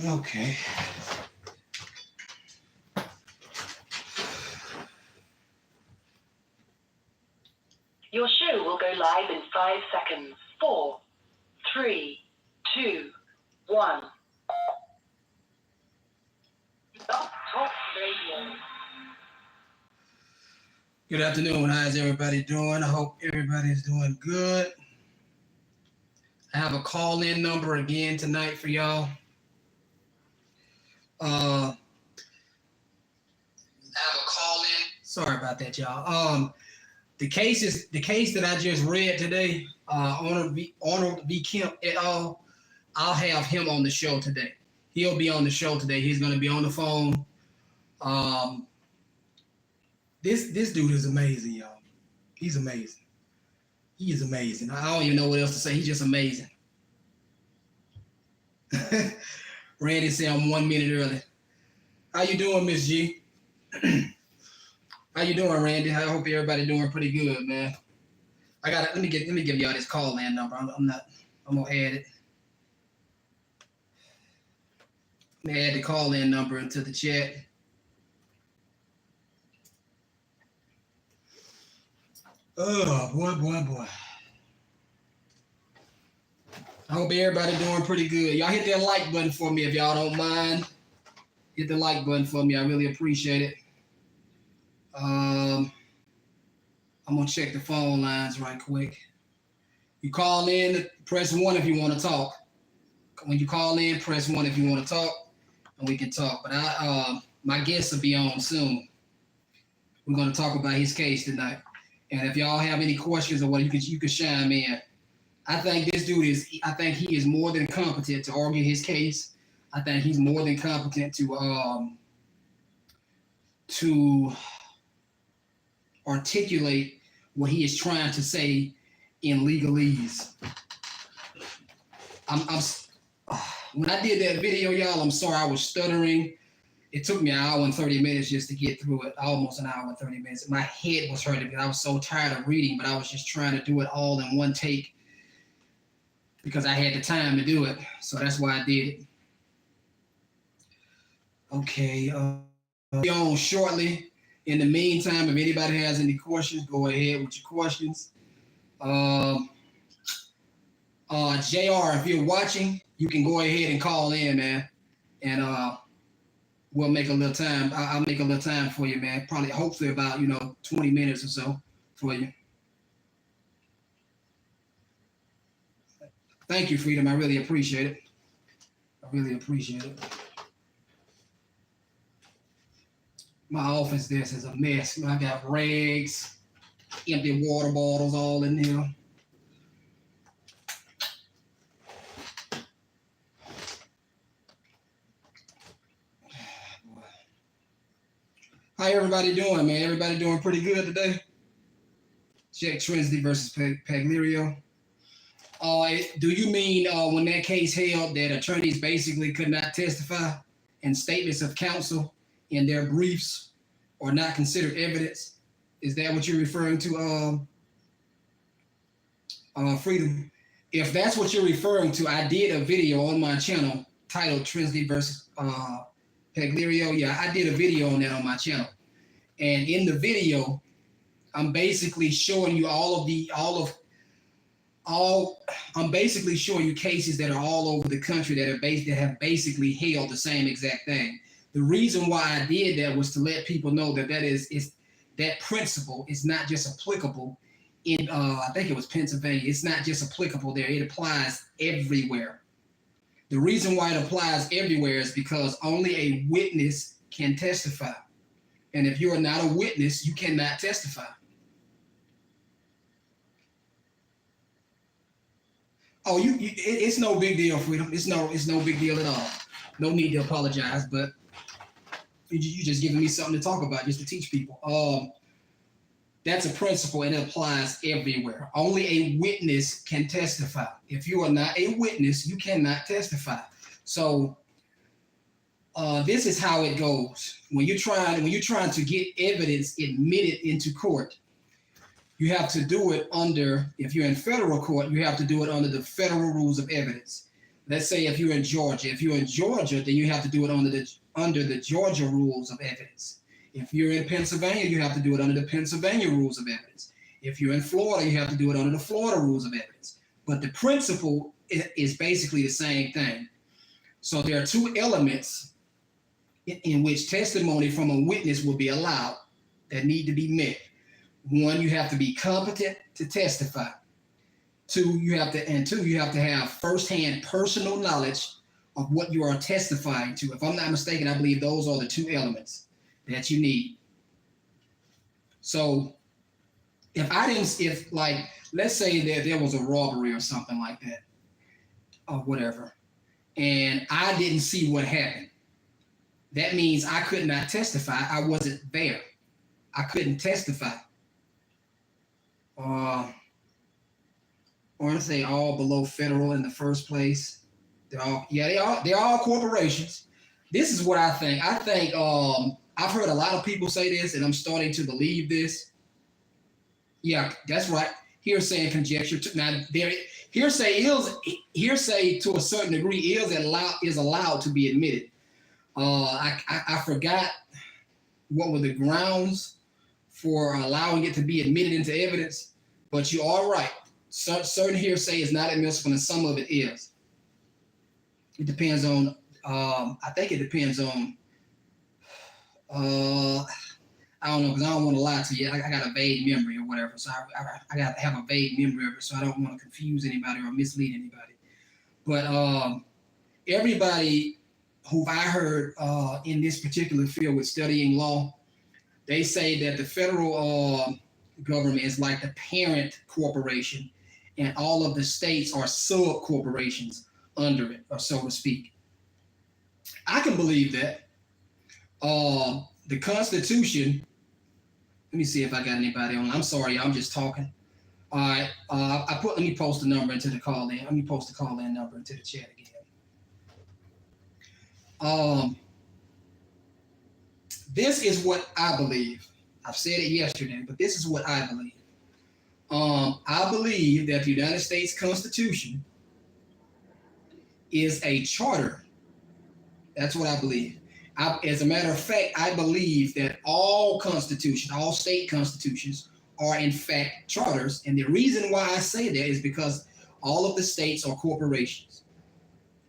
Okay. Your show will go live in 5 seconds. 4, 3, 2, 1. Talk Radio. Good afternoon. How's everybody doing? I hope everybody's doing good. I have a call-in number again tonight for y'all. Sorry about that, y'all. The case that I just read today, Arnold V. Kemp et al. I'll have him on the show today. He'll be on the show today. He's going to be on the phone. This dude is amazing, y'all. He's amazing. He is amazing. I don't even know what else to say. He's just amazing. Randy said I'm 1 minute early. How you doing, Miss G? How you doing, Randy? I hope everybody doing pretty good, man. Let me give y'all this call-in number. I'm gonna add it. Let me add the call-in number into the chat. Oh, boy. I hope everybody doing pretty good. Y'all hit that like button for me if y'all don't mind. Hit the like button for me. I really appreciate it. I'm gonna check the phone lines right quick. You call in, press 1 if you want to talk. When you call in, press 1 if you want to talk, and we can talk. But my guests will be on soon. We're gonna talk about his case tonight. And if y'all have any questions or what, you can chime in. I think he is more than competent to argue his case. I think he's more than competent to articulate what he is trying to say in legalese. When I did that video, y'all, I'm sorry I was stuttering. It took me an hour and 30 minutes just to get through it, almost an hour and 30 minutes. My head was hurting because I was so tired of reading, but I was just trying to do it all in one take because I had the time to do it. So that's why I did it. Okay, be on shortly. In the meantime, if anybody has any questions, go ahead with your questions. JR, if you're watching, you can go ahead and call in, man. And we'll make a little time. I'll make a little time for you, man. Probably, hopefully about, 20 minutes or so for you. Thank you, Freedom. I really appreciate it. My office desk is a mess. I got rags, empty water bottles all in there. How everybody doing, man? Everybody doing pretty good today? Check Trinity versus Pagliario. Do you mean when that case held that attorneys basically could not testify and statements of counsel in their briefs are not considered evidence? Is that what you're referring to, Freedom? If that's what you're referring to, I did a video on my channel titled Trinity versus Pagliario. Yeah, I did a video on that on my channel. And in the video, I'm basically showing you I'm basically showing you cases that are all over the country that have basically held the same exact thing. The reason why I did that was to let people know that that principle is not just applicable in I think it was Pennsylvania. It's not just applicable there. It applies everywhere. The reason why it applies everywhere is because only a witness can testify. And if you are not a witness, you cannot testify. Oh, it's no big deal, Freedom. It's no big deal at all. No need to apologize, but you just giving me something to talk about, just to teach people. That's a principle and it applies everywhere. Only a witness can testify. If you are not a witness, you cannot testify. So this is how it goes. When you're trying to get evidence admitted into court, you have to do it under, if you're in federal court, you have to do it under the federal rules of evidence. let's say if you're in Georgia, then you have to do it under the Georgia rules of evidence. If you're in Pennsylvania, you have to do it under the Pennsylvania rules of evidence. If you're in Florida, you have to do it under the Florida rules of evidence. But the principle is basically the same thing. So there are two elements in which testimony from a witness will be allowed that need to be met. One, you have to be competent to testify. Two, you have to have firsthand personal knowledge of what you are testifying to. If I'm not mistaken, I believe those are the two elements that you need. So let's say that there was a robbery or something like that, or whatever, and I didn't see what happened. That means I could not testify. I wasn't there. I couldn't testify. Or aren't they all below federal in the first place? They're all corporations. This is what I think. I've heard a lot of people say this, and I'm starting to believe this. Yeah, that's right. Hearsay and conjecture. Now, hearsay to a certain degree is allowed to be admitted. I forgot what were the grounds for allowing it to be admitted into evidence, but you are right. Certain hearsay is not admissible, and some of it is. It depends on. I think it depends on. I don't know, because I don't want to lie to you. I got a vague memory or whatever, so I got to have a vague memory of it, so I don't want to confuse anybody or mislead anybody. But everybody who I heard in this particular field with studying law, they say that the federal government is like the parent corporation, and all of the states are sub corporations under it, or so to speak. I can believe that. The Constitution. Let me see if I got anybody on. I'm sorry, I'm just talking. All right. Let me post the number into the call in. Let me post the call in number into the chat again. This is what I believe. I've said it yesterday, but this is what I believe. I believe that the United States Constitution is a charter. That's what I believe. As a matter of fact, I believe that all state constitutions are in fact charters. And the reason why I say that is because all of the states are corporations.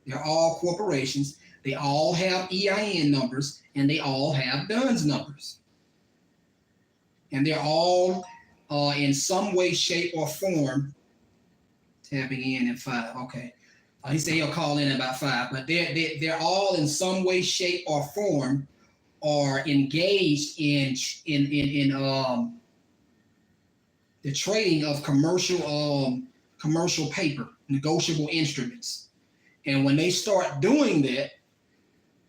They're all corporations. They all have EIN numbers, and they all have DUNS numbers. And they're all in some way, shape, or form tapping in at 5. Okay. He said he'll call in about 5, but they're all in some way, shape, or form are engaged in the trading of commercial paper, negotiable instruments. And when they start doing that,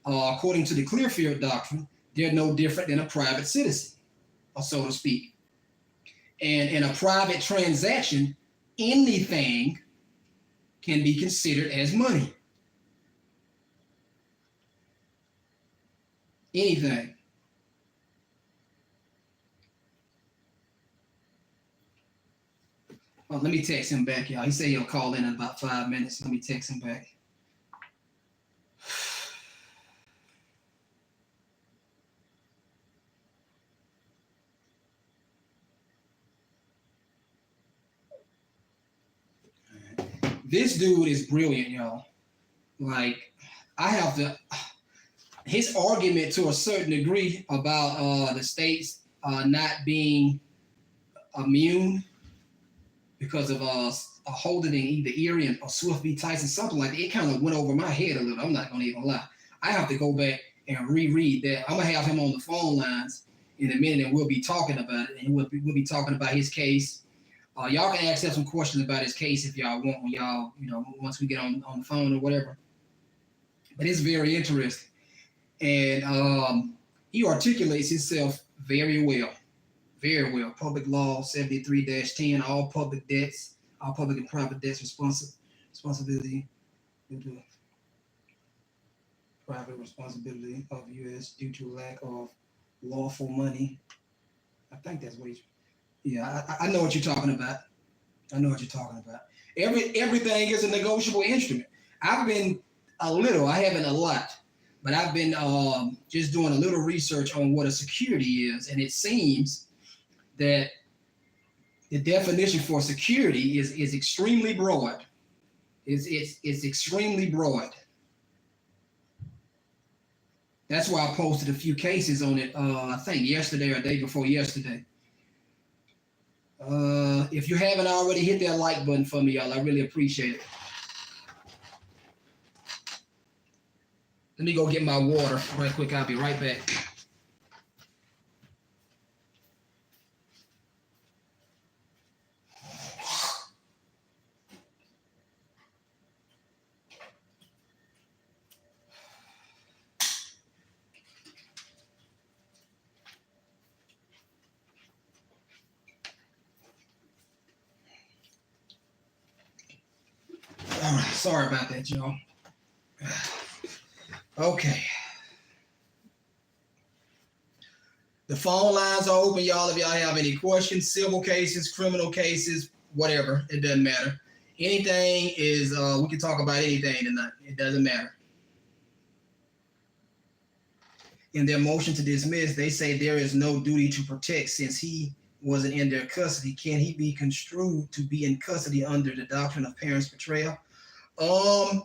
according to the Clearfield Doctrine, they're no different than a private citizen, or so to speak. And in a private transaction, anything can be considered as money. Anything. Well, let me text him back, y'all. He said he'll call in about 5 minutes. Let me text him back. This dude is brilliant, y'all. Like, his argument to a certain degree about the states not being immune because of holding in either Erie or Swift v. Tyson, something like that, it kind of went over my head a little. I'm not going to even lie. I have to go back and reread that. I'm going to have him on the phone lines in a minute, and we'll be talking about it, and we'll be talking about his case. Y'all can ask him some questions about his case if y'all want, when y'all, once we get on the phone or whatever. But it's very interesting. And he articulates himself very well. Very well. Public Law 73-10, all public and private debts responsibility due to private responsibility of U.S. due to lack of lawful money. I think that's what he's. Yeah, I know what you're talking about. Everything is a negotiable instrument. I've been a little. I haven't a lot, but I've been just doing a little research on what a security is, and it seems that the definition for security is extremely broad. It's extremely broad. That's why I posted a few cases on it. I think yesterday or day before yesterday. If you haven't already, hit that like button for me, y'all. I really appreciate it. Let me go get my water right quick. I'll be right back. All right, sorry about that, y'all. Okay. The phone lines are open, y'all. If y'all have any questions, civil cases, criminal cases, whatever, it doesn't matter. Anything is, we can talk about anything tonight. It doesn't matter. In their motion to dismiss, they say there is no duty to protect since he wasn't in their custody. Can he be construed to be in custody under the doctrine of parents' betrayal?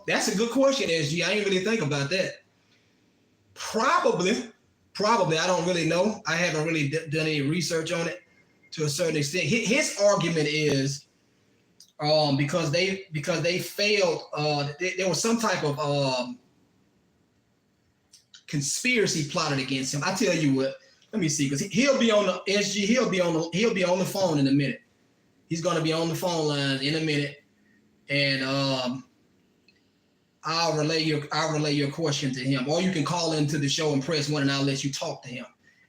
That's a good question, SG. I didn't really think about that. Probably. I don't really know. I haven't really done any research on it to a certain extent. His argument is because they failed. There was some type of conspiracy plotted against him. I tell you what. Let me see, because he'll be on the SG. He'll be on the phone in a minute. He's going to be on the phone line in a minute, and I'll relay your question to him, or you can call into the show and press 1, and I'll let you talk to him,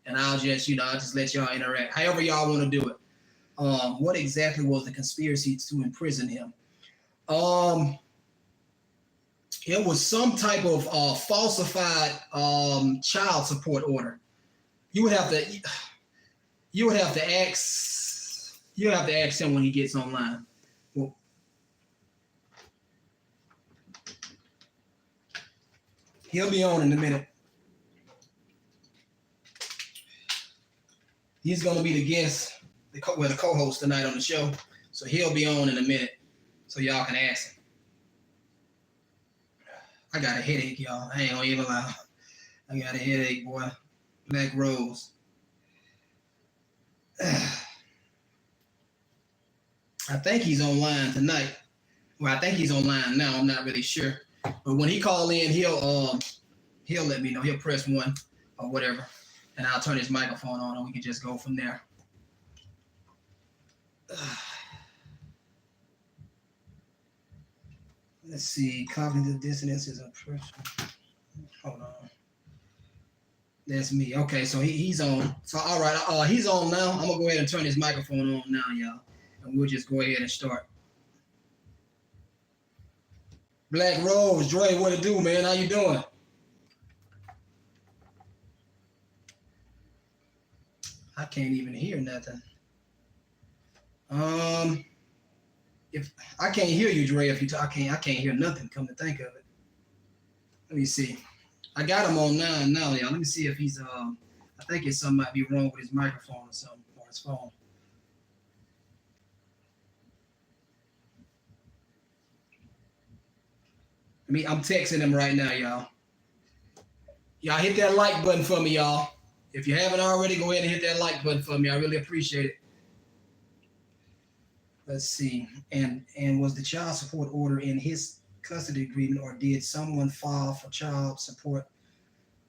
and I'll just let y'all interact, however y'all want to do it. What exactly was the conspiracy to imprison him? It was some type of falsified child support order. You would have to ask him when he gets online. Well, he'll be on in a minute. He's going to be the guest, the co-host tonight on the show. So he'll be on in a minute, so y'all can ask him. I got a headache, y'all. I ain't gonna even lie. I got a headache, boy. Black Rose. I think he's online tonight. Well, I think he's online now. I'm not really sure. But when he call in, he'll let me know. He'll press 1 or whatever, and I'll turn his microphone on, and we can just go from there. Let's see. Cognitive dissonance is oppression. Hold on. That's me. Okay, so he's on. So all right, he's on now. I'm gonna go ahead and turn his microphone on now, y'all, and we'll just go ahead and start. Black Rose, Dre, what it do, man? How you doing? I can't even hear nothing. If I can't hear you, Dre, if you talk, I can't hear nothing. Come to think of it, let me see. I got him on now, y'all. Let me see if he's I think it's something might be wrong with his microphone or something, or his phone. I'm texting him right now, y'all. Y'all hit that like button for me, y'all. If you haven't already, go ahead and hit that like button for me. I really appreciate it. Let's see. And was the child support order in his custody agreement, or did someone file for child support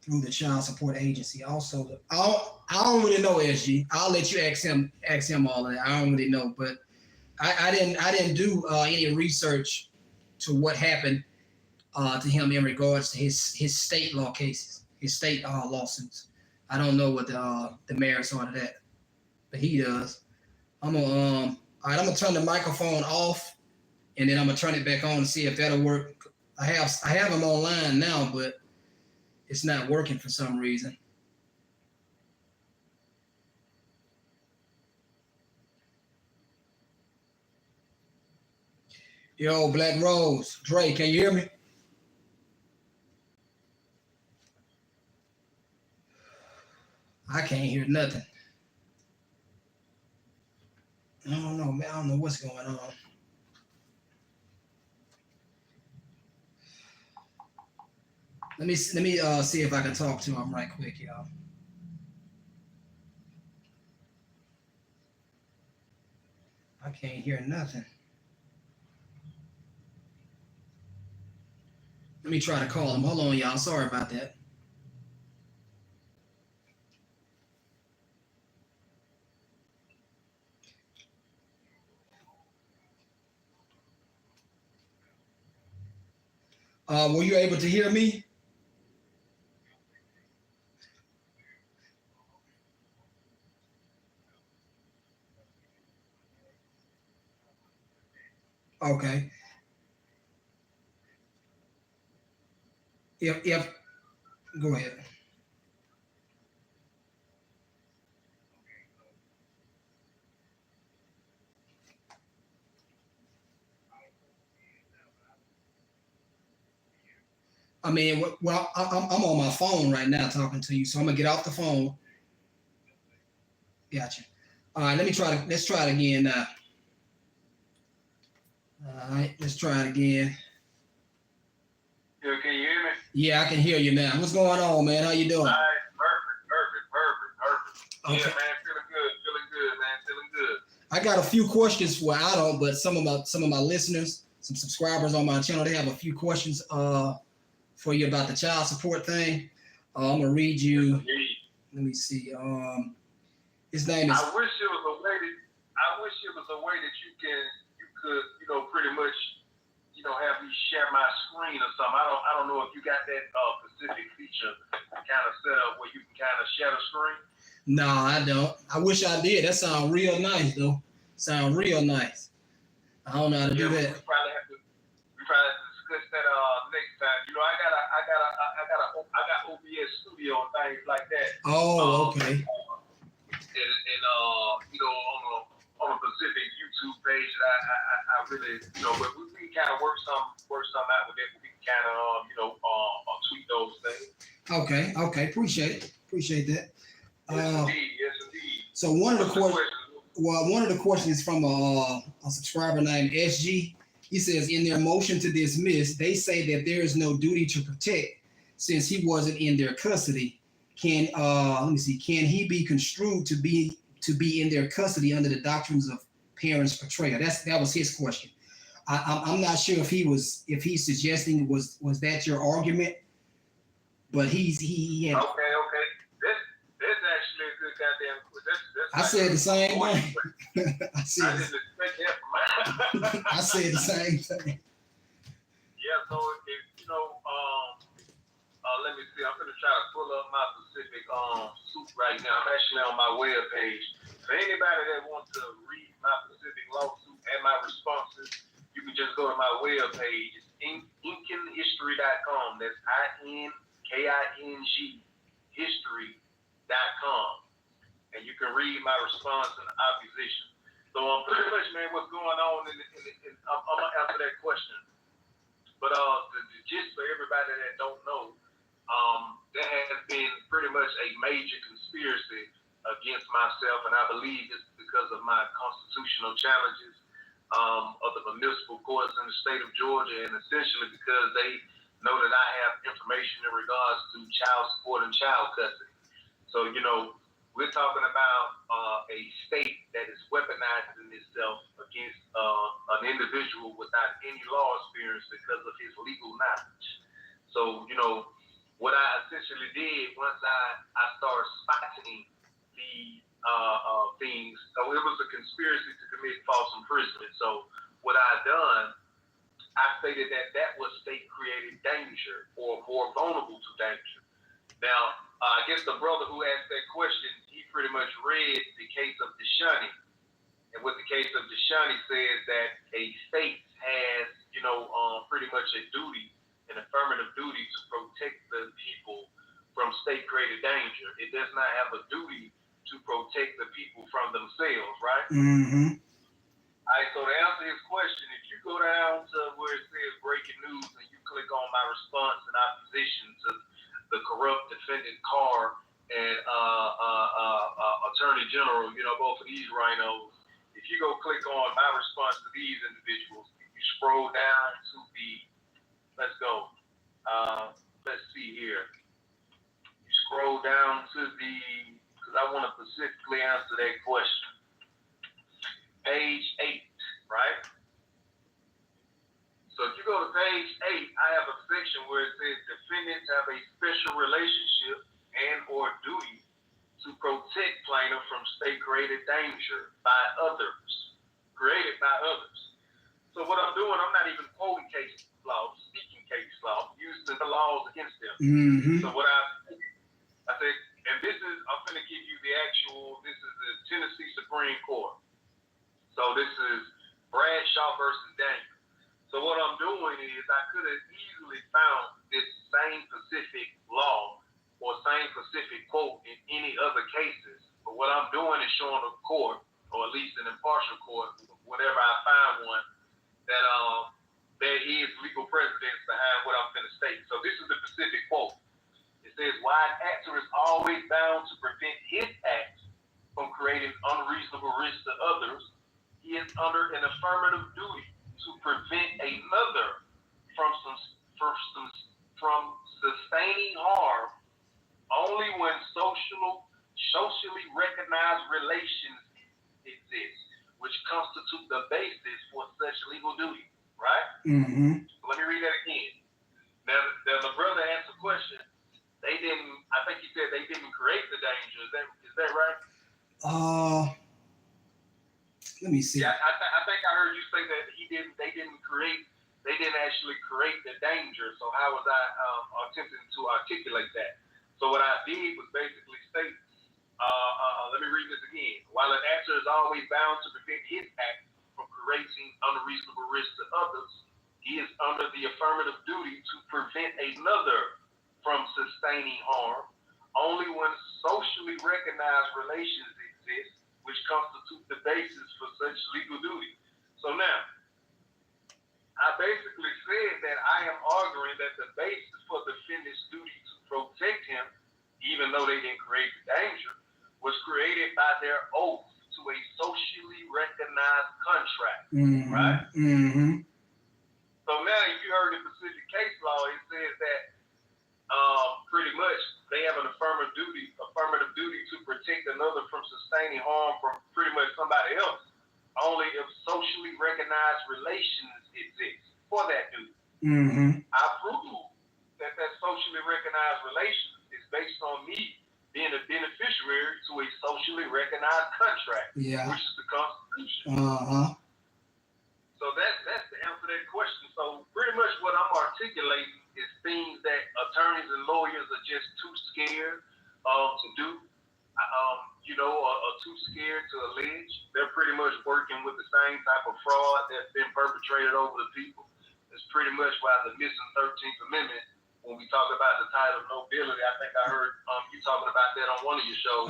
through the child support agency? Also, I don't really know, SG. I'll let you ask him all of that. I don't really know, but I didn't do any research to what happened to him in regards to his state law cases, his state lawsuits. I don't know what the merits are to that, but he does. All right, I'm gonna turn the microphone off, and then I'm gonna turn it back on and see if that'll work. I have him online now, but it's not working for some reason. Yo, Black Rose, Dre, can you hear me? I can't hear nothing. I don't know, man. I don't know what's going on. Let me see if I can talk to him right quick, y'all. I can't hear nothing. Let me try to call him. Hold on, y'all. Sorry about that. Were you able to hear me? Okay. If go ahead. I mean, well, I'm on my phone right now talking to you, so I'm gonna get off the phone. Gotcha. All right, let's try it again now. All right, let's try it again. Yeah, can you hear me? Yeah, I can hear you now. What's going on, man? How you doing? All right, perfect. Okay. Yeah, man, feeling good, man, feeling good. I got a few questions for I don't, but some of my listeners, some subscribers on my channel, they have a few questions for you about the child support thing. I'm gonna read you. Let me see. His name is. I wish it was a way that you could, pretty much, have me share my screen or something. I don't know if you got that specific feature kind of set up where you can kind of share the screen. No, I don't. I wish I did. That sounds real nice, though. Sound real nice. I don't know how to do that. We probably have to discuss that next time. I got OBS Studio and things like that. Oh, okay. And on a specific YouTube page that I really, but we can kind of work some out with it. We can kind of tweak those things. Okay. Appreciate that. Yes, indeed. So one of the questions from a subscriber named SG. He says, in their motion to dismiss, they say that there is no duty to protect since he wasn't in their custody. Can he be construed to be in their custody under the doctrines of parents' portrayal? That was his question. I'm not sure if he's suggesting was that your argument, but he had. Okay. That's actually a good goddamn. I said the same thing. I didn't expect that from mine. I said the same thing. Yeah, so if let me see. I'm gonna try to pull up my specific suit right now. I'm actually on my web page. For anybody that wants to read my specific lawsuit and my responses, you can just go to my web page. It's inkinhistory.com. That's INKING history.com. And you can read my response and opposition. So pretty much, man, what's going on I'm gonna answer that question. But the gist for everybody that don't know, there has been pretty much a major conspiracy against myself, and I believe it's because of my constitutional challenges of the municipal courts in the state of Georgia, and essentially because they know that I have information in regards to child support and child custody. So, we're talking about a state that is weaponizing itself against an individual without any law experience because of his legal knowledge. So, what I essentially did once I started spotting the things, so it was a conspiracy to commit false imprisonment. So what I done, I stated that was state-created danger or more vulnerable to danger. Now, I guess the brother who asked that question, he pretty much read the case of Deshani. And what the case of Deshani says that a state has, pretty much a duty, an affirmative duty to protect the people from state-created danger. It does not have a duty to protect the people from themselves, right? Mm-hmm. All right, so to answer his question, if you go down to where it says breaking news and you click on my response and opposition to the corrupt defendant Carr and Attorney General, both of these rhinos. If you go click on my response to these individuals, you scroll down to the, let's go, let's see here. You scroll down to the, because I want to specifically answer that question. Page 8, right? So if you go to page 8, I have a section where it says defendants have a special relationship and or duty to protect plaintiff from state-created danger by others, created by others. So what I'm doing, I'm not even quoting case law, speaking case law, using the laws against them. Mm-hmm. So what I said, and this is, I'm going to give you the actual, this is the Tennessee Supreme Court. So this is Bradshaw versus Daniel. So what I'm doing is I could have easily found this same specific law or same specific quote in any other cases. But what I'm doing is showing a court, or at least an impartial court, whenever I find one, that there is legal precedence behind what I'm going to state. So this is the specific quote. It says, while an actor is always bound to prevent his act from creating unreasonable risk to others, he is under an affirmative duty to prevent another from sustaining harm only when socially recognized relations exist, which constitute the basis for such legal duty, right? Mm-hmm. So let me read that again. Now, the brother asked a question. I think he said they didn't create the danger. Is that right? Let me see. Yeah, I think I heard you say that they didn't actually create the danger. So how was I attempting to articulate that? So what I did was basically state, let me read this again. While an actor is always bound to prevent his act from creating unreasonable risk to others, he is under the affirmative duty to prevent another from sustaining harm only when socially recognized relations exist, which constitute the basis for such legal duty. So now, I basically said that I am arguing that the basis for the defendant's duty to protect him, even though they didn't create the danger, was created by their oath to a socially recognized contract, right? Mm-hmm. So now, if you heard the specific case law, it says that pretty much they have an affirmative duty to protect another from sustaining harm from pretty much somebody else, only if socially recognized relations exist for that duty. Mm-hmm. I prove that socially recognized relations is based on me being a beneficiary to a socially recognized contract, which is the Constitution. Uh-huh. So that's the answer to that question. So pretty much what I'm articulating is things that attorneys and lawyers are just too scared to do, or too scared to allege. They're pretty much working with the same type of fraud that's been perpetrated over the people. It's pretty much why the missing 13th Amendment, when we talk about the title of nobility, I think I heard you talking about that on one of your shows.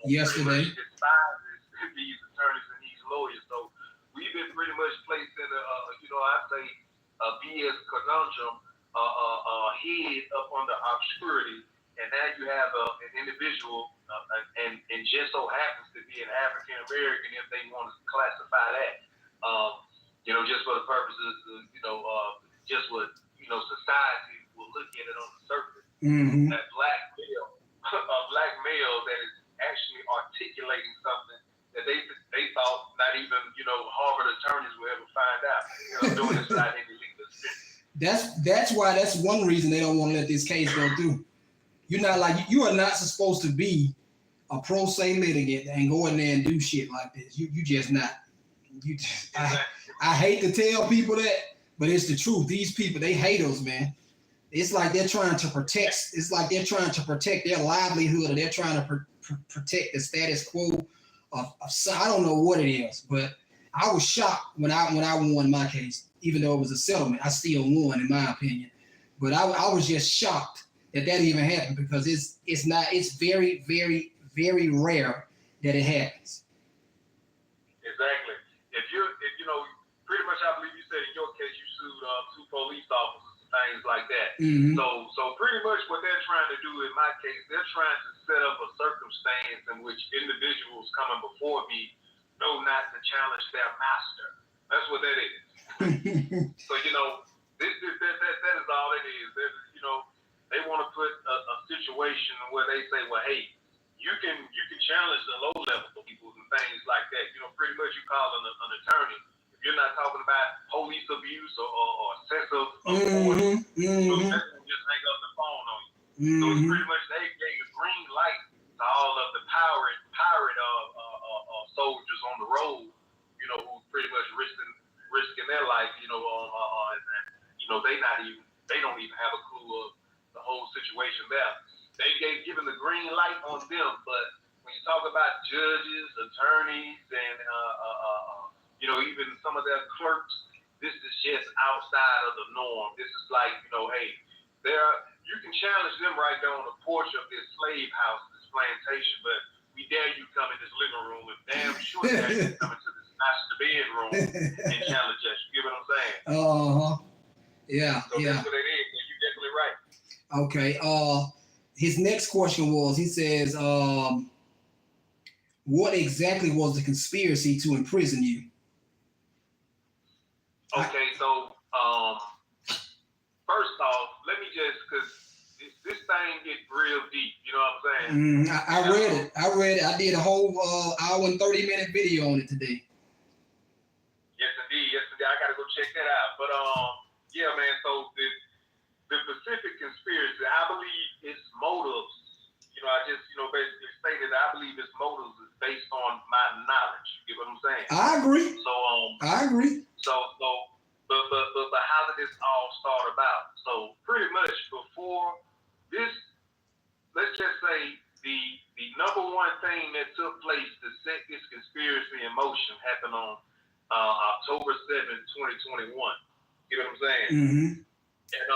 Yesterday. Despises these attorneys and these lawyers. So we've been pretty much placed in a BS conundrum, head up under obscurity, and now you have an individual, and just so happens to be an African American, if they want to classify that, just for the purposes of, just what society will look at it on the surface. Mm-hmm. That a black male that is actually articulating something that they thought not even Harvard attorneys will ever find out. Doing this without any legal experience. That's one reason they don't want to let this case go through. You are not supposed to be a pro se litigant and go in there and do shit like this. You just not. I hate to tell people that, but it's the truth. These people, they hate us, man. It's like they're trying to protect. It's like they're trying to protect their livelihood, or they're trying to protect the status quo of. I don't know what it is, but I was shocked when I won my case. Even though it was a settlement, I still won, in my opinion. But I was just shocked that even happened, because it's very, very, very rare that it happens. Exactly. If pretty much, I believe you said in your case you sued two police officers things like that. Mm-hmm. So pretty much what they're trying to do in my case, they're trying to set up a circumstance in which individuals coming before me know not to challenge their master. That's what that is. So, that is all it is. They want to put a situation where they say, well, hey, you can challenge the low level people and things like that. Pretty much you call an attorney. If you're not talking about police abuse or excessive force, that's gonna just hang up the phone on you. So it's pretty much they gave a green light to all of the pirate soldiers on the road, who pretty much risking their life, they don't even have a clue of the whole situation there. They given the green light on them, but when you talk about judges, attorneys, and even some of their clerks, this is just outside of the norm. This is like, hey, you can challenge them right there on the porch of this slave house, this plantation, but we dare you come in this living room and damn sure dare you come into this master bedroom and challenge us. You get what I'm saying? Yeah. So that's what it is. You're definitely right. Okay. His next question was, he says, what exactly was the conspiracy to imprison you? Okay, so first off, let me just, because this thing gets real deep, you know what I'm saying? I read it. I did a whole hour and 30-minute video on it today. Yes, indeed. I got to go check that out. But, yeah, man, so the Pacific conspiracy, I believe its motives, I just, basically stated I believe its motives is based on my knowledge. You get what I'm saying? I agree. So, I agree. But how did this all start about? So pretty much before this, let's just say the number one thing that took place to set this conspiracy in motion happened on October 7th, 2021. You know what I'm saying? Mm-hmm. And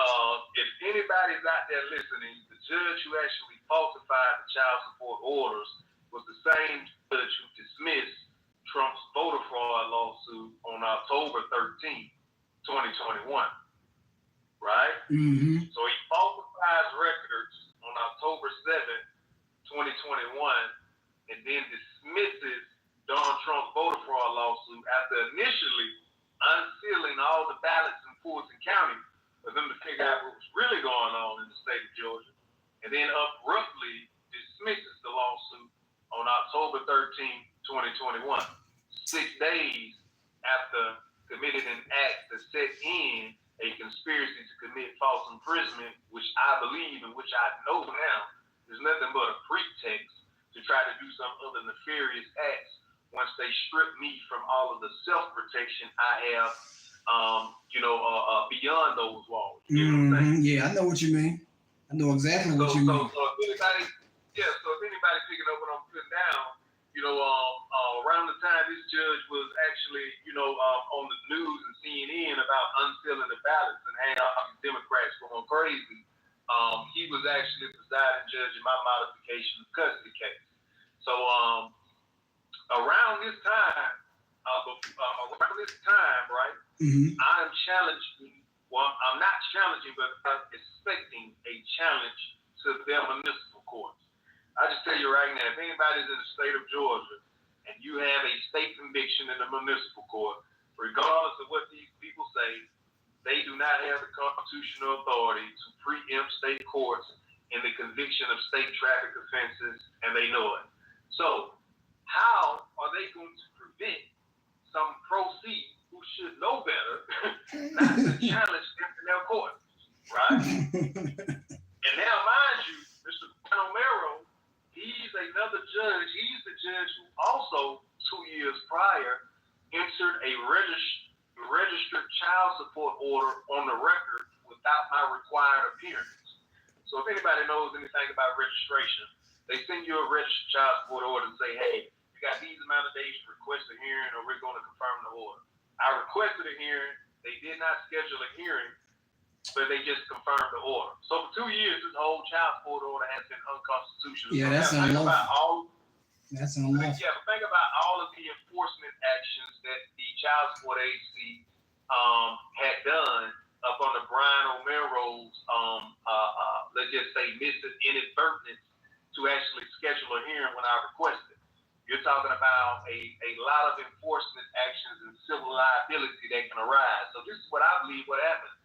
if anybody's out there listening, the judge who actually falsified the child support orders was the same judge who dismissed Trump's voter fraud lawsuit on October 13th, 2021. Right? Mm-hmm. So he falsifies records on October 7th, 2021, and then dismisses Donald Trump's voter fraud lawsuit after initially unsealing all the ballots in Fulton County for them to figure out what was really going on in the state of Georgia, and then abruptly dismisses the lawsuit on October 13th, 2021, 6 days after committing an act to set in a conspiracy to commit false imprisonment, which I believe and which I know now is nothing but a pretext to try to do some other nefarious acts once they strip me from all of the self-protection I have, beyond those walls. You know what I'm saying? Yeah, I know what you mean. I know exactly what you mean. So if anybody picking up what I'm putting down, around the time this judge was actually, on the news and CNN about unsealing the ballots and had all these Democrats going crazy, he was actually the presiding judge in my modification of custody case. So around this time, right, Mm-hmm. I'm challenging. Well, I'm not challenging, but I'm expecting a challenge to their municipal courts. I just tell you right now, if anybody's in the state of Georgia and you have a state conviction in the municipal court, regardless of what these people say, they do not have the constitutional authority to preempt state courts in the conviction of state traffic offenses, and they know it. So, how are they going to prevent some proceed who should know better not to challenge them in their court, right? And now, mind you, Mr. Romero, he's another judge. He's the judge who also 2 years prior entered a registered child support order on the record without my required appearance. So if anybody knows anything about registration, they send you a registered child support order and say, hey, you got these amount of days to request a hearing or we're going to confirm the order. I requested a hearing. They did not schedule a hearing, but they just confirmed the order. So for 2 years, this whole child support order has been unconstitutional. Yeah, so that's unlawful. That's unlawful. Yeah, but think about all of the enforcement actions that the child support agency had done up on the Brian O'Melrose, let's just say inadvertence to actually schedule a hearing when I requested. You're talking about a lot of enforcement actions and civil liability that can arise. So this is what I believe what happened.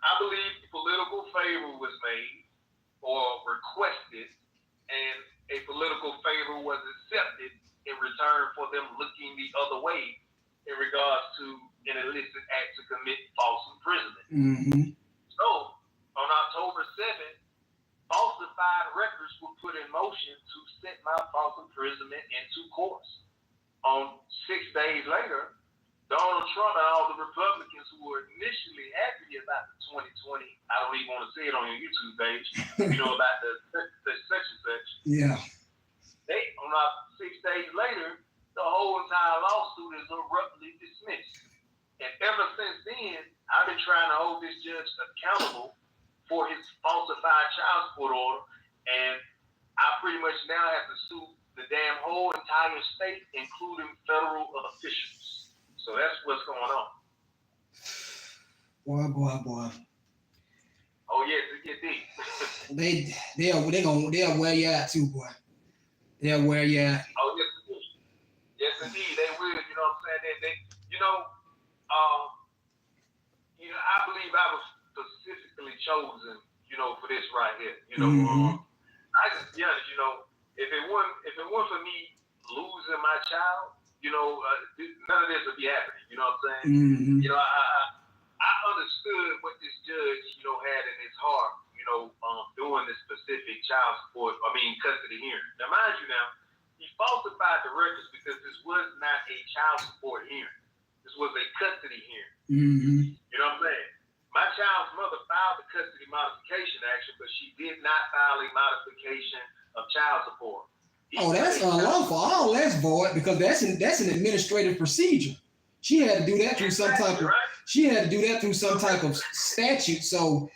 I believe political favor was made or requested, and a political favor was accepted in return for them looking the other way in regards to an illicit act to commit false imprisonment. Mm-hmm. So, on October 7th, falsified records were put in motion to set my false imprisonment into course. On 6 days later, Donald Trump and all the Republicans who were initially happy about the 2020, I don't even want to say it on your YouTube page, about the such and such. Yeah. They, on 6 days later, the whole entire lawsuit is abruptly dismissed. And ever since then, I've been trying to hold this judge accountable for his falsified child support order, and I pretty much now have to sue the damn whole entire state, including federal officials. So that's what's going on. Boy. Oh yes, it get deep. They'll wear you out too, boy. They'll wear you out. Oh yes, indeed. Yes, indeed, they will. You know what I'm saying? They I believe I was specifically chosen, for this right here. I just be honest, if it weren't for me losing my child, none of this would be happening. You know what I'm saying? Mm-hmm. I understood what this judge, had in his heart, doing this specific custody hearing. Now, mind you, he falsified the records because this was not a child support hearing. This was a custody hearing. Mm-hmm. You know what I'm saying? My child's mother filed the custody modification action, but she did not file a modification of child support. That's unlawful. Oh, that's void because that's an administrative procedure. She had to do that through some type of. Right? She had to do that through some type of statute. So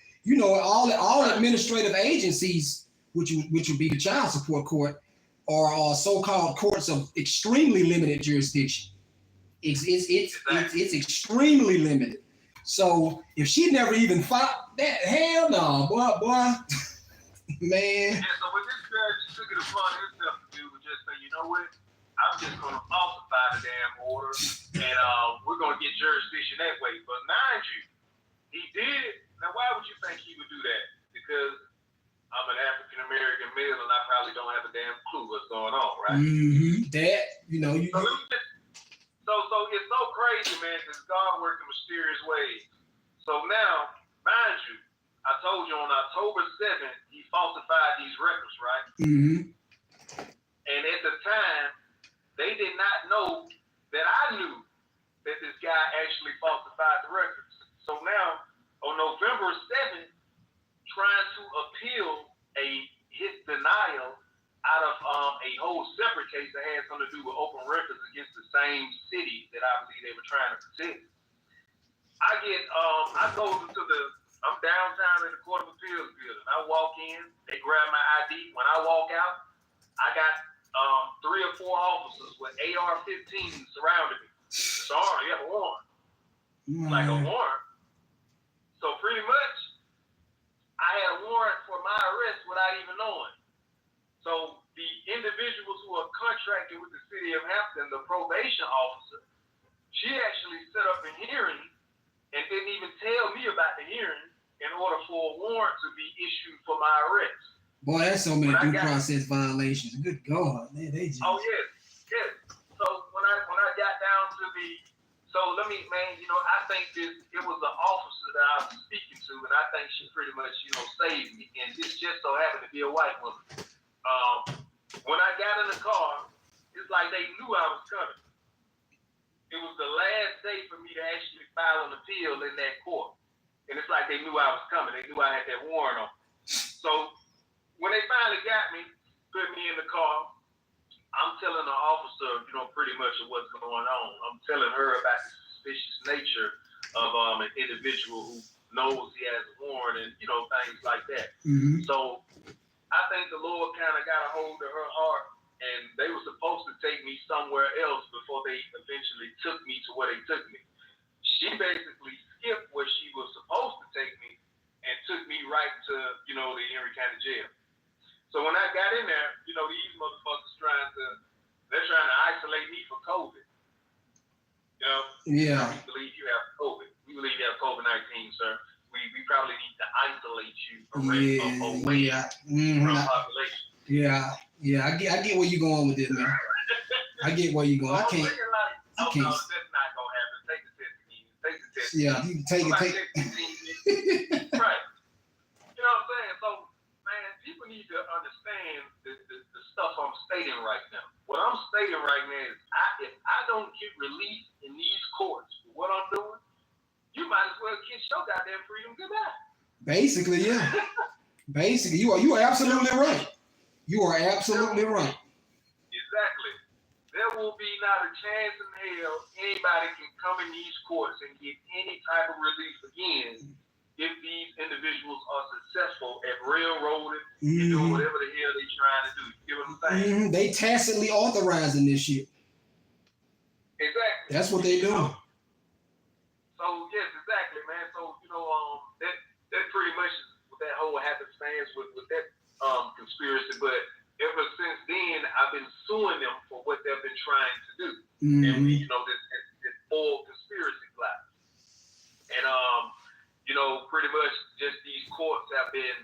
all administrative agencies, which would be the child support court, are so-called courts of extremely limited jurisdiction. It's extremely limited. So if she never even filed that, hell no, boy, man. Yeah, so what this judge took it upon himself to do was just say, you know what? I'm just going to falsify the damn order, and we're going to get jurisdiction that way. But mind you, he did. Now, why would you think he would do that? Because I'm an African-American male, and I probably don't have a damn clue what's going on, right? Mm-hmm. So it's so crazy, man, because God works in mysterious ways. So now, mind you, I told you on October 7th, he falsified these records, right? Mm-hmm. And at the time, they did not know that I knew that this guy actually falsified the records. So now, on November 7th, trying to appeal his denial out of a whole separate case that had something to do with open records against the same city that I believe they were trying to protect. I'm downtown in the Court of Appeals building. I walk in, they grab my ID. When I walk out, I got 3 or 4 officers with AR-15s surrounding me. Sorry, you have a warrant. Like a warrant. So pretty much, I had a warrant for my arrest without even knowing. So the individuals who are contracted with the city of Hampton, the probation officer, she actually set up a hearing and didn't even tell me about the hearing in order for a warrant to be issued for my arrest. Boy, that's so many due process violations. Good God, man, they just. Oh yes. So when I got down to I think it was an officer that I was speaking to, and I think she pretty much saved me. And this just so happened to be a white woman. When I got in the car, it's like they knew I was coming. It was the last day for me to actually file an appeal in that court. And it's like they knew I was coming. They knew I had that warrant on. So when they finally got me, put me in the car, I'm telling the officer, pretty much of what's going on. I'm telling her about the suspicious nature of an individual who knows he has a warrant and, things like that. Mm-hmm. So I think the Lord kind of got a hold of her heart, and they were supposed to take me somewhere else before they eventually took me to where they took me. She she basically skipped where she was supposed to take me and took me right to, the Henry County Jail. So when I got in there, these motherfuckers they're trying to isolate me for COVID. Yeah. We believe you have COVID. We believe you have COVID-19, sir. We probably need to isolate you away from population. Yeah. I get where you're going with this, man. I get where you're going. I can't. No, that's not gonna happen. Take the test again. Take the test. Yeah, you can take it. Right. You know what I'm saying? So, man, people need to understand the stuff I'm stating right now. What I'm stating right now is, if I don't get released in these courts for what I'm doing, you might as well kiss your goddamn freedom goodbye. Basically, yeah. Basically, you are absolutely right. You are absolutely right. Exactly. There will be not a chance in hell anybody can come in these courts and get any type of relief again if these individuals are successful at railroading and doing whatever the hell they're trying to do. You get what I'm saying? They tacitly authorizing this shit. Exactly. That's what they do. So yes, exactly, man. So that pretty much is what that whole happenstance with that conspiracy. But ever since then, I've been suing them for what they've been trying to do, and this full conspiracy plot. And pretty much just these courts have been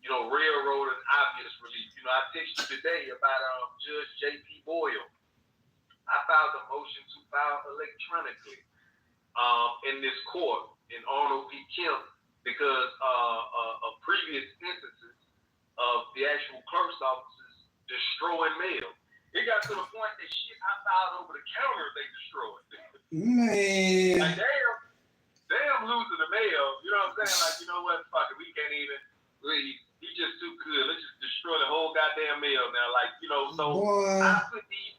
railroading obvious relief. I texted you today about Judge J.P. Boyle. I filed a motion to file electronically in this court in Arnold P. Kemp because of previous instances of the actual clerk's offices destroying mail. It got to the point that shit I filed over the counter they destroyed. Man. Like, damn losing the mail. You know what I'm saying? Like, you know what? Fuck it. We can't even. He's just too good. Let's just destroy the whole goddamn mail now. Like, so Boy. I put these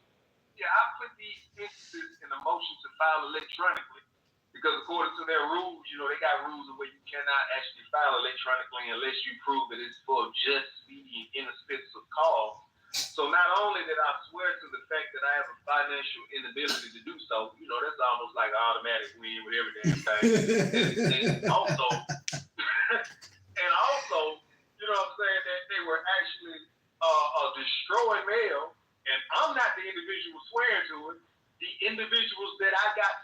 instances in a motion to file electronically because according to their rules, they got rules of where you cannot actually file electronically unless you prove that it's for just speedy and inexpensive cause. So not only did I swear to the fact that I have a financial inability to do so, that's almost like an automatic win with every damn thing. and also, you know what I'm saying, that they were actually destroying mail, and I'm not the individual swearing to it. The individuals that I got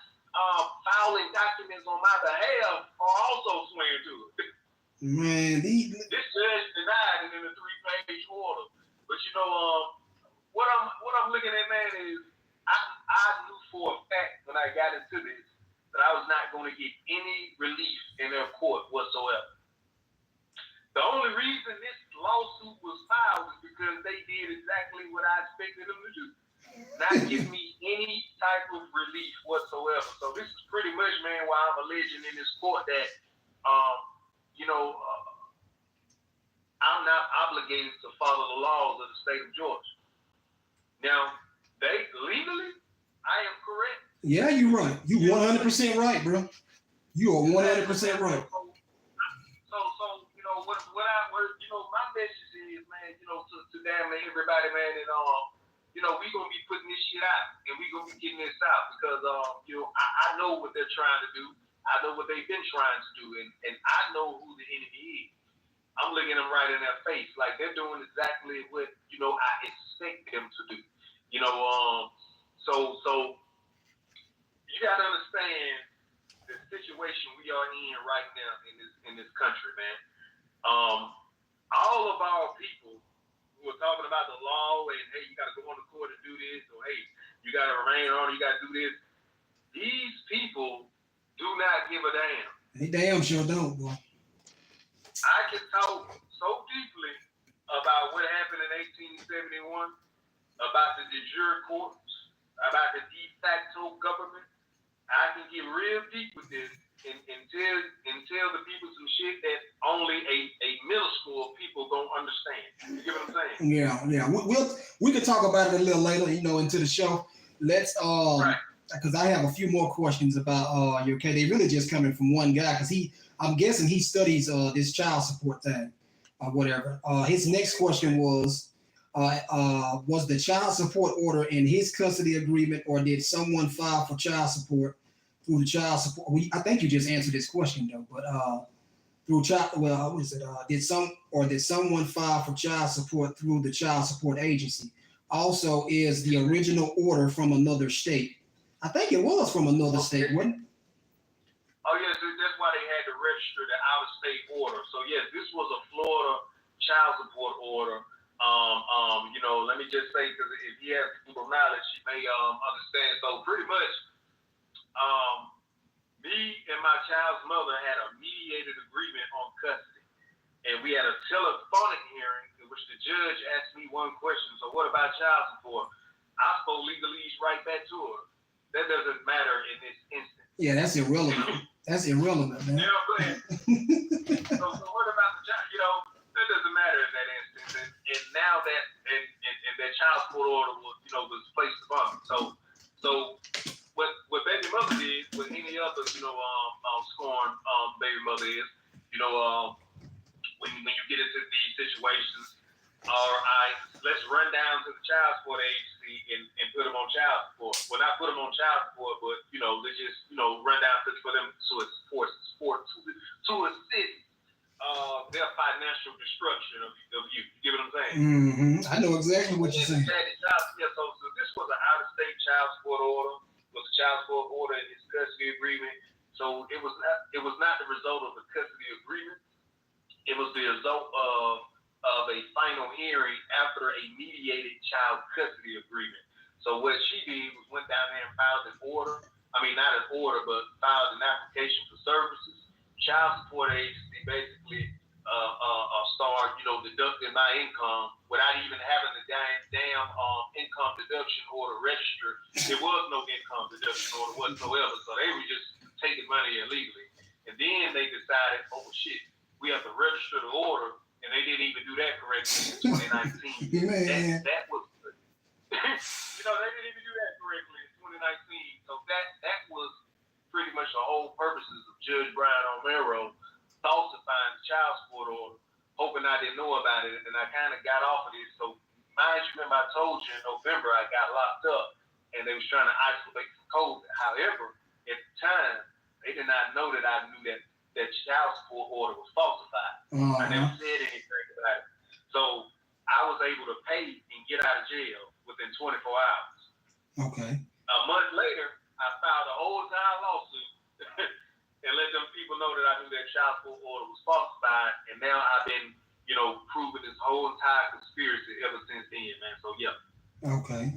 filing documents on my behalf are also swearing to it. Man, this judge denied it in a 3-page order. But what I'm looking at, man, is I knew for a fact when I got into this that I was not going to get any relief in their court whatsoever. The only reason this lawsuit was filed is because they did exactly what I expected them to do. Not give me any type of relief whatsoever. So this is pretty much, man, why I'm alleging in this court that, I'm not obligated to follow the laws of the state of Georgia. Now, legally, I am correct. Yeah, you're right. You 100% right, bro. You are 100% right. So, my message is, man, to damn everybody, man, and we gonna be putting this shit out, and we gonna be getting this out because, I know what they're trying to do. I know what they've been trying to do, and I know who the enemy is. I'm looking them right in their face, like they're doing exactly what I expect them to do. So you gotta understand the situation we are in right now in this country, man. All of our people who are talking about the law and hey, you gotta go on the court and do this, or hey, you gotta remain on, you gotta do this. These people do not give a damn. They damn sure don't, boy. I can talk so deeply about what happened in 1871, about the de jure courts, about the de facto government. I can get real deep with this and tell the people some shit that only a middle school people don't understand. You get what I'm saying? Yeah. We can talk about it a little later, into the show. Let's because I have a few more questions about your case. They really just coming from one guy because I'm guessing he studies this child support thing or whatever. His next question was the child support order in his custody agreement, or did someone file for child support through the child support. I think you just answered this question though, but through child. Well, what is it? Did someone file for child support through the child support agency? Also, is the original order from another state? I think it was from another state, wasn't it? Oh yes, that's why they had to register the out-of-state order. So yes, this was a Florida child support order. Let me just say, because if he has Google knowledge, he may understand. So pretty much, me and my child's mother had a mediated agreement on custody, and we had a telephonic hearing in which the judge asked me one question. So what about child support? I spoke legalese right back to her. That doesn't matter in this instance. Yeah, that's irrelevant. That's irrelevant, man. You know what I'm saying? so what about the child? That doesn't matter in that instance. And now that and that child support order was placed upon me. So what baby mother did, what any other scorned baby mother is, when you get into these situations, all right, let's run down to the child support agency and put them on child support. Well, not put them on child support, but let's just run down for them to assist their financial destruction of you. You get what I'm saying? Mm-hmm. I know exactly what you're saying. So this was an out-of-state child support order. Was a child support order in his custody agreement. So it was not the result of the custody agreement. It was the result of a final hearing after a mediated child custody agreement. So what she did was went down there and filed an order. I mean, not an order, but filed an application for services. Child support agency basically started, deducting my income without even having the damn income deduction order registered. There was no income deduction order whatsoever, so they were just taking money illegally. And then they decided, oh shit, we have to register the order, and they didn't even do that correctly in 2019. that was, they didn't even do that correctly in 2019. So that was pretty much the whole purposes of Judge Brian O'Mero falsifying the child support order, hoping I didn't know about it, and I kind of got off of this. So, mind you, remember I told you in November I got locked up, and they was trying to isolate from COVID. However, at the time, they did not know that I knew that child support order was falsified. Uh-huh. I never said anything about it. So, I was able to pay and get out of jail within 24 hours. Okay. A month later, I filed a whole entire lawsuit and let them people know that I knew that child support order was falsified, and now I've been, proving this whole entire conspiracy ever since then, man. So yeah. Okay.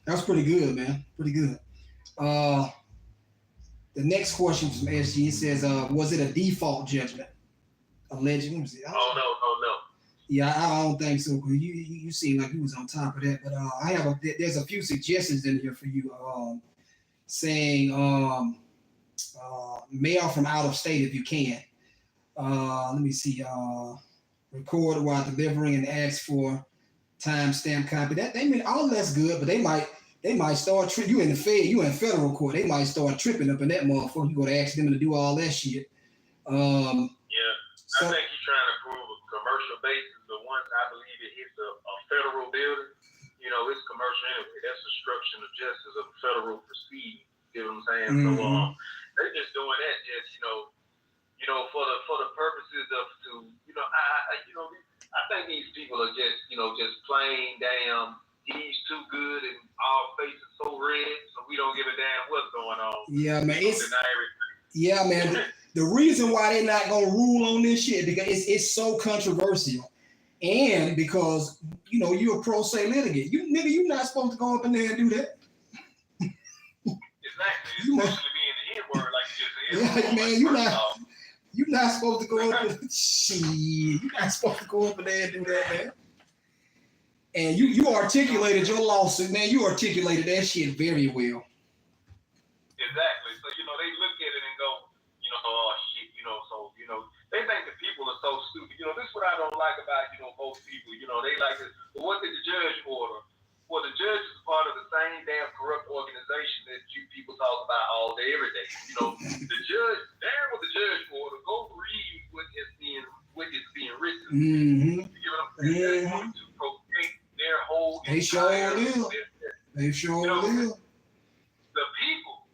That's pretty good, man. Pretty good. The next question from SG says, was it a default judgment? Allegedly. Oh no. Yeah, I don't think so. You seem like you was on top of that, but there's a few suggestions in here for you. Saying mail from out of state if you can. Let me see. Record while delivering and ask for timestamp copy. That they mean all that's good, but they might start tripping. You in federal court. They might start tripping up in that motherfucker. You go to ask them to do all that shit. I think he's trying to prove a commercial basis, but once I believe it hits a federal building, it's commercial anyway. That's obstruction of justice of federal proceeding. You know what I'm saying? Mm-hmm. So they're just doing that just for the purposes of I think these people are just plain damn. He's too good and our face is so red, so we don't give a damn what's going on. Yeah, man. Yeah, man. The reason why they're not gonna rule on this shit because it's so controversial, and because you're a pro se litigant. You're not supposed to go up in there and do that. Exactly, especially being the N-word like you just said. Yeah, man, you're not supposed to go up and shit. You're not supposed to go up in there and do that, man. And you articulated your lawsuit, man. You articulated that shit very well. Exactly. So they look at it and go, oh shit, so they think that people are so stupid. This is what I don't like about most people. They like this. But what did the judge order? Well, the judge is part of the same damn corrupt organization that you people talk about all day, every day. The judge, damn what the judge order. Go read what is being written. Mm-hmm. You get what I'm saying? They're going to protect their whole They sure will. They sure will. The people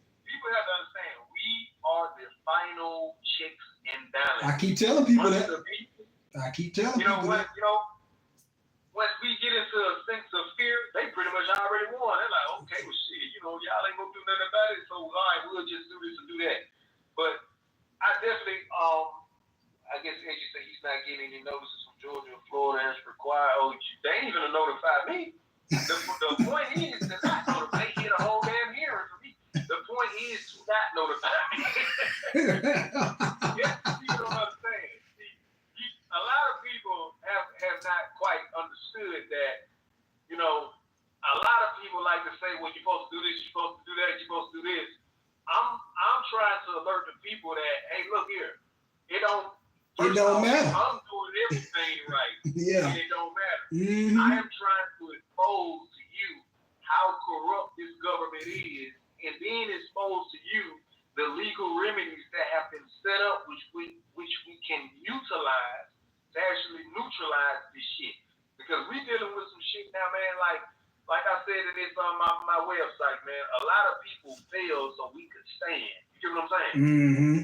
I keep telling people once that. the people, I keep telling you know people what, that. you know, once we get into a sense of fear, they pretty much already won. They're like, okay, well, shit, you know, y'all ain't gonna do nothing about it, so all right, we'll just do this and do that. But I definitely, I guess as you say, he's not getting any notices from Georgia or Florida as required. Oh, they ain't even gonna notify me. The point is to not notify. They get a whole damn hearing for me. The point is to not notify me. Yes, people don't understand. A lot of people have not quite understood that, you know, a lot of people like to say, well, you're supposed to do this, you're supposed to do that, you're supposed to do this. I'm trying to alert the people that, hey, look here, it don't matter. I'm doing everything right. Yeah. And it don't matter. Mm-hmm. I am trying to expose to you how corrupt this government is, and then expose to you the legal remedies that have been set up, which we can utilize to actually neutralize this shit. Because we dealing with some shit now, man, like I said it is on my website, man, a lot of people fail so we could stand. You get what I'm saying? Mm-hmm.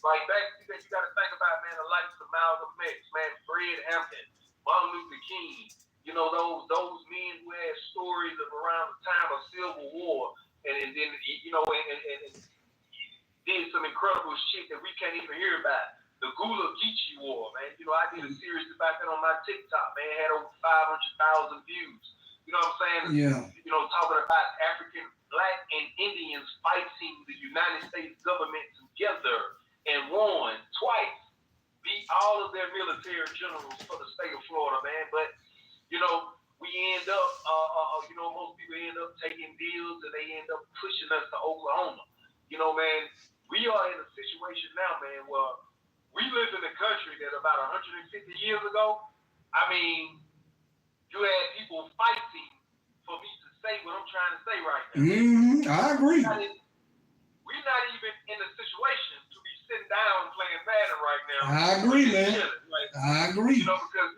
Like back, you got to think about, man, the likes of Malcolm X, man, Fred Hampton, Martin Luther King, you know, those men who had stories of around the time of Civil War, and then, you know, and did some incredible shit that we can't even hear about. The Gula Geechee War, man. You know, I did a series about that on my TikTok, man. It had over 500,000 views. You know what I'm saying? Yeah. You know, talking about African, Black, and Indians fighting the United States government together and won twice. Beat all of their military generals for the state of Florida, man. But, you know, we end up, you know, most people end up taking deals and they end up pushing us to Oklahoma. You know, man, we are in a situation now, man, where we live in a country that about 150 years ago, I mean, you had people fighting for me to say what I'm trying to say right now. Mm-hmm. I agree. We're not even in a situation to be sitting down playing Madden right now. I agree, man. Like, I agree. You know, because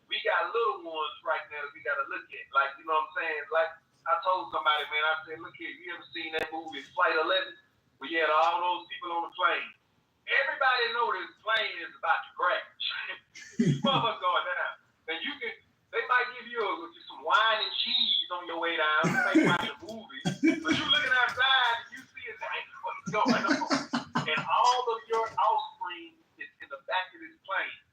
we got little ones right now that we got to look at. Like, you know what I'm saying? Like, I told somebody, man, I said, look here, you ever seen that movie Flight 11? Where you had all those people on the plane. Everybody know this plane is about to crash. Motherfuckers going down. And they might give you some wine and cheese on your way down. You may watch a movie. But you looking outside and you see exactly what's going on. And all of your offspring is in the back of this plane.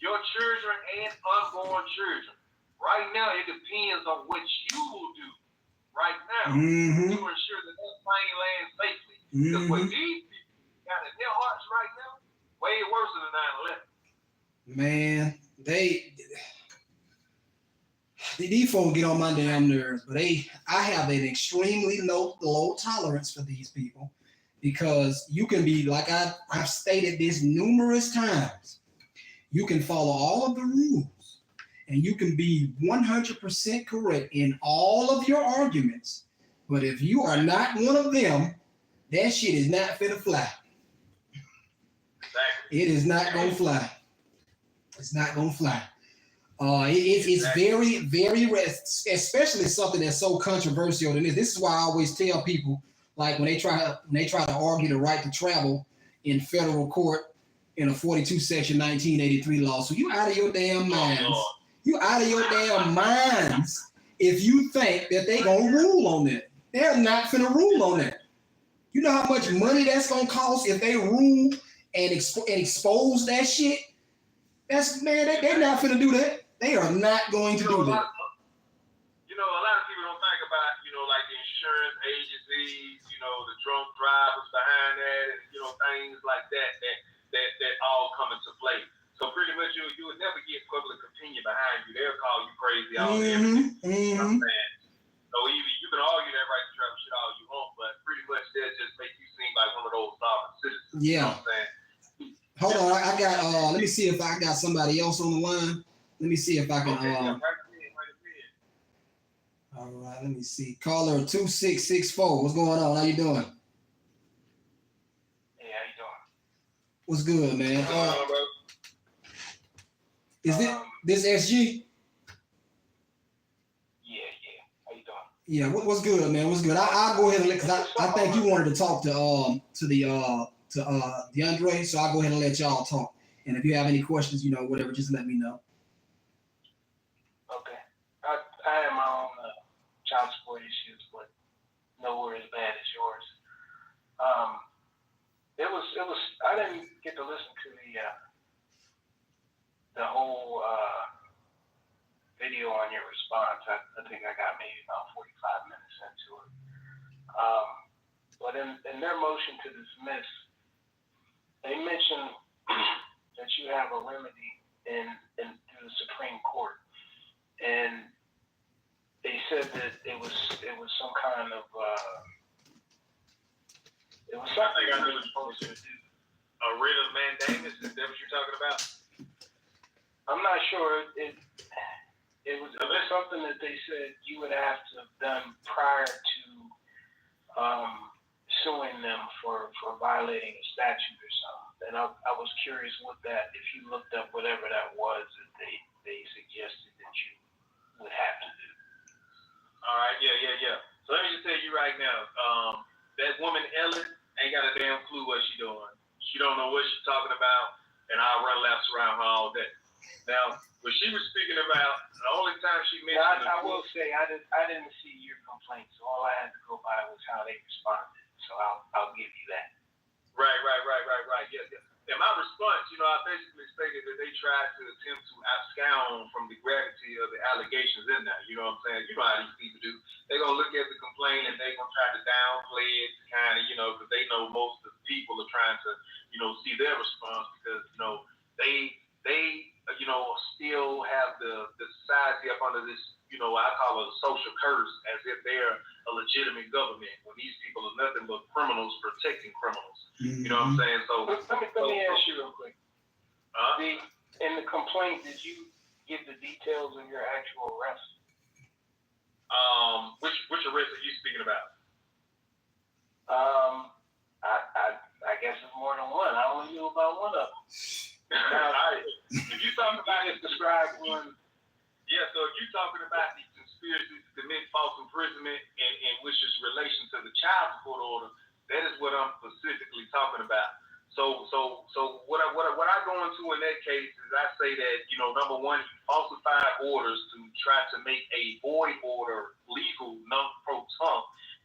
Your children and unborn children. Right now, it depends on what you will do right now to ensure that plane lands safely. Because what these people got in their hearts right now, way worse than 9/11. Man, these folks get on my damn nerves, but I have an extremely low tolerance for these people, because you can be, like I've stated this numerous times, you can follow all of the rules and you can be 100% correct in all of your arguments, but if you are not one of them, that shit is not finna fly. Exactly. It is not gonna fly. It's not gonna fly. It's very, very, especially something that's so controversial than this. This is why I always tell people, like when they try to argue the right to travel in federal court in a 42 section 1983 lawsuit, you out of your damn minds. You out of your damn minds if you think that they gonna rule on that. They're not finna rule on that. You know how much money that's gonna cost if they rule and expose that shit? They're not finna do that. They are not going to do that. You know, a lot of people don't think about, you know, like the insurance agencies, you know, the drunk drivers behind that, and you know, things like that all come into play. So pretty much you would never get public opinion behind you. They'll call you crazy all day. You know what I'm saying? So you can argue that right to travel shit all you want, but pretty much they'll just make you seem like one of those sovereign citizens. Yeah. You know what I'm saying? Hold on, I got let me see if I got somebody else on the line. Let me see if I can all right, let me see. Caller 2664. What's going on? How you doing? Hey, how you doing? What's good, man? Is this SG? Yeah. How you doing? Yeah, what's good, man? What's good? I'll go ahead and because I think you wanted to talk to DeAndre. So I'll go ahead and let y'all talk. And if you have any questions, whatever, just let me know. Okay. I have my own child support issues, but nowhere as bad as yours. It was. I didn't get to listen to the whole video on your response. I think I got maybe about 45 minutes into it. But in their motion to dismiss, they mentioned that you have a remedy through the Supreme Court, and they said that it was some kind of it was something I you were supposed to do. A writ of mandamus, is that what you're talking about? I'm not sure. It was something that they said you would have to have done prior to suing them for violating a statute or something. And I was curious if you looked up whatever that was that they suggested that you would have to do. All right, yeah. So let me just tell you right now, that woman Ellen ain't got a damn clue what she doing. She don't know what she's talking about, and I'll run laps around her all day. Now, what she was speaking about, the only time she mentioned... I will say, I didn't see your complaint, so all I had to go by was how they responded. So I'll give you that. Right. Yeah. And my response, I basically stated that they tried to attempt to abscond from the gravity of the allegations in there. You know what I'm saying? You know how these people do. They're going to look at the complaint and they're going to try to downplay it to kind of, because they know most of the people are trying to, see their response because, they still have the society up under this, I call it a social curse, as if they're a legitimate government when these people are nothing but criminals protecting criminals. Mm-hmm. You know what I'm saying? So let me ask you real quick. In the complaint, did you give the details of your actual arrest? Which arrest are you speaking about? I guess it's more than one. I only knew about one of them. If you talking about just describe one. Yeah, so if you're talking about the conspiracy to commit false imprisonment and which is relation to the child support order, that is what I'm specifically talking about. So what I go into in that case is I say that, number one, you falsified orders to try to make a void order legal non-pro-tum,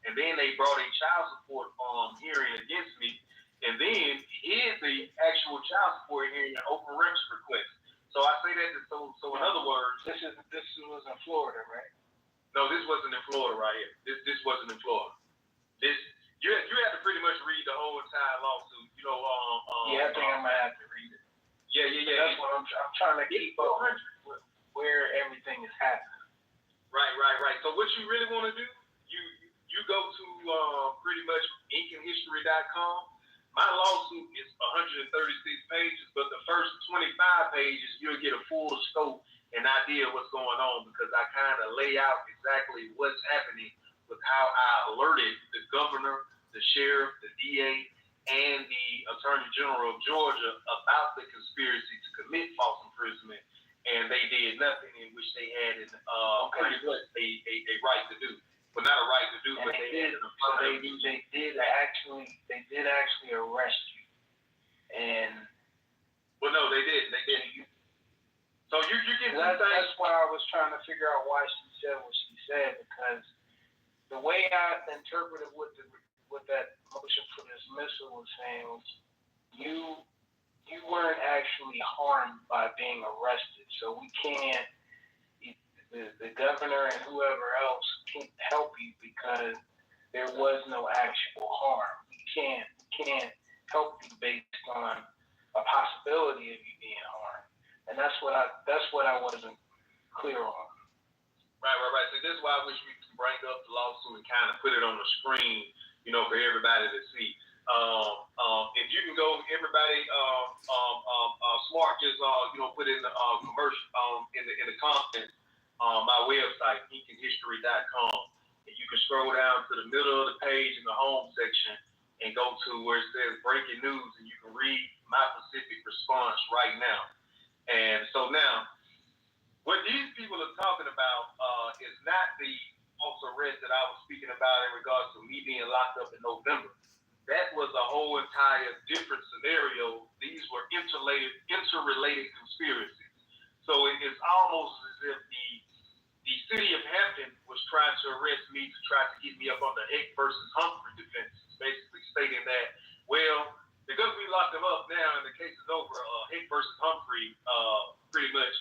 and then they brought a child support hearing against me, and then here's the actual child support hearing an open records request. So I say that so in other words, this was in Florida, right? No, this wasn't in Florida right here. This wasn't in Florida. You have to pretty much read the whole entire lawsuit. I think I might have to read it. Yeah. That's what I'm trying to keep up with where everything is happening. Right. So what you really want to do, you go to pretty much inkinhistory.com. My lawsuit is 136 pages, but the first 25 pages, you'll get a full scope and idea of what's going on because I kind of lay out exactly what's happening with how I alerted the governor, the sheriff, the DA, and the Attorney General of Georgia about the conspiracy to commit false imprisonment, and they did nothing in which they had pretty much a right to do. Well, not a right to do, but they did. They did actually arrest you. And no, they didn't. They didn't. So you get that's why I was trying to figure out why she said what she said, because the way I interpreted what that motion for dismissal was saying was you weren't actually harmed by being arrested, so we can't. The governor and whoever else can't help you because there was no actual harm. We can't help you based on a possibility of you being harmed, and that's what I wasn't clear on. Right. See, this is why I wish we could bring up the lawsuit and kind of put it on the screen, for everybody to see. If you can go, everybody, smart, just put in the commercial in the content. My website, inkinhistory.com, and you can scroll down to the middle of the page in the home section and go to where it says breaking news, and you can read my specific response right now. And so now, what these people are talking about is not the false arrest that I was speaking about in regards to me being locked up in November. that was a whole entire different scenario. These were interrelated conspiracies. So it's almost as if the city of Hampton was trying to arrest me to try to get me up on the Heck versus Humphrey defense, basically stating that, well, because we locked them up now and the case is over, Heck versus Humphrey pretty much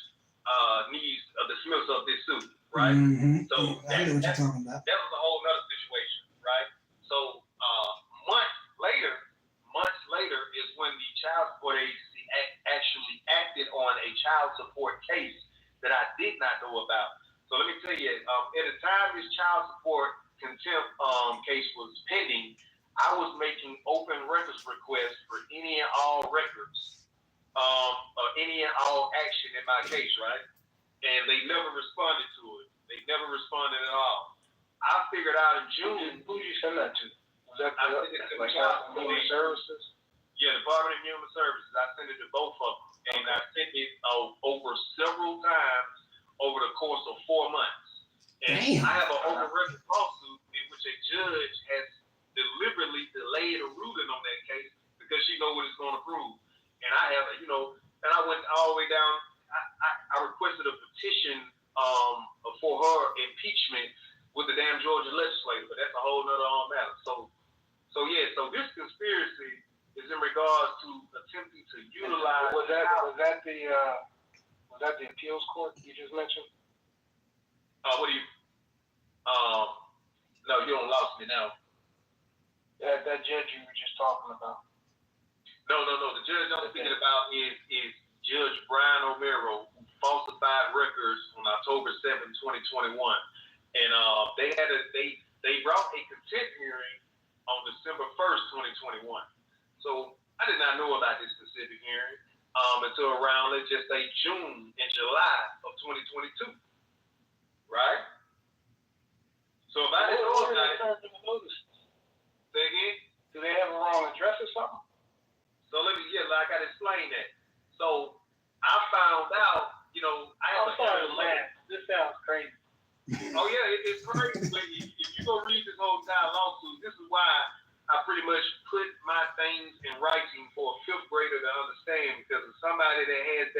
needs a dismissal of this suit, right? Mm-hmm. So I know what you're talking about. that was a whole other situation, right? So months later is when the child support agency actually acted on a child support case that I did not know about. So let me tell you, at the time this child support contempt case was pending, I was making open records requests for any and all records, or any and all action in my case, right? And they never responded to it. They never responded at all. I figured out in June. Who did you send that to? Was that I sent it to the Child Human Services? Yeah, Department of Human Services. I sent it to both of them, and I sent it over several times over the course of 4 months. And Damn. I have an open record lawsuit in which a judge has deliberately delayed a ruling on that case because she knows what it's going to prove. And I have, and I went all the way down. I requested a petition for her impeachment with the damn Georgia legislature, but that's a whole nother matter. So this conspiracy is in regards to attempting to utilize. Was that the appeals court you just mentioned? What do you? No, you don't lost me now. That judge you were just talking about. No. The judge I'm speaking about is Judge Brian O'Mero, who falsified records on October 7, 2021, and they brought a contempt hearing on December 1st, 2021. So I did not know about this specific hearing until around, let's just say, June and July of 2022, right? So if I didn't know about it, say again? Do they have a wrong address or something? So like I explained that. So I found out, I have This sounds crazy. Oh yeah, it's crazy. But if you go read this whole entire lawsuit, this is why I pretty much put my things in writing for a fifth grader to understand, because of somebody that has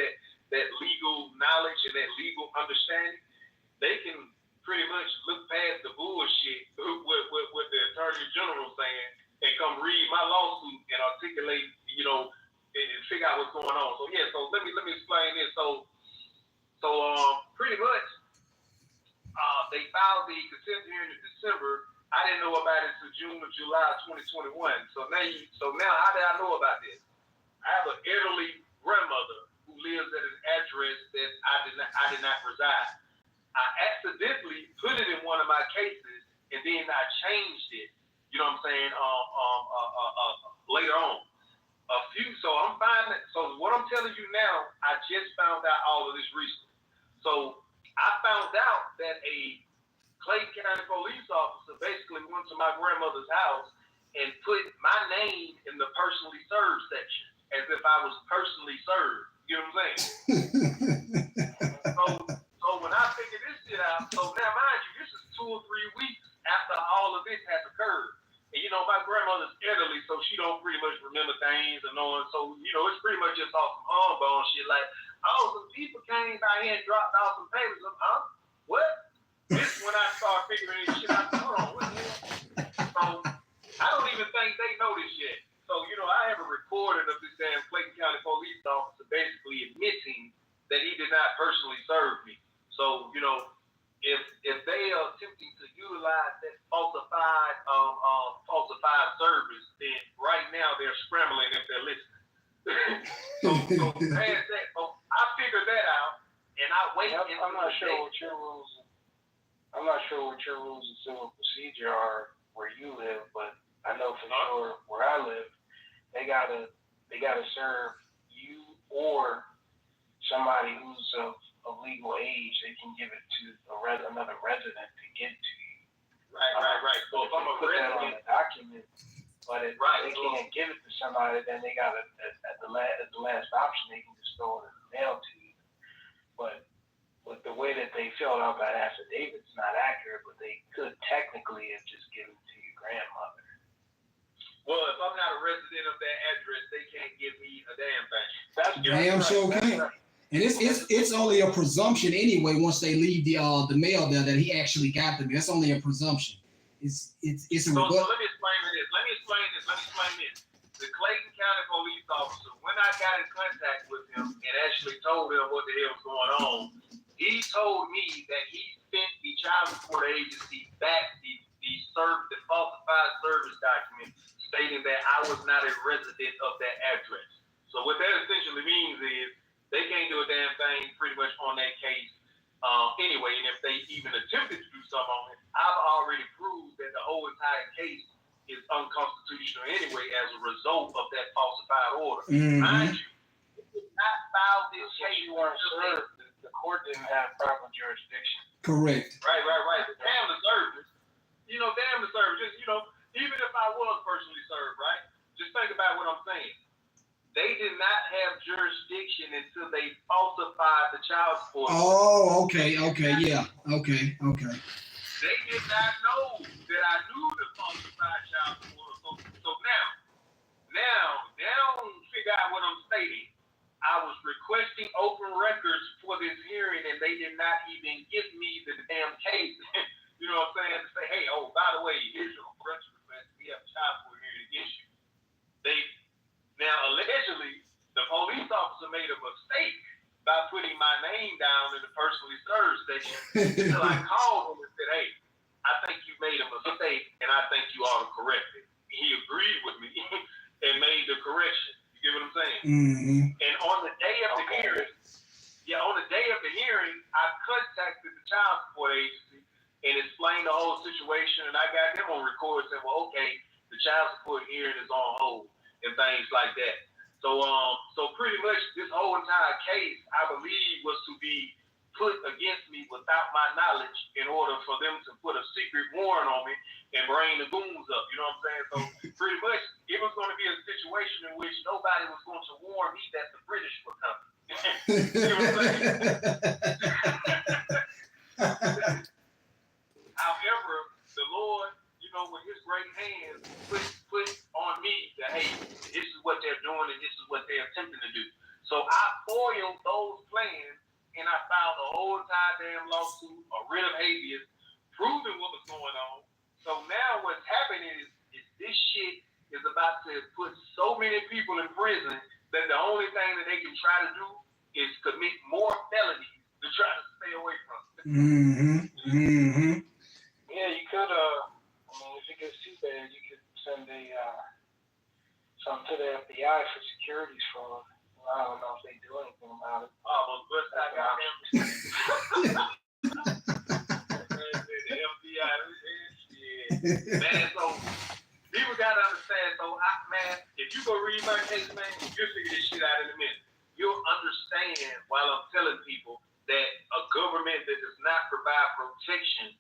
that legal knowledge and that legal understanding, they can pretty much look past the bullshit what the attorney general saying and come read my lawsuit and articulate, and figure out what's going on. So yeah, so let me explain this. So pretty much, they filed the contempt hearing in December. I didn't know about it until June or July 2021. So now how did I know about this? I have an elderly grandmother who lives at an address that I did not reside. I accidentally put it in one of my cases, and then I changed it. You know what I'm saying? Later on, so I'm finding. So what I'm telling you now, I just found out all of this recently. So I found out that a Clayton County police officer basically went to my grandmother's house and put my name in the personally served section, as if I was personally served. You know what I'm saying? So when I figured this shit out, so now mind you, this is 2 or 3 weeks after all of this has occurred. And my grandmother's elderly, so she don't pretty much remember things and knowing. So, it's pretty much just off some humbug shit like, some people came by here and dropped off some papers. What? This is when I start figuring this shit out. Hold on, what the hell? So I don't even think they know this yet. So, I have a recording of this damn Clayton County police officer basically admitting that he did not personally serve me. So, if they are attempting to utilize that falsified service, then right now they're scrambling if they're listening. so past that, I figured that out, and I wait. I'm not sure what your rules of civil procedure are where you live, but I know for sure where I live, they gotta serve you or somebody who's of legal age. They can give it to another resident to get to you. Right. So if I'm a put resident, that on the document, but if they can't give it to somebody, then they got at the last option, they can just throw it in the mail to you. But the way that they filled out that affidavit's not accurate, but they could technically have just given it to your grandmother. Well, if Damn sure can. Right. And it's only a presumption anyway once they leave the mail there that he actually got them. That's only a presumption. It's a So rebut. let me explain this. The Clayton County police officer, when I got in contact with him and actually told him what the hell was going on, he told me that he sent the child support agency back the falsified service document stating that I was not a resident of that address. So what that essentially means is they can't do a damn thing pretty much on that case anyway. And if they even attempted to do something on it, I've already proved that the whole entire case is unconstitutional anyway as a result of that falsified order. Mm-hmm. Mind you, they did not file this case. You weren't served. The court didn't have proper jurisdiction. Correct. Right. Damn the service. Damn the service. Just, even if I was personally served, right? Just think about what I'm saying. They did not have jurisdiction until they falsified the child support. Oh, okay, yeah, okay. They did not know that I knew the falsified child support. So now figure out what I'm stating. I was requesting open records for this hearing, and they did not even give me the damn case. You know what I'm saying? To say, hey, oh, by the way, here's your request. We have a child support hearing against you. Now, allegedly, the police officer made a mistake by putting my name down in the personally served section. So I called him and said, hey, I think you made a mistake, and I think you ought to correct it. He agreed with me and made the correction. You get what I'm saying? Mm-hmm. And on the day of the hearing, I contacted the child support agency and explained the whole situation, and I got them on record and said, well, okay, the child support hearing is on hold and things like that. So pretty much this whole entire case, I believe, was to be put against me without my knowledge in order for them to put a secret warrant on me and bring the goons up. You know what I'm saying? So pretty much it was going to be a situation in which nobody was going to warn me that the British were coming. You know what I'm saying? However, the Lord, with his great hands, put on me that, hey, this is what they're doing and this is what they're attempting to do. So I foiled those plans and I filed a whole entire damn lawsuit, a writ of habeas, proving what was going on. So now what's happening is this shit is about to put so many people in prison that the only thing that they can try to do is commit more felonies to try to stay away from it. Mm-hmm. Yeah, you could, if it gets too bad, you could send something to the FBI for securities fraud. Well, I don't know if they do anything about it. Oh, but I got them. The FBI, man, so people gotta understand. So, if you go read my case, man, you'll figure this shit out in a minute. You'll understand while I'm telling people that a government that does not provide protection,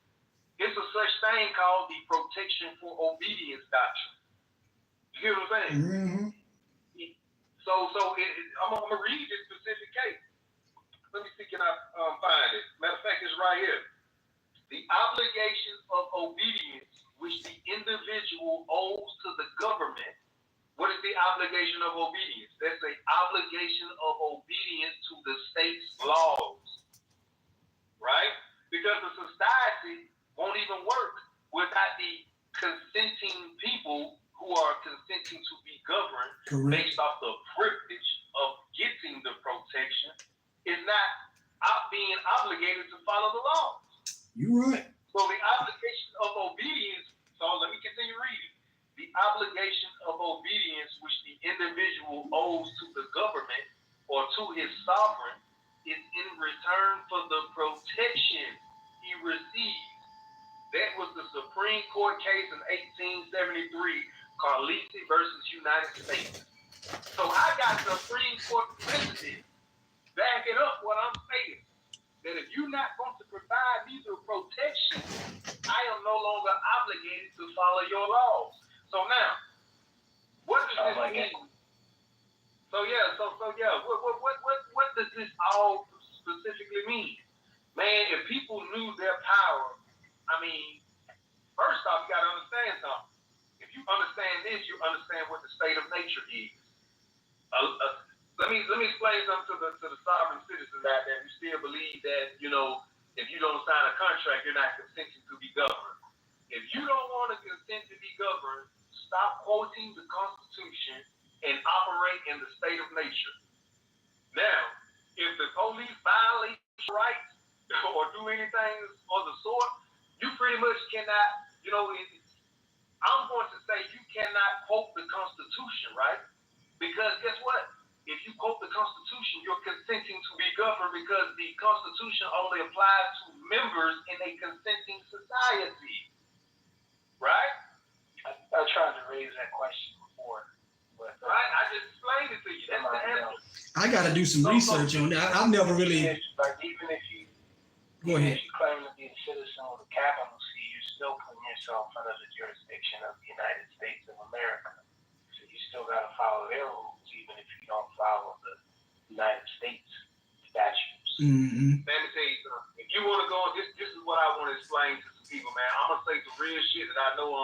it's a such thing called the protection for obedience doctrine. You hear what I'm saying? Mm-hmm. So I'm gonna read this specific case. Let me see, can I find it? Matter of fact, it's right here. The obligation of obedience which the individual owes to the government. What is the obligation of obedience? That's an obligation of obedience to the state's laws, right? Because the society won't even work without the consenting people who are consenting to be governed. Correct. Based off the privilege of getting the protection is not being obligated to follow the laws. You're right. So the obligation of obedience, so let me continue reading. The obligation of obedience which the individual owes to the government or to his sovereign is in return for the protection he receives. That was the Supreme Court case in 1873, Carlisi versus United States. So I got Supreme Court precedent backing up what I'm saying. That if you're not going to provide me the protection, I am no longer obligated to follow your laws. So now, what does this mean? So what does this all specifically mean? Man, if people knew their power, first off, you got to understand something. If you understand this, you understand what the state of nature is. let me explain something to the sovereign citizens out there who still believe that, you know, if you don't sign a contract, you're not consenting to be governed. If you don't want to consent to be governed, stop quoting the Constitution and operate in the state of nature. Now, if the police violate your rights or do anything of the sort, you pretty much cannot, you know, I'm going to say you cannot quote the Constitution, right? Because guess what? If you quote the Constitution, you're consenting to be governed because the Constitution only applies to members in a consenting society. Right? I tried to raise that question before. But, right? I just explained it to you. That's the answer. I got to do some research on that. I've never really. Like even if you Go ahead. If you claim to be a citizen with a capital C, you're still putting yourself under the jurisdiction of the United States of America. So you still got to follow their rules, even if you don't follow the United States statutes. Mm-hmm. Let me tell you something. If you want to go, this is what I want to explain to some people, man. I'm gonna say some real shit that I know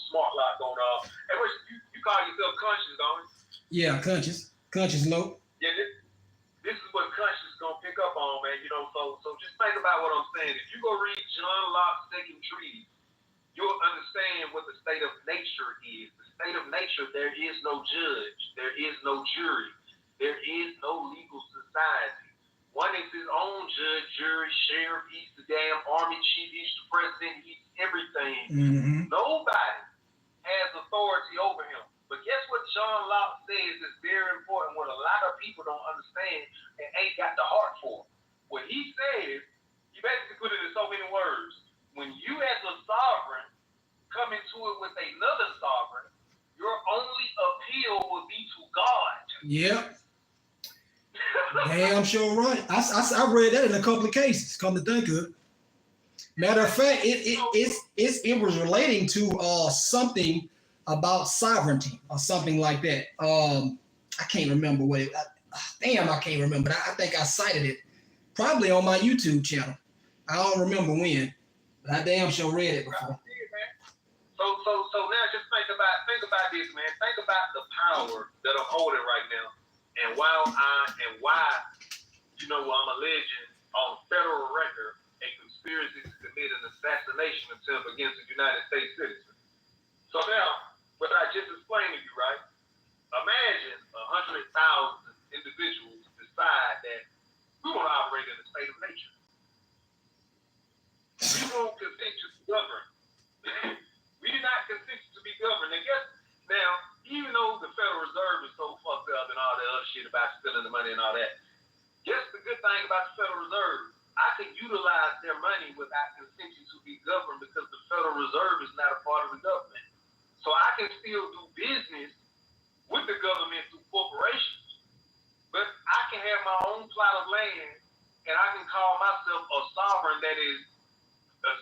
smart lot going on. Hey, you call yourself conscious, don't you? Yeah, conscious low. Yeah, this is what conscious is gonna pick up on, man. You know, so just think about what I'm saying. If you go read John Locke's Second Treaty, you'll understand what the state of nature is. The state of nature, there is no judge, there is no jury, there is no legal society. One is his own judge, jury, sheriff, he's the damn army chief, he's the president, he's everything. Mm-hmm. Nobody has authority over him. But guess what John Locke says is very important, what a lot of people don't understand and ain't got the heart for. What he says, he basically put it in so many words. When you as a sovereign come into it with another sovereign, your only appeal will be to God. Yep. Damn sure right. I read that in a couple of cases, come to think of it. Matter of fact, it was relating to something about sovereignty or something like that. I can't remember what it. I can't remember. I think I cited it probably on my YouTube channel. I don't remember when, but I damn sure read it before. So now just think about this, man. Think about the power that I'm holding right now, and why you know, I'm alleging on federal record a conspiracy to commit an assassination attempt against a United States citizen. So now, what I just explained to you, right? Imagine 100,000 individuals decide that we want to operate in the state of nature. We won't consent to be governed. We do not consent to be governed. And guess now, even though the Federal Reserve is so fucked up and all that other shit about stealing the money and all that, guess the good thing about the Federal Reserve, I can utilize their money without consenting to be governed because the Federal Reserve is not a part of the government. So I can still do business with the government through corporations, but I can have my own plot of land and I can call myself a sovereign that is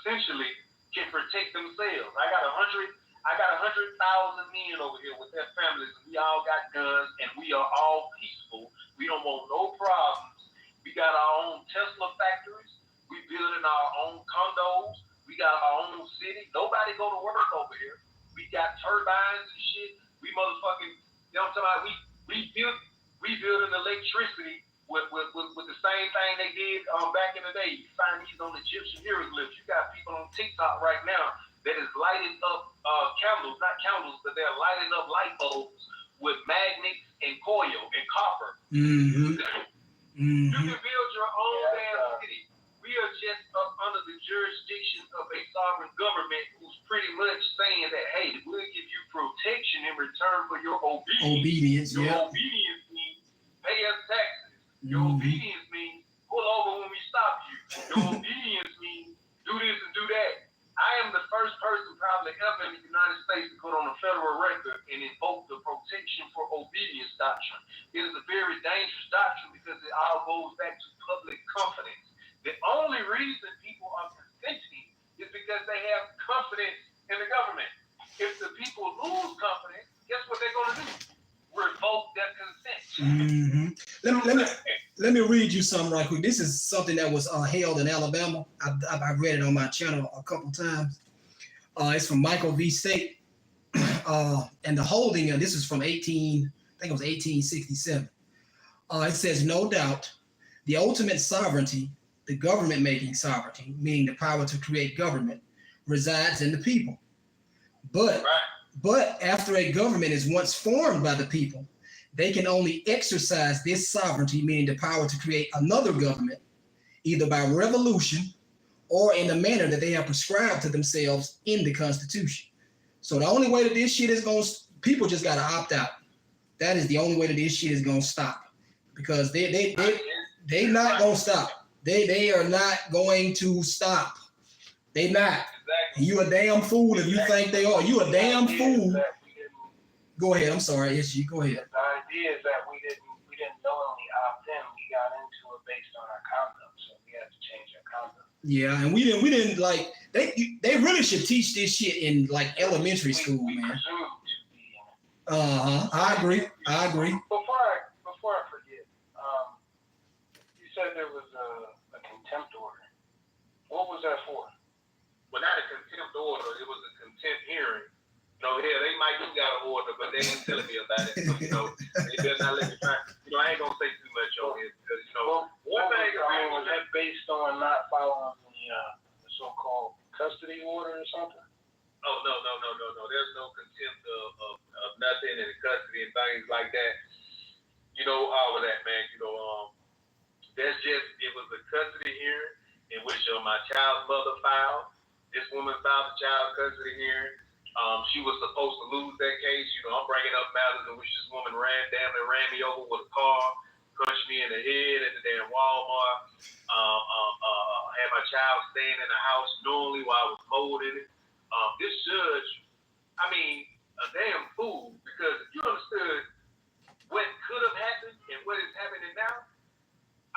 essentially can protect themselves. I got 100,000 men over here with their families, and we all got guns, and we are all peaceful. We don't want no problems. We got our own Tesla factories. We building our own condos. We got our own city. Nobody go to work over here. We got turbines and shit. We motherfucking, you know what I'm talking about? We building electricity with the same thing they did back in the day. You find these on Egyptian hieroglyphs. You got people on TikTok right now that is lighting up not candles, but they're lighting up light bulbs with magnets and coil and copper. Mm-hmm. You can build your own damn city. We are just up under the jurisdiction of a sovereign government who's pretty much saying that, hey, we'll give you protection in return for your obedience. Obedience means pay us taxes. Your obedience means pull over when we stop you. Your obedience means do this and do that. I am the first person probably ever in the United States to put on a federal record and invoke the protection for obedience doctrine. It is a very dangerous doctrine because it all goes back to public confidence. The only reason people are consenting is because they have confidence in the government. If the people lose confidence, guess what they're going to do? Revoke their consent. Mm-hmm. Let me read you something right quick. This is something that was held in Alabama. I've read it on my channel a couple times. It's from Michael V. State. And the holding, this is from 1867. It says, no doubt, the ultimate sovereignty, the government making sovereignty, meaning the power to create government, resides in the people. But after a government is once formed by the people, they can only exercise this sovereignty, meaning the power to create another government, either by revolution or in the manner that they have prescribed to themselves in the Constitution. So the only way that this shit is going to, people just got to opt out. That is the only way that this shit is going to stop, because they not going to stop. They are not going to stop. They not. Exactly. You a damn fool if you think they are. You a damn fool. Go ahead. I'm sorry, SG. Go ahead. The idea is that we didn't knowingly opt in. We got into it based on our conduct, so we had to change our conduct. Yeah, and we didn't like they really should teach this shit in like elementary school, man. I agree. Before I forget, you said there was a contempt order. What was that for? Well, not a contempt order. It was a contempt hearing. Hell, they might do got an order, but they ain't telling me about it. So, they better not let me try. I ain't gonna say too much on it because one thing. Was that based on not following the so-called custody order or something? Oh no. There's no contempt of nothing in custody and things like that. All of that, man. That's just, it was a custody hearing in which my child's mother filed. This woman filed a child custody hearing. She was supposed to lose that case. I'm bringing up matters in which this woman ran me over with a car, punched me in the head at the damn Walmart. Had my child staying in the house knowingly while I was molding it. This judge, a damn fool, because if you understood what could have happened and what is happening now,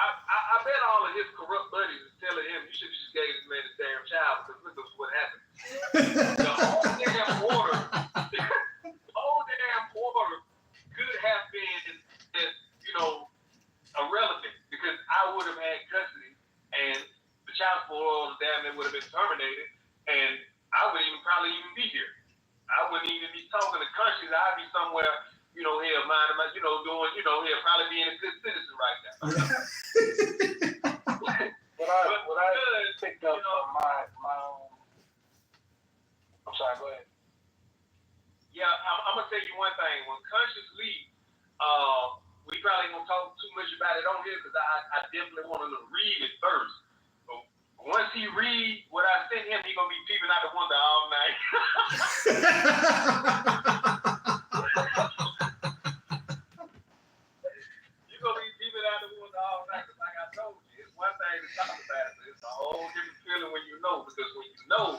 I bet all of his corrupt buddies is telling him, you should have just gave this man his damn child, because look at what happened. The whole damn order could have been just, irrelevant, because I would have had custody and the child support order damn it would have been terminated, and I wouldn't probably even be here. I wouldn't even be talking to countries. I'd be somewhere, here minding my, doing, here probably being a good citizen right now. What I picked up from my own. I'm sorry, go ahead. Yeah, I'm gonna tell you one thing. When Conscious leaves, we probably ain't gonna talk too much about it on here because I definitely want him to read it first. But once he read what I sent him, he gonna be peeping out the window all night. You're gonna be peeping out the window all night because, like I told you, it's one thing to talk about it, but it's a whole different feeling when you know. Because when you know,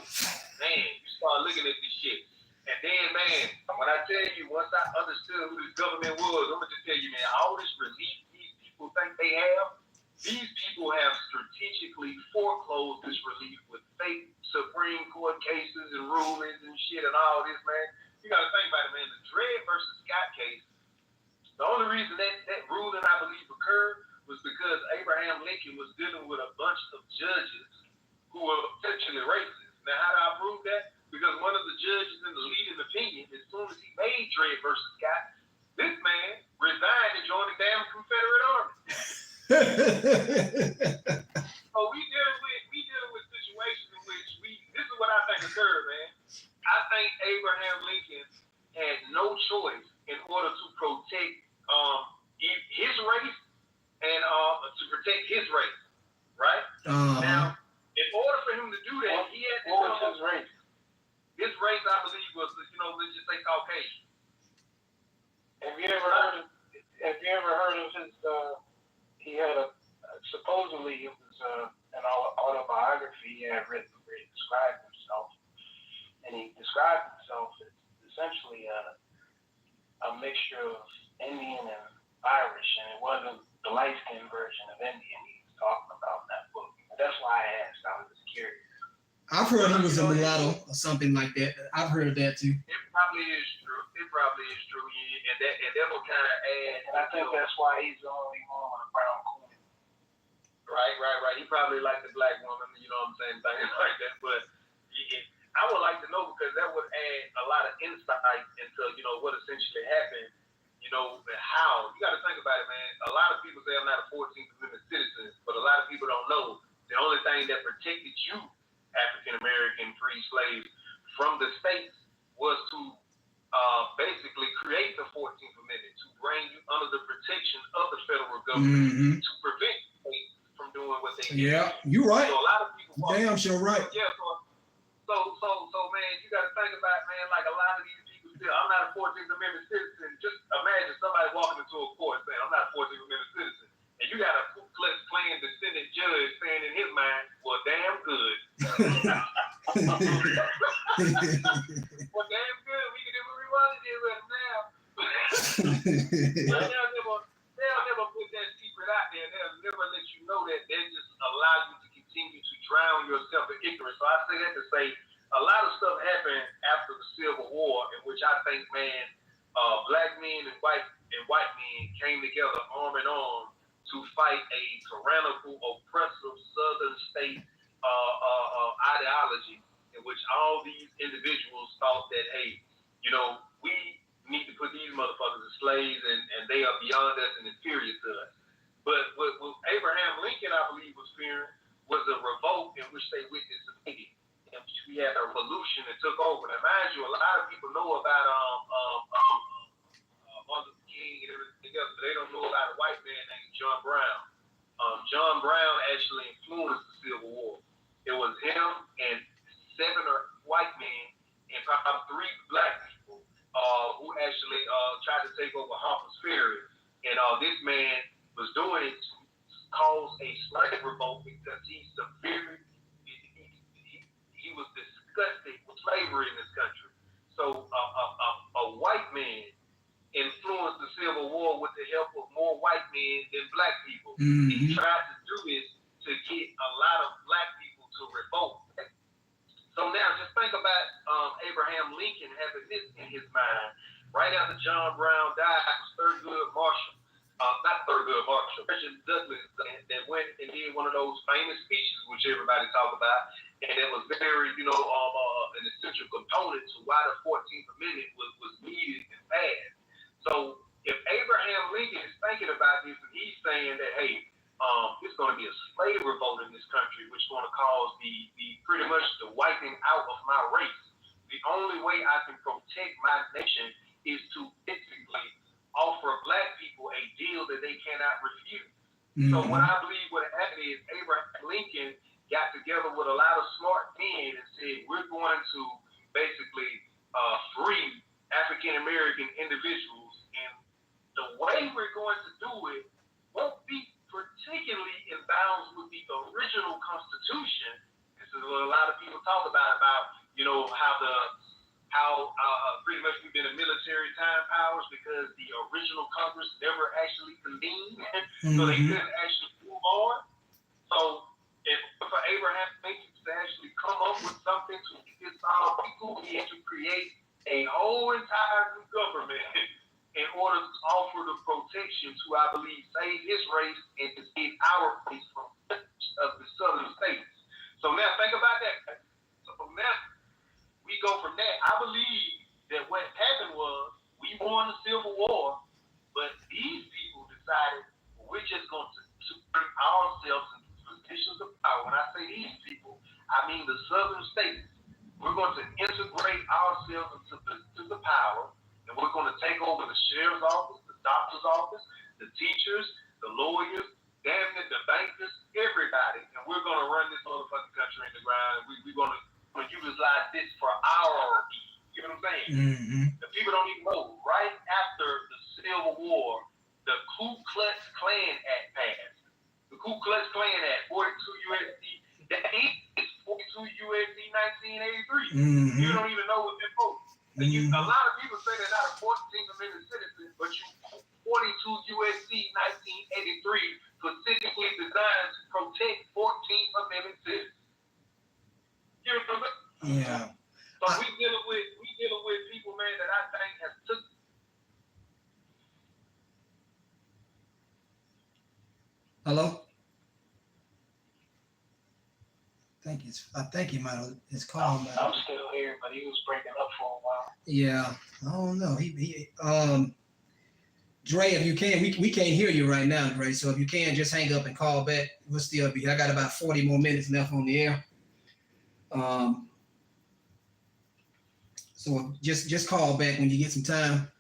man, you start looking at this shit. And then, man, when I tell you, once I understood who this government was, I'm going to just tell you, man, all this relief these people think they have, these people have strategically foreclosed this relief with fake Supreme Court cases and rulings and shit and all this, man. You got to think about it, man. The Dred versus Scott case, the only reason that ruling, I believe, occurred was because Abraham Lincoln was dealing with a bunch of judges who were essentially racist. Now, how do I prove that? Because one of the judges in the leading opinion, as soon as he made Dred versus Scott, this man resigned and joined the damn Confederate Army. So we dealing with situations in which this is what I think occurred, man. I think Abraham Lincoln had no choice in order to protect his race and to protect his race, right? Now, in order for him to do that, he had to What was his race? His race, I believe, was, let's just say Caucasian. Have you ever heard of his? He had supposedly it was an autobiography he had written where he described himself, and he described himself as essentially a mixture of Indian and Irish, and it wasn't the light-skinned version of Indian he was talking about in that book. That's why I asked. I was just curious. I've heard he was a mulatto or something like that. I've heard of that too. It probably is true. Yeah. And that will kind of add. And I think that's why he's the only one with a brown coin. Right. He probably liked the black woman, you know what I'm saying, things like that. But I would like to know, because that would add a lot of insight into, what essentially happened how. You got to think about it, man. A lot of people say I'm not a 14th Amendment citizen, but a lot of people don't know the only thing that protected you, African American free slaves, from the states was to basically create the 14th Amendment to bring you under the protection of the federal government to prevent states from doing what they did. Yeah, you're right. So a lot of people Damn sure right. Yeah, so man, you got to think about, man, like a lot of these people still, I'm not a 14th Amendment citizen. Just imagine somebody walking into a court saying, I'm not a 14th Amendment citizen. And you got a Ku Klux Klan descendant judge saying in his mind, well, damn good. Well, damn good. We can do what we want to do with it now. They'll never put that secret out there. They'll never let you know that. They just allow you to continue to drown yourself in ignorance. So I say that to say a lot of stuff happened after the Civil War, in which I think, man, black men and white men came together arm in arm to fight a tyrannical, oppressive Southern state ideology, in which all these individuals thought that, hey, we need to put these motherfuckers as slaves, and they are beyond us and inferior to us. But what Abraham Lincoln, I believe, was fearing was a revolt in which they witnessed a meeting, in which we had a revolution that took over. Now, mind you, a lot of people know about Martin Luther King and everything else, but they don't know about a white man named John Brown. John Brown actually influenced the Civil War. It was him and 7 white men and probably 3 black people who actually tried to take over Harper's Ferry. And this man was doing it to cause a slave revolt because he was disgusted with slavery in this country. So a white man influenced the Civil War with the help of more white men than black people. He tried to do this to get a lot of black people to revolt. So now just think about Abraham Lincoln having this in his mind. Right after John Brown died, Thurgood Marshall, President Douglas, that went and did one of those famous speeches which everybody talk about, and that was very, an essential component to why the 14th Amendment was needed and passed. So if Abraham Lincoln is thinking about this and he's saying that, hey, it's going to be a slave revolt in this country, which is going to cause the pretty much the wiping out of my race. The only way I can protect my nation is to basically offer black people a deal that they cannot refuse. So what I believe what happened is Abraham Lincoln got together with a lot of smart men and said, we're going to basically free African American individuals, and the way we're going to do it won't be particularly in bounds with the original Constitution. This is what a lot of people talk about how pretty much we've been in military time powers because the original Congress never actually convened, so they couldn't actually move on. So if for Abraham Lincoln to actually come up with something to get this all people, he had to create a whole entire new government in order to offer the protection to, I believe, save his race and to save our race from of the southern states. So now think about that. So from now, we go from that. I believe that what happened was we won the Civil War, but these people decided we're just going to bring ourselves into positions of power. When I say these people, I mean the southern states. We're going to integrate ourselves into the power, and we're going to take over the sheriff's office, the doctor's office, the teachers, the lawyers, damn it, the bankers, everybody, and we're going to run this motherfucking country in the ground, and we're going to utilize this for our needs. You know what I'm saying? The people don't even know. Right after the Civil War, the Ku Klux Klan Act passed. The Ku Klux Klan Act, 42 U.S.C. That is 42 U.S.C. 1983. You don't even know what they're for. A lot of people say they're not a 14th Amendment citizen, but you 42 U.S.C. 1983 specifically designed to protect 14th Amendment citizens. You know what I'm saying? Yeah. So we dealing with people, man, that I think have took. Hello? I think he might have his call. I'm still here, but he was breaking up for a while. Yeah, I don't know. Dre, if you can, we can't hear you right now, Dre. So if you can, just hang up and call back. We'll still be. I got about 40 more minutes left on the air. So just call back when you get some time.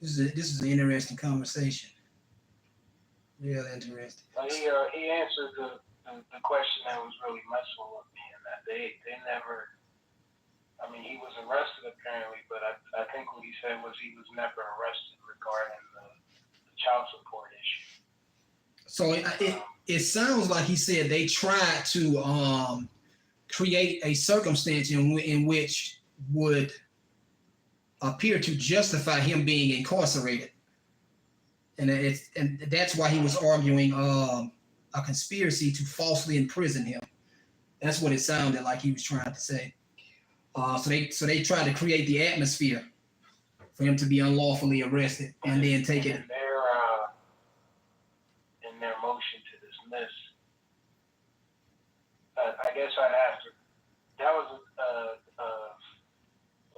This is an interesting conversation. Real interesting. He answered the question that was really messing with me, and that they never. I mean, he was arrested apparently, but I think what he said was he was never arrested regarding the child support issue. So it sounds like he said they tried to create a circumstance in which would appear to justify him being incarcerated, and that's why he was arguing a conspiracy to falsely imprison him. That's what it sounded like he was trying to say. So they tried to create the atmosphere for him to be unlawfully arrested and then take it. In their motion to dismiss, I guess I'd have to. That was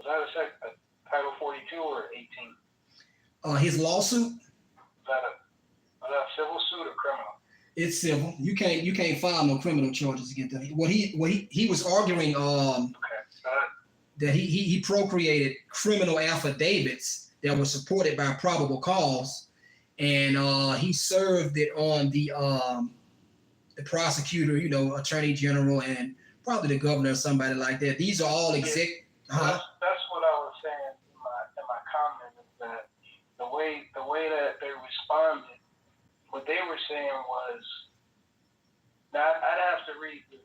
that a Title 42 or 18? His lawsuit. Was that a civil suit or criminal? It's civil. You can't file no criminal charges against him. What he was arguing that he procreated criminal affidavits that were supported by probable cause, and he served it on the prosecutor, attorney general, and probably the governor or somebody like that. These are all exec. That's what I was saying in my comment, is that the way that they responded, what they were saying was, now I'd have to read the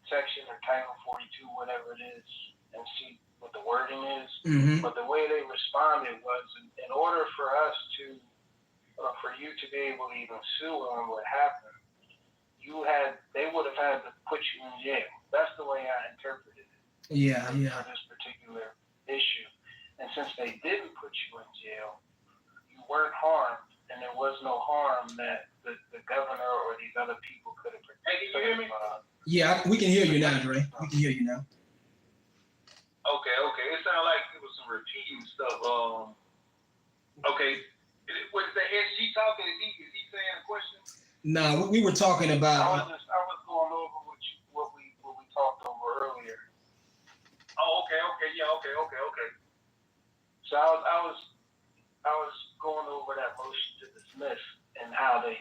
section or Title 42, whatever it is, and see what the wording is. Mm-hmm. But the way they responded was, in order for us to, or for you to be able to even sue on what happened, they would have had to put you in jail. That's the way I interpreted it. Yeah. For this particular issue. And since they didn't put you in jail, you weren't harmed, and there was no harm that the governor or these other people could have protected. Hey, can you hear me? Yeah, we can hear you now, Dre. We can hear you now. Okay. It sounded like it was some repeating stuff. Okay. Was the SG talking? Is he saying a question? No, we were talking about. I was going over what we talked over earlier. Oh, okay. Yeah, okay. So I was going over that motion to dismiss and how the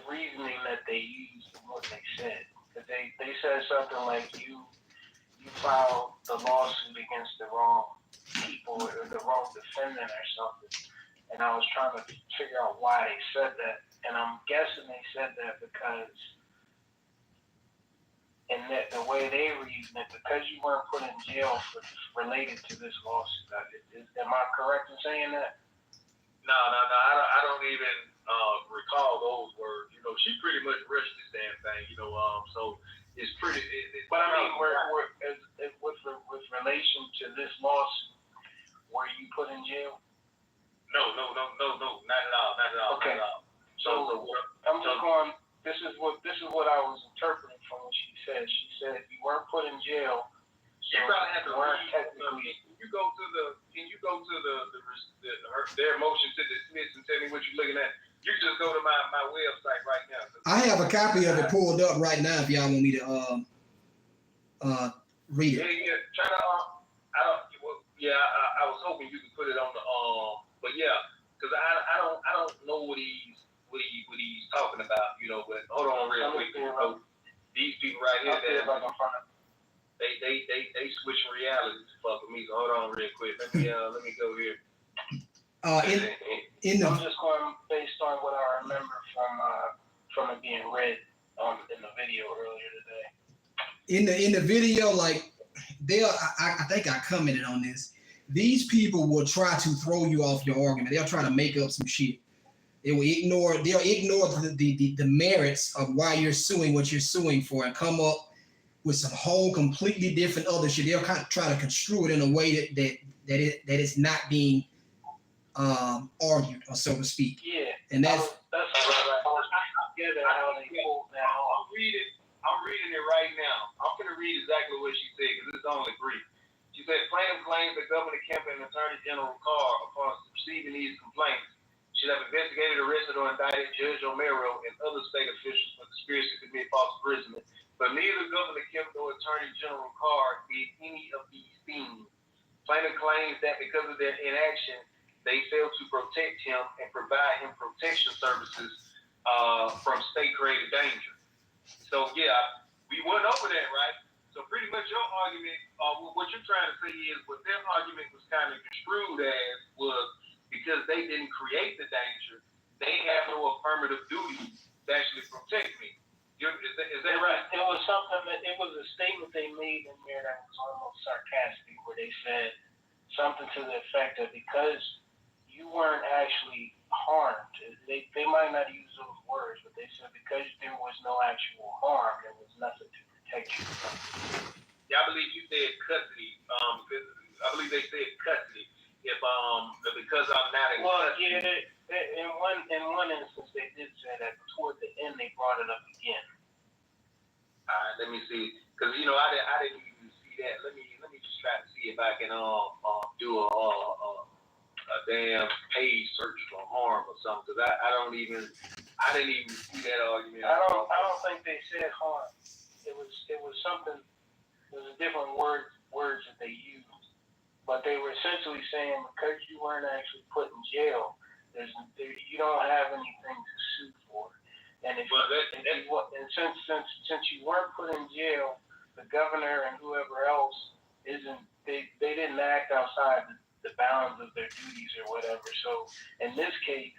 reasoning that they used and what they said. Because they said something like you filed the lawsuit against the wrong people or the wrong defendant or something. And I was trying to figure out why they said that. And I'm guessing they said that because the way they reasoned it, because you weren't put in jail related to this lawsuit. Am I correct in saying that? No. I don't even recall those words. She pretty much rushed this damn thing. So it's pretty. But I mean, with relation to this lawsuit, were you put in jail? No, not at all. Okay. Not at all. So I'm just going. This is what I was interpreting from what she said. She said you weren't put in jail. You probably have to read. Technically. Can you go to their motion to dismiss and tell me what you're looking at? You just go to my website right now. I have a copy of it pulled up right now. If y'all want me to read it. Yeah. Try to. I was hoping you could put it on the but yeah, because I don't know what he's talking about, but hold on real quick. These people right here, they switching realities to fuck with me, so hold on real quick. Let me go here. I'm just going based on what I remember from it being read in the video earlier today. In the video, like I think I commented on this. These people will try to throw you off your argument. They'll try to make up some shit. They'll ignore the merits of why you're suing what you're suing for and come up with some whole completely different other shit. They'll kind of try to construe it in a way that it's not being argued, or so to speak. Yeah. And that's what I was getting at, how they pulled that off. I'm reading it right now. I'm going to read exactly what she said because it's only brief. She said, plaintiff claims that Governor Kemp and Attorney General Carr, upon receiving these complaints should have investigated, arrested, or indicted Judge Romero and other state officials for conspiracy to commit false imprisonment. But neither Governor Kemp nor Attorney General Carr did any of these things. Plaintiff claims that because of their inaction, they failed to protect him and provide him protection services from state-created danger. So, yeah, we went over that, right? So pretty much your argument, what you're trying to say is what their argument was kind of construed as was because they didn't create the danger, they have no affirmative duty to actually protect me. Is that right? It was something that it was a statement they made in there that was almost sarcastic, where they said something to the effect of because you weren't actually harmed. They might not use those words, but they said because there was no actual harm, there was nothing to protect you from. Yeah, I believe you said custody. I believe they said custody. If because I'm not in custody. Yeah, in one instance they did say that. Toward the end, they brought it up again. All right, let me see, because I didn't even see that. Let me just try to see if I can do a damn page search for harm or something. Because I didn't even see that argument. I don't think they said harm. It was something. It was a different words that they used, but they were essentially saying because you weren't actually put in jail, you don't have anything to sue for. And since you weren't put in jail, the governor and whoever else they didn't act outside the bounds of their duties or whatever. So in this case,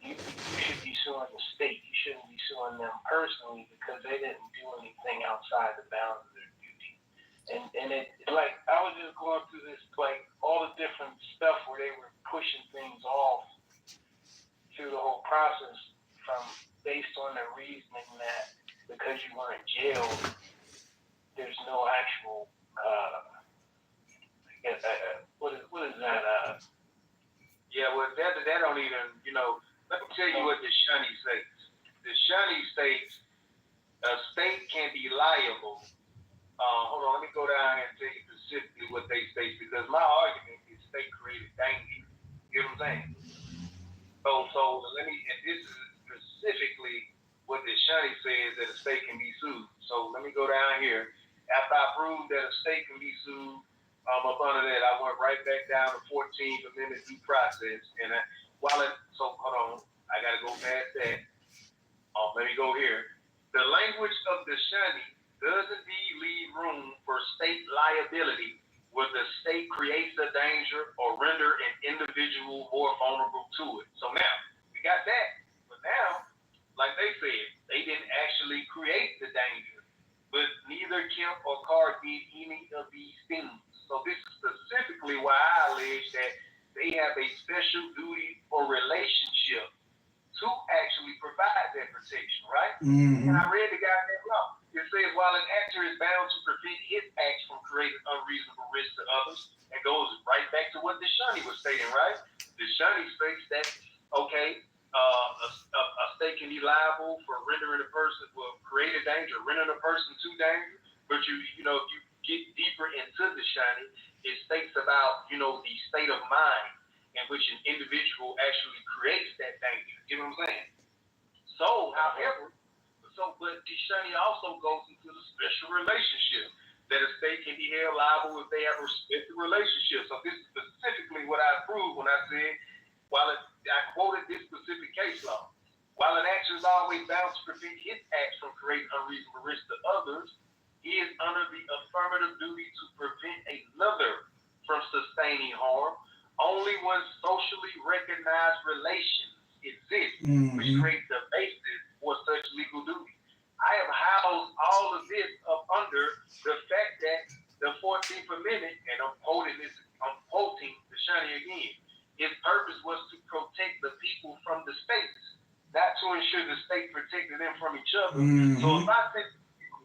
you should be suing the state. You shouldn't be suing them personally because they didn't do anything outside the bounds of their duty. And it like I was just going through this like all the different stuff where they were pushing things off through the whole process from based on the reasoning that because you weren't jailed, there's no actual what is that? Yeah, well, that don't even, let me tell you what the Shunny states. The Shunny states a state can be liable. Hold on, let me go down and tell you specifically what they state because my argument is state-created danger. You know what I'm saying? So let me, and this is specifically what the Shunny says that a state can be sued. So let me go down here. After I proved that a state can be sued, up under that, I went right back down to 14th Amendment due process. And so hold on, I got to go past that. Let me go here. The language of the Shunny does indeed leave room for state liability where the state creates a danger or render an individual more vulnerable to it. So now, we got that. But now, like they said, they didn't actually create the danger. But neither Kemp or Carr did any of these things. So this is specifically why I allege that they have a special duty or relationship to actually provide that protection, right? Mm-hmm. And I read the goddamn law. It says while an actor is bound to prevent his acts from creating unreasonable risk to others, and goes right back to what the Shunny was stating, right? The Shunny states that, okay, a state can be liable for rendering a person, creating danger, rendering a person to danger, but if you get deeper into the Shunny, it states about, the state of mind in which an individual actually creates that danger. You know what I'm saying? So, however, but the Shunny also goes into the special relationship that a state can be held liable if they have a respective relationship. So this is specifically what I proved when I said, I quoted this specific case law. While an actor is always bound to prevent his acts from creating unreasonable risk to others, he is under the affirmative duty to prevent another from sustaining harm only when socially recognized relations exist, which create the basis for such legal duty. I have housed all of this up under the fact that the 14th Amendment, and I'm quoting the Shunny again, its purpose was to protect the people from the states, not to ensure the state protected them from each other. So if I think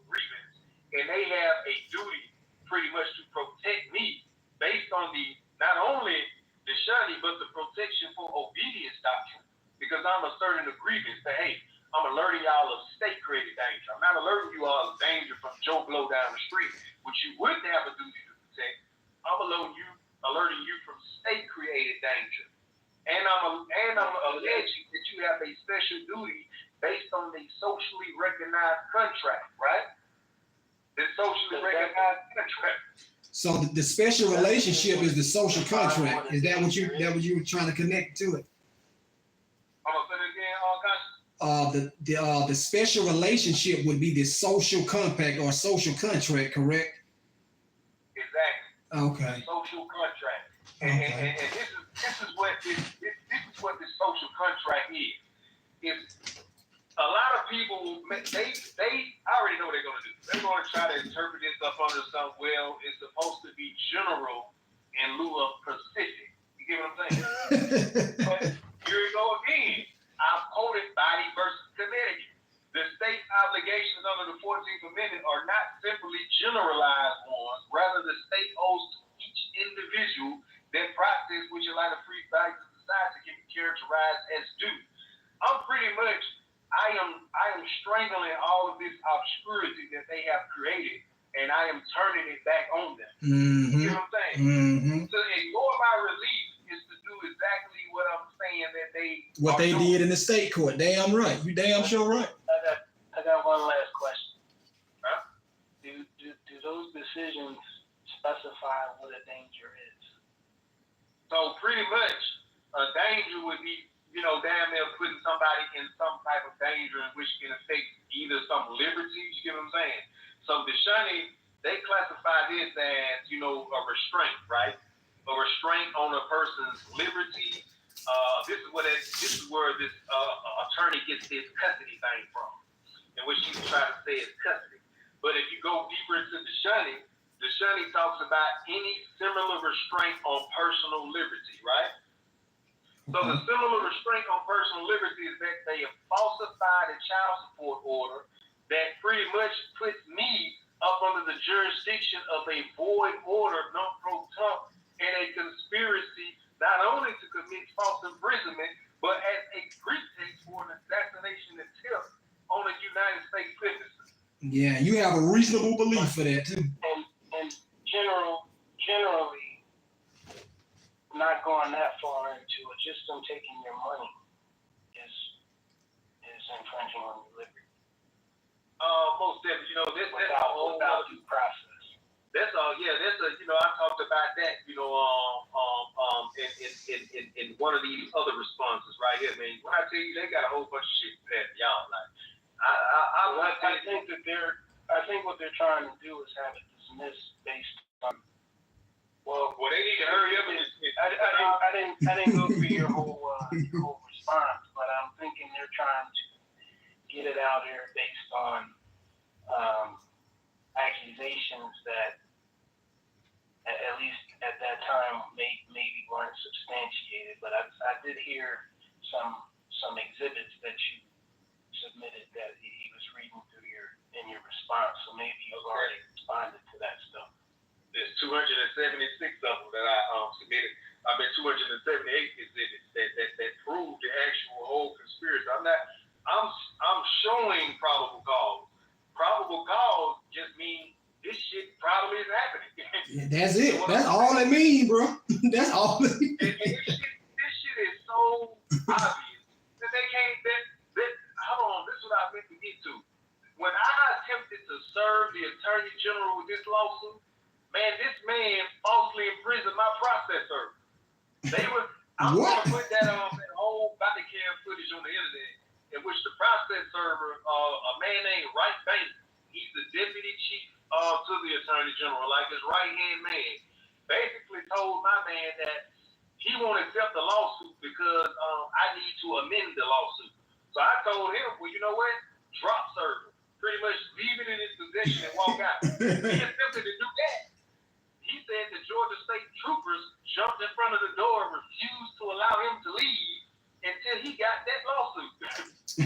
grievance and they have a duty pretty much to protect me based on not only the Shunny, but the protection for obedience doctrine, because I'm asserting a grievance that, hey, I'm alerting y'all of state-created danger. I'm not alerting you all of danger from Joe Blow down the street, which you wouldn't have a duty to protect. I'm alerting you from state-created danger. And I'm alleging that you have a special duty based on the socially recognized contract, right? The socially recognized contract. So the special relationship is the social contract. Is that what you were trying to connect to it? I'm gonna say it again, The special relationship would be the social compact or social contract, correct? Exactly. Okay. Social contract. Okay. And this is what this social contract is. It's a lot of people, they already know what they're going to do. They're going to try to interpret this up under some, well, it's supposed to be general in lieu of specific. You get what I'm saying? But here we go again. I've quoted Body versus Connecticut. The state's obligations under the 14th Amendment are not simply generalized ones. Rather, the state owes to each individual that process which allow the free values of society can be characterized as due. I'm pretty much, I am strangling all of this obscurity that they have created, and I am turning it back on them. Mm-hmm. You know what I'm saying? Mm-hmm. To ignore my relief is to do exactly what I'm saying that they did in the state court. Damn right. You damn sure right. I got one last question. Huh? Do those decisions specify what a danger is? So pretty much, a danger would be, damn near putting somebody in some type of danger in which can affect either some liberties, you get what I'm saying? So the shunning, they classify this as, a restraint, right? A restraint on a person's liberty. This is where this attorney gets his custody thing from, in which you try to say it's custody. But if you go deeper into the shunning talks about any similar restraint on personal liberty, right? So the similar restraint on personal liberty is that they have falsified a child support order that pretty much puts me up under the jurisdiction of a void order, non-pro-tum, and a conspiracy not only to commit false imprisonment, but as a pretext for an assassination attempt on a United States citizen. Yeah, you have a reasonable belief for that too. And generally, not going that far into it, just them taking your money is infringing on your liberty. Most definitely, that's a whole without due process. That's all. Yeah, I talked about that. In one of these other responses right here, man. When I tell you, they got a whole bunch of shit prepared for y'all. Like, I think what they're trying to do is have it dismissed based on. Well, they need to hurry up and I didn't go through your whole response, but I'm thinking they're trying to get it out there based on accusations that, at least at that time, maybe weren't substantiated. But I did hear some exhibits that you submitted that he was reading through in your response. So maybe you've already responded to that stuff. There's 276 of them that I submitted. I mean, 278 exhibits that prove the actual whole conspiracy. I'm showing probable cause. Probable cause just means this shit probably is happening. Yeah, that's it. That's all it means, bro. That's all it means. And this shit is so obvious that they can't. Hold on, this is what I meant to get to. When I attempted to serve the Attorney General with this lawsuit, man, this man falsely imprisoned my process server. I'm going to put that whole body cam footage on the internet, in which the process server, a man named Wright Bank, he's the deputy chief to the Attorney General, like his right-hand man, basically told my man that he won't accept the lawsuit because I need to amend the lawsuit. So I told him, well, you know what? Drop server. Pretty much leave it in his possession and walk out. He attempted to do that. He said the Georgia State troopers jumped in front of the door and refused to allow him to leave until he got that lawsuit.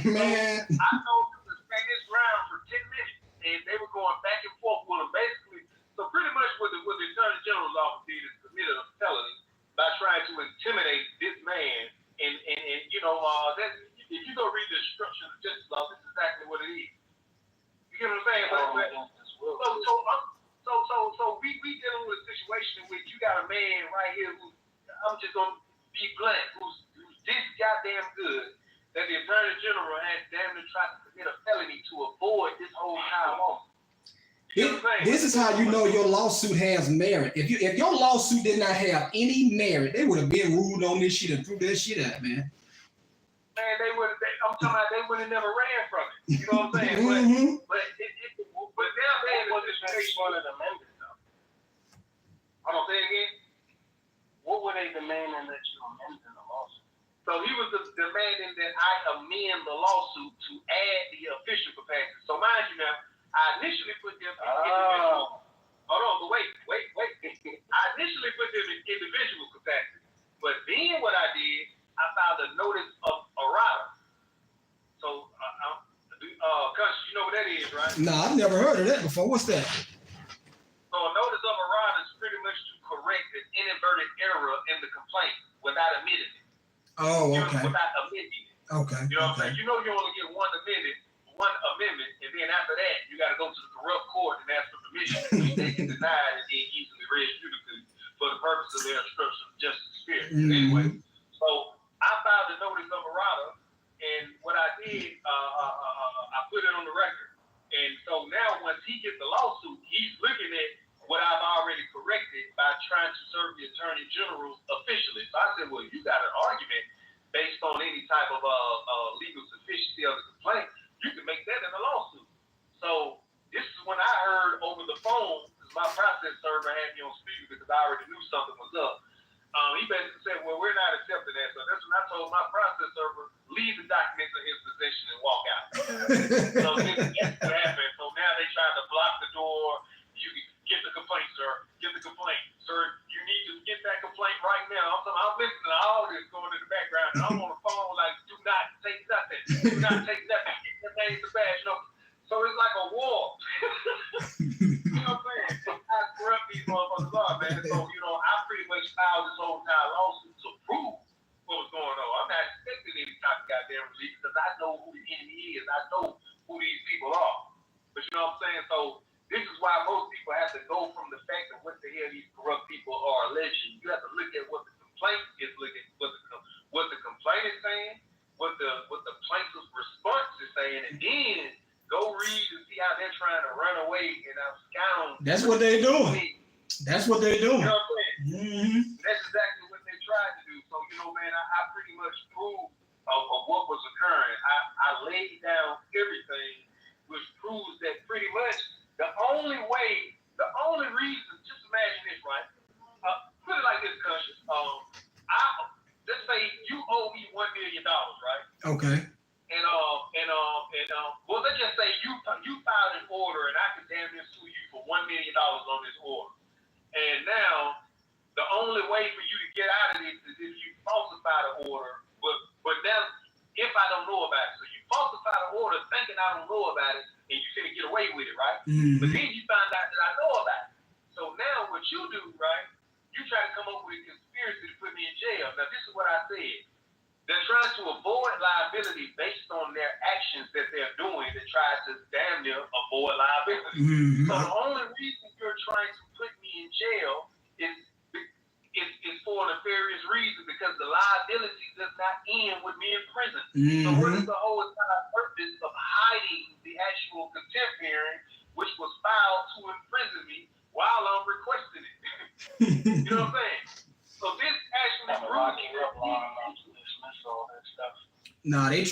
Man. So I told him to stay his ground for 10 minutes, and they were going back and forth with him, basically. So pretty much what the Attorney General's office did is committed a felony by trying to intimidate this man. And that, if you go read the instruction of justice law, this is exactly what it is. You get what I'm saying? So we dealing with a situation in which you got a man right here who I'm just gonna be blunt, who's this goddamn good that the Attorney General had damn near tried to commit a felony to avoid this whole entire lawsuit. This is how you know your lawsuit has merit. If your lawsuit did not have any merit, they would have been ruled on this shit and threw that shit out, man. Man, I'm talking about they would have never ran from it. You know what I'm saying? But now they was this one of the amendments though. I'm gonna say it again. What were they demanding that you amend in the lawsuit? So he was demanding that I amend the lawsuit to add the official capacity. So mind you now, I initially put them in individual. Hold on, but wait. I initially put them in individual capacity. But then what I did, I filed a notice of errata. So, Cuz, you know what that is, right? Nah, I've never heard of that before. What's that? So a notice of errata is pretty much to correct an inadvertent error in the complaint without omitting it. Oh, okay. Without omitting it. Okay. You know what I'm saying? You know you only get one amendment, and then after that, you got to go to the corrupt court and ask for permission, which they can deny and then easily res judicata for the purpose of their obstruction of justice spirit. Anyway, so I filed a notice of errata, and what I did, I put it on the record. And so now, once he gets the lawsuit, he's looking at what I've already corrected by trying to serve the Attorney General officially. So I said, well, you got an argument based on any type of legal sufficiency of the complaint. You can make that in a lawsuit. So this is when I heard over the phone, because my process server had me on speaker because I already knew something was up. He basically said, well, we're not accepting that. So that's when I told my process server, leave the documents in his possession and walk out. So this is what happened. So now they trying to block the door. You can get the complaint, sir. Get the complaint. Sir, you need to get that complaint right now. I'm listening to all this going in the background. And I'm on the phone like, do not take nothing. Do not take nothing. Get that thing to bad. You know? So it's like a war. You know what I'm saying? I corrupt these motherfuckers are, man. So, I pretty much filed this whole entire lawsuit to prove what was going on. I'm not expecting any type of goddamn relief because I know who the enemy is. I know who these people are. But you know what I'm saying? So this is why most people have to go from the fact of what the hell these corrupt people are alleging. You have to look at what the complaint is looking, what the complaint is saying, what the plaintiff's response is saying, and then go read and see how they're trying to run away and abscond. That's what they're doing. That's what they're doing. You know what I'm saying? That's exactly what they tried to do. So, man, I pretty much proved of what was occurring. I laid down everything, which proves that pretty much the only reason, just imagine this, right? Put it like this, Cushion. Let's say you owe me $1 million, right? Okay. And well, let's just say you filed an order, and I can damn near sue you for $1 million on this order. And now, the only way for you to get out of this is if you falsify the order. But now, if I don't know about it, so you falsify the order thinking I don't know about it, and you're gonna get away with it, right? But then you find out that I know about it. So now, what you do, right? You try to come up with a conspiracy to put me in jail. Now, this is what I said. They're trying to avoid liability based on their actions that they're doing to try to damn near avoid liability. So the only reason you're trying to put me in jail is for a nefarious reason because the liability does not end with me in prison. So what is the whole entire purpose of hiding the actual contempt hearing, which was filed to imprison me while I'm requesting it? You know what I'm saying? So this actually proves all that stuff. Nah, they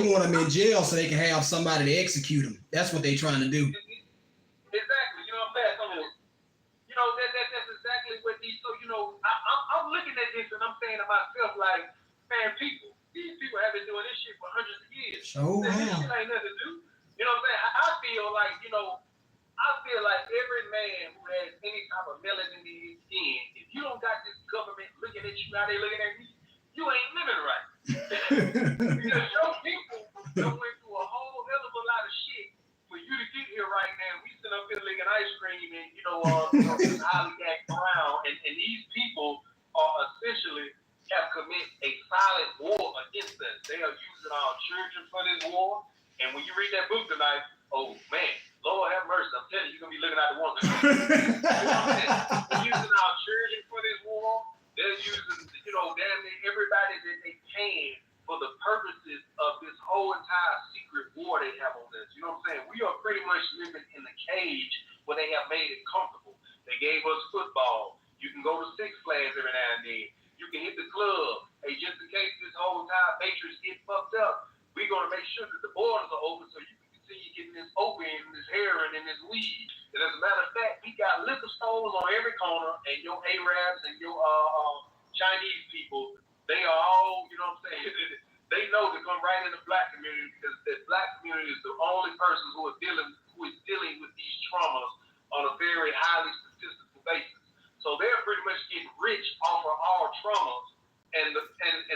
want them in jail so they can have somebody to execute them. That's what they're trying to do. Exactly. You know what I'm saying? So, that's exactly what these. So, I'm looking at this and I'm saying to myself, like, man, these people have been doing this shit for hundreds of years. So this shit ain't nothing to do. You know what I'm saying? I feel like every man who has any type of melanin in his skin, if you don't got this government looking at you, how they looking at me, you ain't living right. Because your people done went through a whole hell of a lot of shit for you to get here right now. We sit up here licking ice cream and, lollygagging around. And these people are essentially have committed a silent war against us. They are using our children for this war. And when you read that book tonight, oh, man, Lord have mercy. I'm telling you, you're going to be looking out the window. They're using our children for this war. They're using go to Six Flags every now and then. You can hit the club. Hey, just in case this whole entire matrix gets fucked up, we're gonna make sure that the borders are open so you can continue getting this opium, this heroin, and this weed. And as a matter of fact, we got liquor stores on every corner, and your Arabs and your Chinese people, they are all, you know what I'm saying? They know to come right in the black community because the black community is the only person who is dealing with these traumas on a very highly statistical basis. So they're pretty much getting rich off of our traumas, and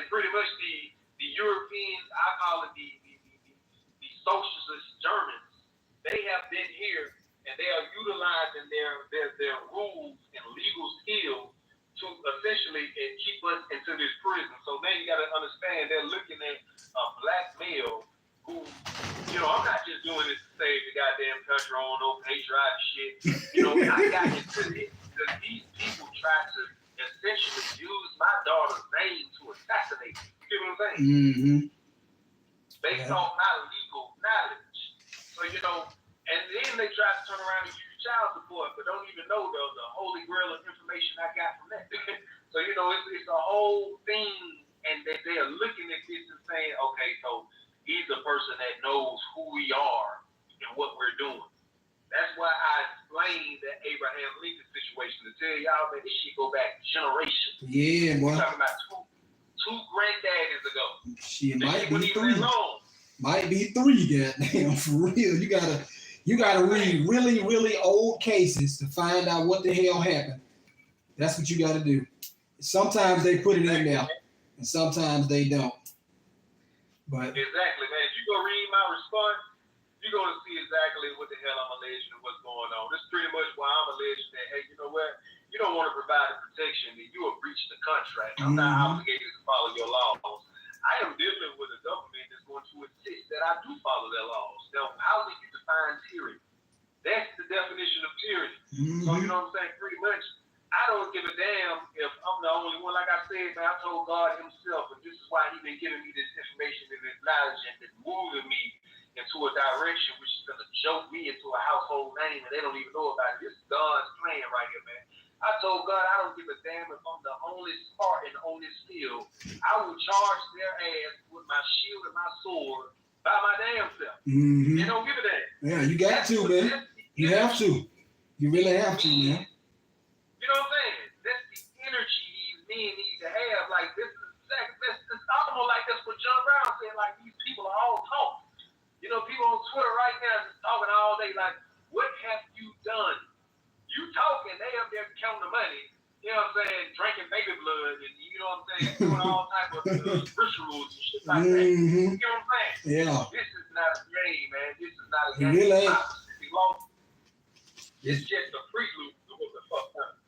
pretty much the Europeans, I call it the socialist Germans, they have been here and they are utilizing their rules and legal skills to essentially keep us into this prison. So now you got to understand they're looking at a black male who, you know, I'm not just doing this to save the goddamn country on no patriotic shit. You know, I got into this because these people try to essentially use my daughter's name to assassinate me. You get what I'm saying? Mm-hmm. Based off my legal knowledge. So, you know, and then they try to turn around and give you child support, but don't even know the holy grail of information I got from that. So, you know, it's a whole thing, and they are looking at this and saying, okay, so he's a person that knows who we are and what we're doing. That's why I explained that Abraham Lincoln situation to tell y'all that this shit go back generations. Yeah, boy. We're talking about two granddaddies ago. Shit, might They be even 3. long. Might be 3, goddamn, for real. You gotta read really, really old cases to find out what the hell happened. That's what you gotta do. Sometimes they put it in there, and sometimes they don't. But exactly, man. If you go read my response, you're gonna see exactly what the hell I'm alleging and what's going on. This is pretty much why I'm alleging that, hey, you know what? You don't want to provide the protection, then you have breached the contract. I'm not obligated to follow your laws. I am dealing with a government that's going to insist that I do follow their laws. Now, how do you define tyranny? That's the definition of tyranny. mm-hmm. So, you know what I'm saying? Pretty much, I don't give a damn if I'm the only one. Like I said, man, I told God himself, and this is why he's been giving me this information and this knowledge and this moving me into a direction which is going to joke me into a household name, and they don't even know about it. This is God's plan right here, man. I told God I don't give a damn if I'm the only Spartan on this field. I will charge their ass with my shield and my sword by my damn self. Mm-hmm. They don't give a damn. Yeah, you got to, man. You have to. You really have to, man. You know what I'm saying? That's the energy these men need to have. Like, this is it's almost like that's what John Brown said. Like, these people are all talk. You know, people on Twitter right now just talking all day. Like, what have you done? You talking, they up there counting the money, you know what I'm saying, drinking baby blood, and you know what I'm saying, doing all type of rituals and shit like that. You know what I'm saying? Yeah. This is not a game, man. This is not a game. It really ain't. It's just a prelude to what the fuck up.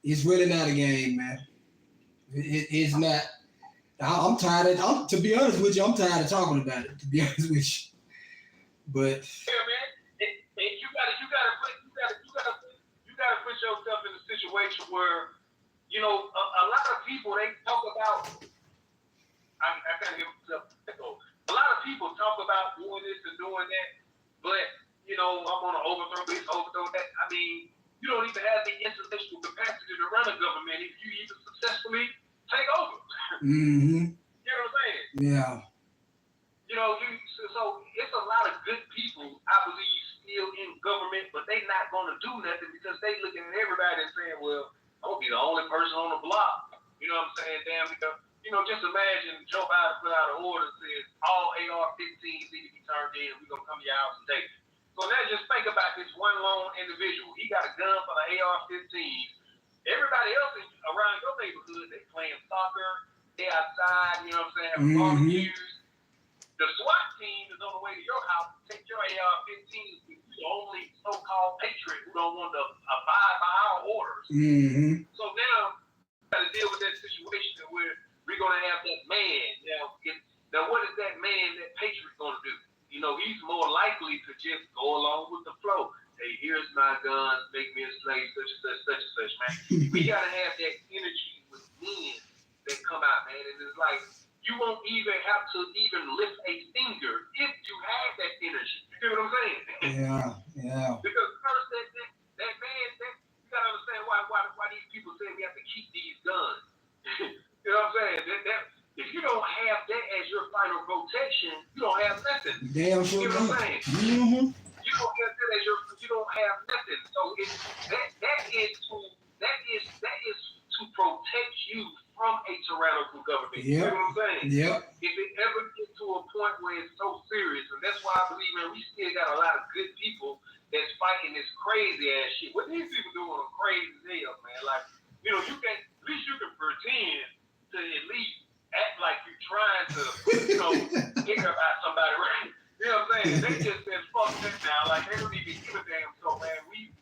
It's really not a game, man. It's not. I'm tired of, to be honest with you, I'm tired of talking about it, to be honest with you. But yeah, man. You gotta put yourself in a situation where, you know, a lot of people, they talk about, I can't give myself a go. A lot of people talk about doing this and doing that, but, you know, I'm gonna overthrow this, overthrow that. I mean, you don't even have the intellectual capacity to run a government if you even successfully take over. Mm-hmm. You know what I'm saying? Yeah. You know, so it's a lot of good people, I believe, still in government, but they not going to do nothing because they looking at everybody and saying, well, I'm going to be the only person on the block. You know what I'm saying? Damn, you know, just imagine Joe Biden put out an order that says all AR-15s need to be turned in. We're going to come to your house and take it. So now just think about this one lone individual. He got a gun for the AR-15s. Everybody else around your neighborhood, they playing soccer, they outside, you know what I'm saying, having barbecues. The SWAT team is on the way to your house to take your AR-15s. You're the only so-called patriot who don't want to abide by our orders. Mm-hmm. So now, we got to deal with that situation where we're going to have that man. Now, what is that man, that patriot, going to do? You know, he's more likely to just go along with the flow. Hey, here's my guns, make me a slave, such and such, such and such, man. We got to have that energy with men that come out, man. And it's like, you won't even have to even lift a finger if you have that energy. You get what I'm saying? Yeah. Because first, that man, you gotta understand why why these people say we have to keep these guns. You know what I'm saying? That if you don't have that as your final protection, you don't have nothing. Damn sure. You know what I'm saying? Mm-hmm. You don't have that as you don't have nothing. So that is to protect you from a tyrannical government. Yep. You know what I'm saying? Yep. If it ever gets to a point where it's so serious, and that's why I believe we still got a lot of good people that's fighting this crazy ass shit. What these people doing are crazy as hell, man. Like, you know, at least you can pretend to at least act like you're trying to, you know, think about somebody, right? You know what I'm saying? They just said fuck that now. Like, they don't even give a damn. So, man, we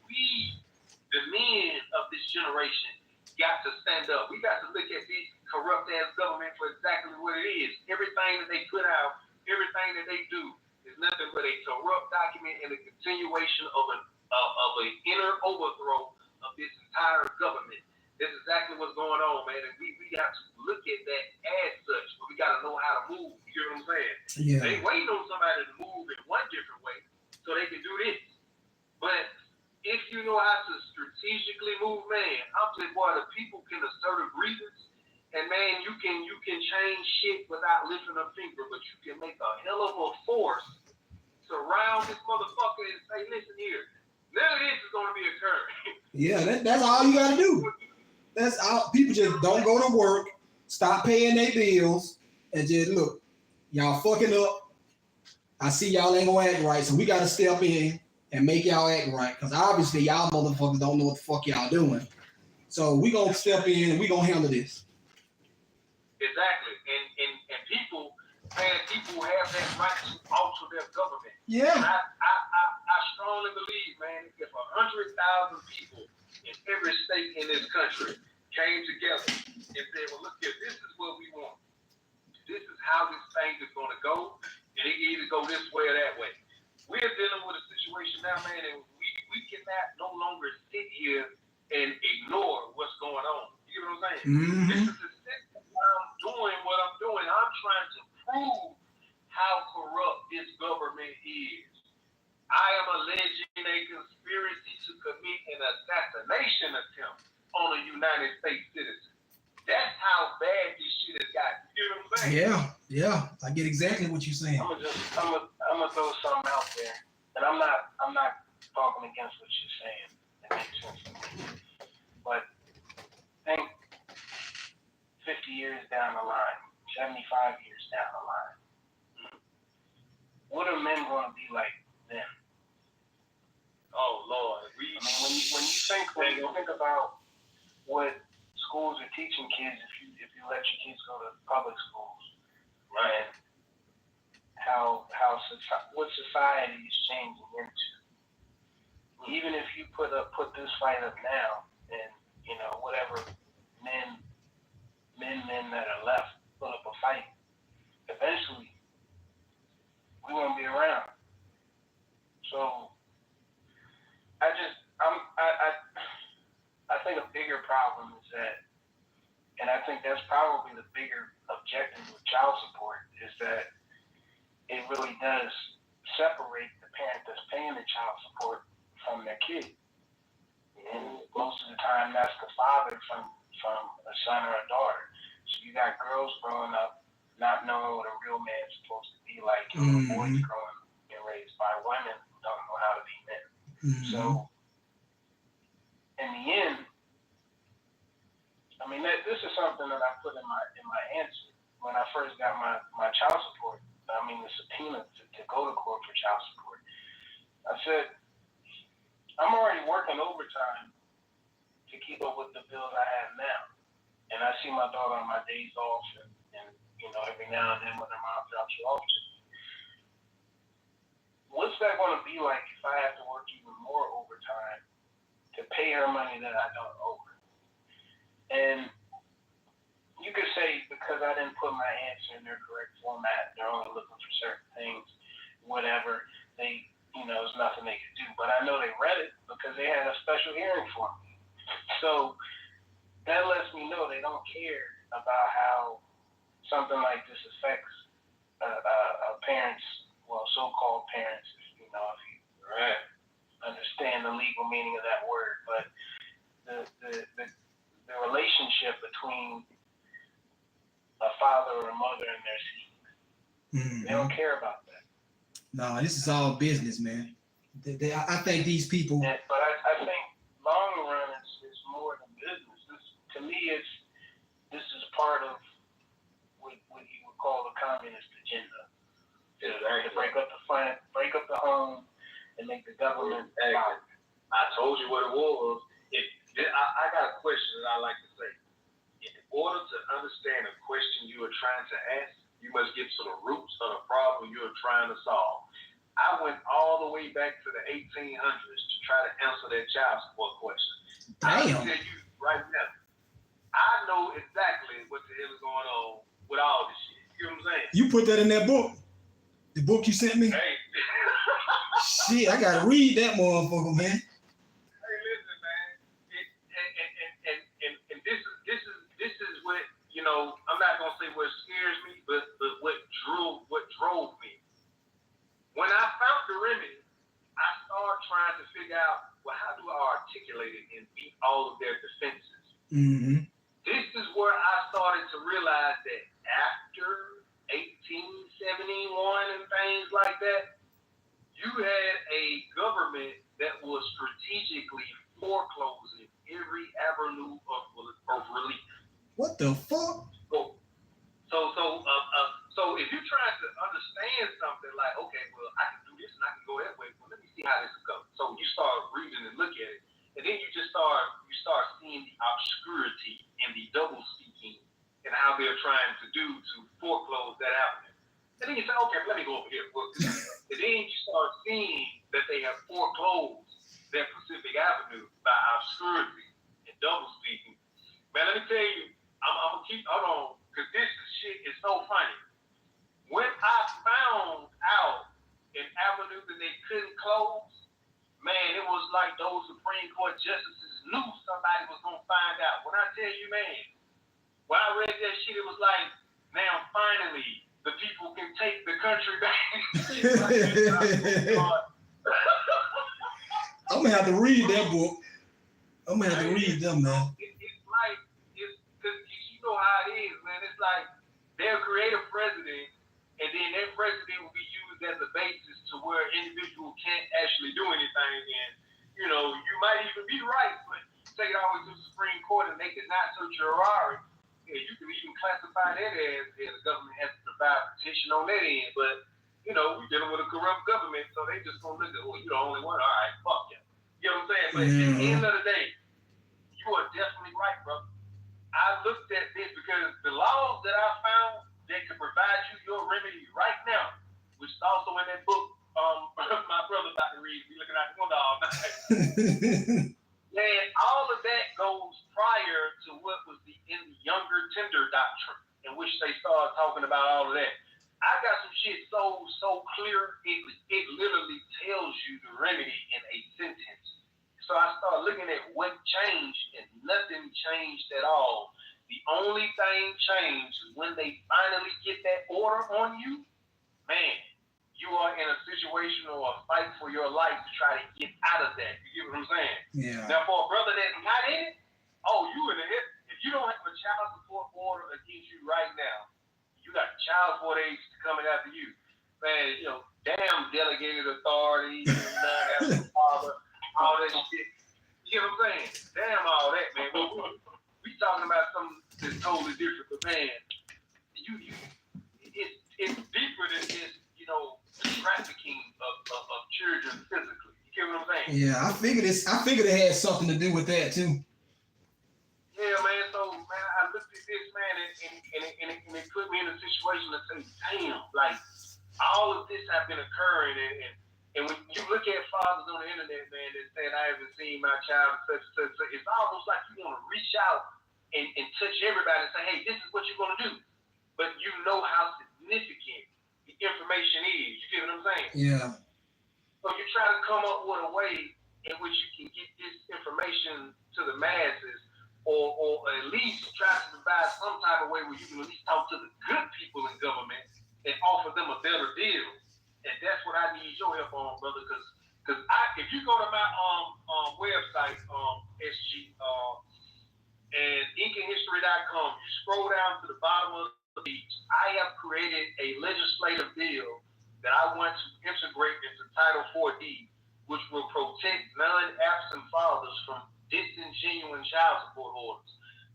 the men of this generation, got to stand up. We got to look at these corrupt ass government for exactly what it is. Everything that they put out, everything that they do is nothing but a corrupt document and a continuation of an inner overthrow of this entire government. That's exactly what's going on, man. And we got to look at that as such, but we got to know how to move. You know what I'm saying? Yeah. They waiting on somebody to move in one different way so they can do this. But if you know how to strategically move, man, I'm saying, boy, the people can assert a grievance, and man, you can change shit without lifting a finger, but you can make a hell of a force surround this motherfucker and say, listen here, none of this is going to be occurring. Yeah, that's all you gotta do. That's all. People just don't go to work, stop paying their bills, and just look, y'all fucking up. I see y'all ain't gonna act right, so we gotta step in and make y'all act right, because obviously y'all motherfuckers don't know what the fuck y'all doing. So we gonna step in and we gonna handle this. Exactly. And people, man, people have that right to alter their government. Yeah. And I strongly believe, man, if 100,000 people in every state in this country came together and said, well, look here, this is what we want. This is how this thing is going to go, and it can either go this way or that way. We're dealing with a situation now, man, and we cannot no longer sit here and ignore what's going on. You know what I'm saying? Mm-hmm. This is the system why I'm doing what I'm doing. I'm trying to prove how corrupt this government is. I am alleging a conspiracy to commit an assassination attempt on a United States citizen. That's how bad this shit has gotten. You know what I'm saying? Yeah. I get exactly what you're saying. I'm gonna throw something out there, and I'm not talking against what you're saying. It makes sense to me. But think 50 years down the line, 75 years down the line, what are men going to be like then? Oh Lord, I mean, when you think about what schools are teaching kids, if you let your kids go to public schools, right? What society is changing into. Even if you put this fight up now, and you know whatever men that are left put up a fight, eventually we won't be around. So I think a bigger problem is that, and I think that's probably the bigger objective with child support, is that it really does separate the parent that's paying the child support from their kid. And most of the time that's the father from a son or a daughter. So you got girls growing up not knowing what a real man's supposed to be like, and boys growing and raised by women who don't know how to be men. Mm-hmm. So in the end, I mean, this is something that I put in my answer when I first got my child support. I mean, the subpoena to go to court for child support. I said, I'm already working overtime to keep up with the bills I have now. And I see my daughter on my days off and you know, every now and then when her mom drops her off to me. What's that going to be like if I have to work even more overtime to pay her money that I don't owe her? And you could say because I didn't put my answer in their correct format, they're only looking for certain things, whatever, there's nothing they could do. But I know they read it because they had a special hearing for me. So that lets me know they don't care about how something like this affects parents, well, so-called parents, if you understand the legal meaning of that word. But the relationship between a father or a mother and their seed. Mm-hmm. They don't care about that. No, this is all business, man. I think these people. But I think long run it's more than business. To me, this is part of what you would call the communist agenda. To break up the home, and make the government. I told you what it was. I got a question that I like to say. In order to understand a question you are trying to ask, you must get to the roots of the problem you are trying to solve. I went all the way back to the 1800s to try to answer that child support question. I can tell you right now, I know exactly what the hell is going on with all this shit. You know what I'm saying? You put that in that book? The book you sent me? Hey. Shit, I gotta read that motherfucker, man. Hey, listen, man. And this is what, you know, I'm not gonna say what scares me, but what drove me. When I found the remedy, I started trying to figure out, well, how do I articulate it and beat all of their defenses? Mm-hmm. This is where I started to realize that after 1871 and things like that, you had a government that was strategically foreclosing every avenue of relief. What the fuck? So if you're trying to understand something like, okay, well, I can do this and I can go that way, well, let me see how this goes. So you start reading and look at it, and then you start seeing the obscurity and the double speaking and how they're trying to do to foreclose that avenue. And then you say, okay, let me go over here. And then you start seeing that they have foreclosed that specific avenue by obscurity and double speaking. Man, let me tell you, I'm gonna keep, hold on, because this shit is so funny. When I found out an avenue that they couldn't close, man, it was like those Supreme Court justices knew somebody was gonna find out. When I tell you, man, when I read that shit, it was like, now finally, the people can take the country back. I'm gonna have to read that book. I'm gonna have to read them, man. It's like, because you know how it is, man. It's like they'll create a president, and then that president will be used as a basis to where individual can't actually do anything. And, you know, you might even be right, but take it all the way to the Supreme Court and make it not so Ferrari. Yeah, you can even classify that as the government has to provide protection on that end. But, you know, we're dealing with a corrupt government, so they just gonna look at, well, you're the only one. All right, fuck you. You know what I'm saying? But at the end of the day, you are definitely right, brother. I looked at this because the laws that I found that could provide you your remedy right now, which is also in that book, my brother about to read, we looking out the window all night. Man, all of that goes prior to what was in the younger tender doctrine, in which they started talking about all of that. I got some shit so clear, it literally tells you the remedy in a sentence. So I started looking at what changed, and nothing changed at all. The only thing changed is when they finally get that order on you, man, you are in a situation or a fight for your life to try to get out of that. You get what I'm saying? Yeah. Now, for a brother that's not in it, oh, you in it. If you don't have a child support order against you right now, you got child support agency coming after you. Man, you know, damn delegated authority, non-having father, all that shit. You know what I'm saying? Damn all that, man. We talking about something that's totally different, but man, it's deeper than just, you know, the trafficking of children physically. You get what I'm saying? Yeah, I figured it had something to do with that too. Yeah, man. So, man, I looked at this, man, and it put me in a situation to say, damn, like all of this have been occurring, and when you look at fathers on the internet, man, that saying I haven't seen my child, such, it's almost like you want to reach out and touch everybody and say, hey, this is what you're gonna do, but you know how significant the information is. You get what I'm saying? Yeah. So you try to come up with a way in which you can get this information to the masses, or at least try to provide some type of way where you can at least talk to the good people in government and offer them a better deal. And that's what I need your help on, brother, because Because if you go to my website, SG, and inkinhistory.com, you scroll down to the bottom of the page, I have created a legislative bill that I want to integrate into Title 4D, which will protect non-absent fathers from disingenuine child support orders.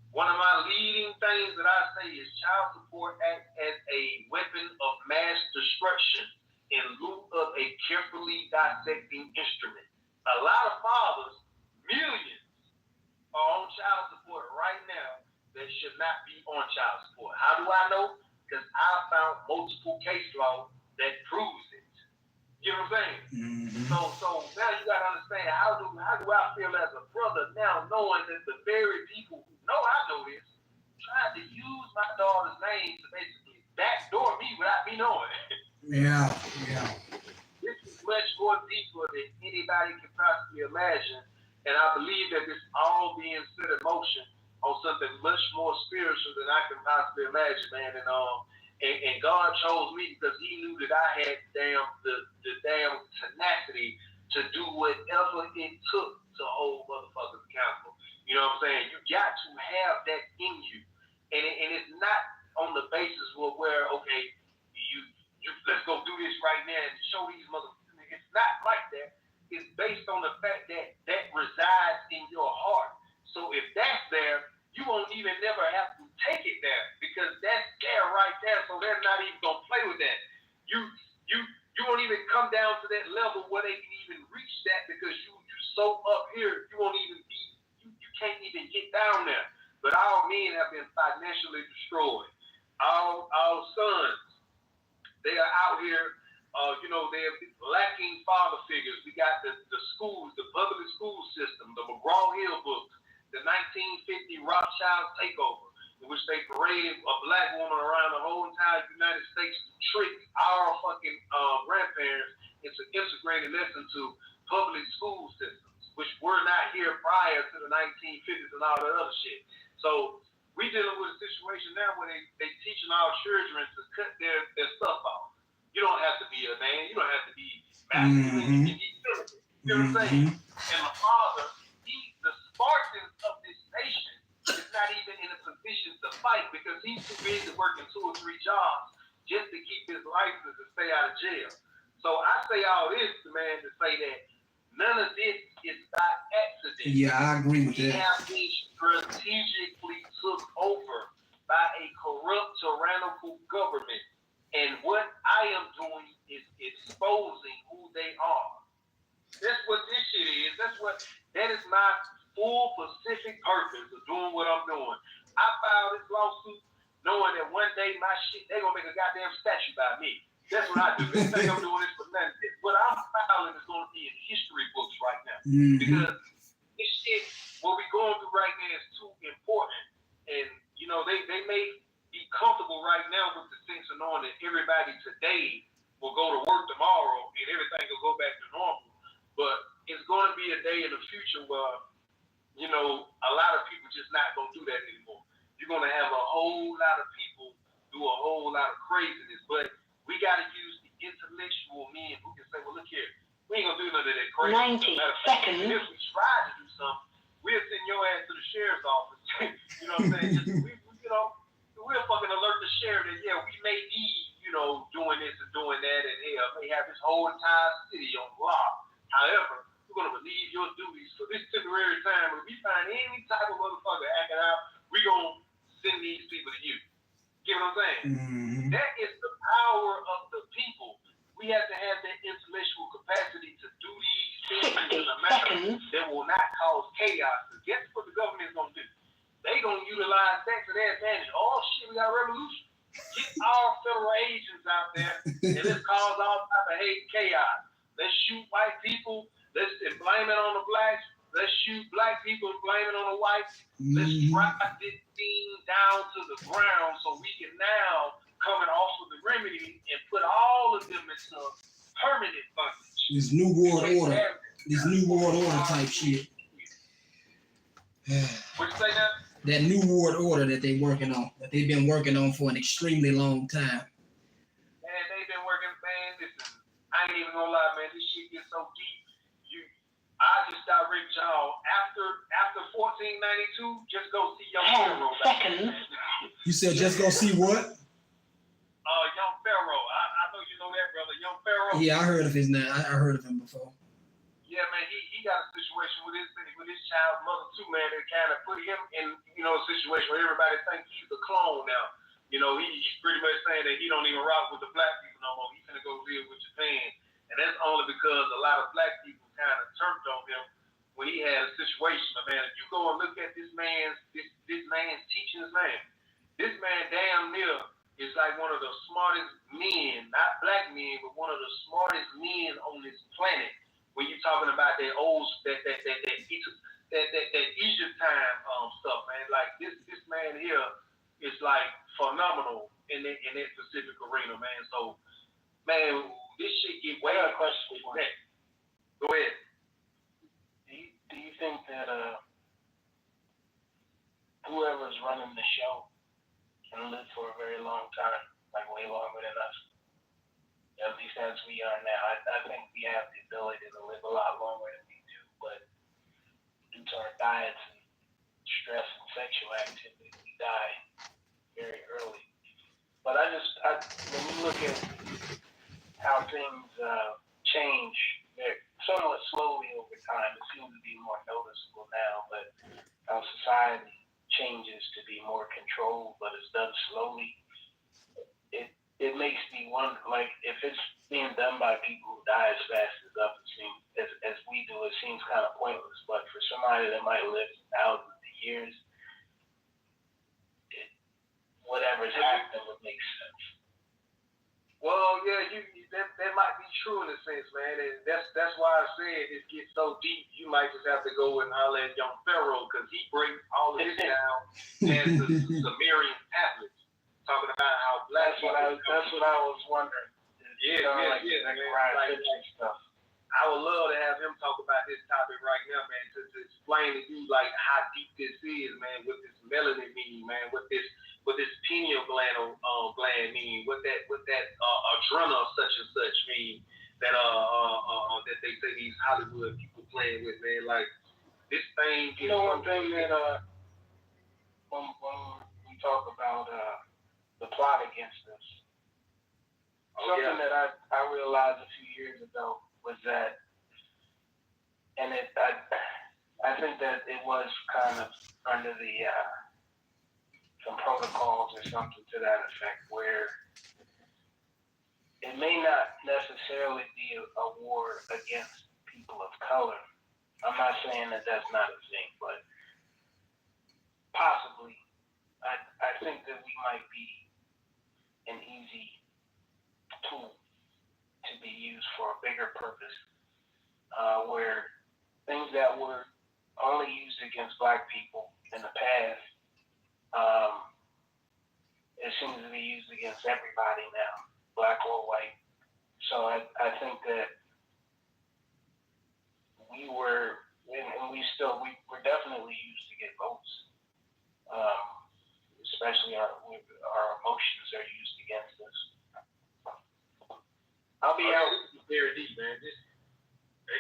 One of my leading things that I say is child support acts as a weapon of mass destruction in lieu of a carefully dissecting instrument. A lot of fathers, millions, are on child support right now that should not be on child support. How do I know? Because I found multiple case law that proves it. You know what I'm saying? Mm-hmm. So now you gotta understand how do I feel as a brother now, knowing that the very people who know I know this tried to use my daughter's name to basically backdoor me without me knowing. Yeah. This is much more deeper than anybody can possibly imagine, and I believe that this all being set in motion on something much more spiritual than I can possibly imagine, man. And God chose me because He knew that I had the damn tenacity to do whatever it took to hold motherfuckers accountable. You know what I'm saying? You got to have that in you, and it's not on the basis of where okay, you let's go do this right now and show these motherfuckers. It's not like that. It's based on the fact that resides in your heart. So if that's there, you won't even never have to take it there because that's there right there. So they're not even gonna play with that. You won't even come down to that level where they can even reach that because you so up here. You won't even be. You can't even get down there. But our men have been financially destroyed. Our sons, they are out here. They're lacking father figures. We got the schools, the public school system, the McGraw-Hill books, the 1950 Rothschild takeover, in which they paraded a black woman around the whole entire United States to trick our fucking grandparents into integrated lesson to public school systems, which were not here prior to the 1950s and all that other shit. So we dealing with a situation now where they teaching our children to cut their stuff off. You don't have to be a man. You don't have to be masculine. You can be feminine. You know what I'm saying? And my father, the Spartan of this nation, is not even in a position to fight because he's too busy working 2 or 3 jobs just to keep his license and stay out of jail. So I say all this, man, to say that none of this is by accident. Yeah, I agree with that. We have been strategically took over by a corrupt, tyrannical government. And what I am doing is exposing who they are. That's what this shit is. That is my full specific purpose of doing what I'm doing. I filed this lawsuit knowing that one day my shit, they're going to make a goddamn statue by me. That's what I do. They think I'm doing this for nothing. What I'm filing is going to be in history books right now. Because this shit, what we're going through right now is too important. And, they may be comfortable right now with the sense of knowing that everybody today will go to work tomorrow and everything will go back to normal. But it's going to be a day in the future where, a lot of people just not going to do that anymore. You're going to have a whole lot of people do a whole lot of craziness. But we got to use the intellectual men who can say, well, look here, we ain't going to do none of that crazy. 90 seconds. And if we try to do something, we'll send your ass to the sheriff's office. You know what I'm saying? We'll fucking alert the sheriff that, yeah, we may be, doing this and doing that, and hell, may have this whole entire city on lock. However, we're going to relieve your duties for this temporary time. If we find any type of motherfucker acting out, we're going to send these people to you. Get what I'm saying? That is the power of the people. We have to have that intellectual capacity to do these things in a manner that will not cause chaos. Guess what the government is going to do? They gonna utilize that to their advantage. Oh shit, we got a revolution. Get all federal agents out there and let's cause all type of hate chaos. Let's shoot white people. Let's blame it on the blacks. Let's shoot black people and blame it on the whites. Let's drive this thing down to the ground so we can now come and offer the remedy and put all of them into permanent bondage. This new world order. This new world order type shit. What you say now? That new world order that they've been working on for an extremely long time. Man, they've been working, man. Listen, I ain't even gonna lie, man. This shit gets so deep. direct y'all after 1492. Just go see Young 10 Pharaoh. seconds. You said just go see what? Young Pharaoh. I know you know that, brother. Young Pharaoh. Yeah, I heard of his name. I heard of him before. Yeah, man, he got a situation with his child's mother too, man. That kind of put him in, a situation where everybody think he's a clone now. He's pretty much saying that he don't even rock with the black people no more. He's gonna go live with Japan, and that's only because a lot of black people kind of turned on him when he had a situation. But man, if you go and look at this man's teachings, man, this man damn near is like one of the smartest men, not black men, but one of the smartest men on this planet. When you're talking about that old that Egypt time stuff, man, like this man here is like phenomenal in that specific arena, man. So, man, this shit get way. I got a question for you. Go ahead. Do you think that whoever's running the show can live for a very long time, like way longer than us? At least as we are now. I think we have the ability to live a lot longer than we do, but due to our diets and stress and sexual activity, we die very early. But when you look at how things change, they're somewhat slowly over time. It seems to be more noticeable now, but how society changes to be more controlled, but it's done slowly. It makes me wonder, like, if it's being done by people who die as fast as we do, it seems kind of pointless. But for somebody that might live thousands of years, whatever's happening would make sense. Well, yeah, that might be true in a sense, man, and that's why I said it gets so deep. You might just have to go and holler at Young Pharaoh because he breaks all of this down as the Sumerian tablets. Talking about how black that's what I was wondering. Yeah. Like stuff. I would love to have him talk about this topic right now, man, to explain to you like how deep this is, man, what this melanin mean, man, what this pineal gland mean, what that adrenal such and such mean, that they say these Hollywood people playing with, man. Like this thing is one thing that when we talk about the plot against us. Something that I realized a few years ago was that, and I think that it was kind of under the some protocols or something to that effect, where it may not necessarily be a war against people of color. I'm not saying that that's not a thing, but possibly I think that we might be an easy tool to be used for a bigger purpose, where things that were only used against black people in the past, it seems to be used against everybody now, black or white. So I think that we're definitely used to get votes. Especially our emotions are used against us. I'll be out. Very deep, man.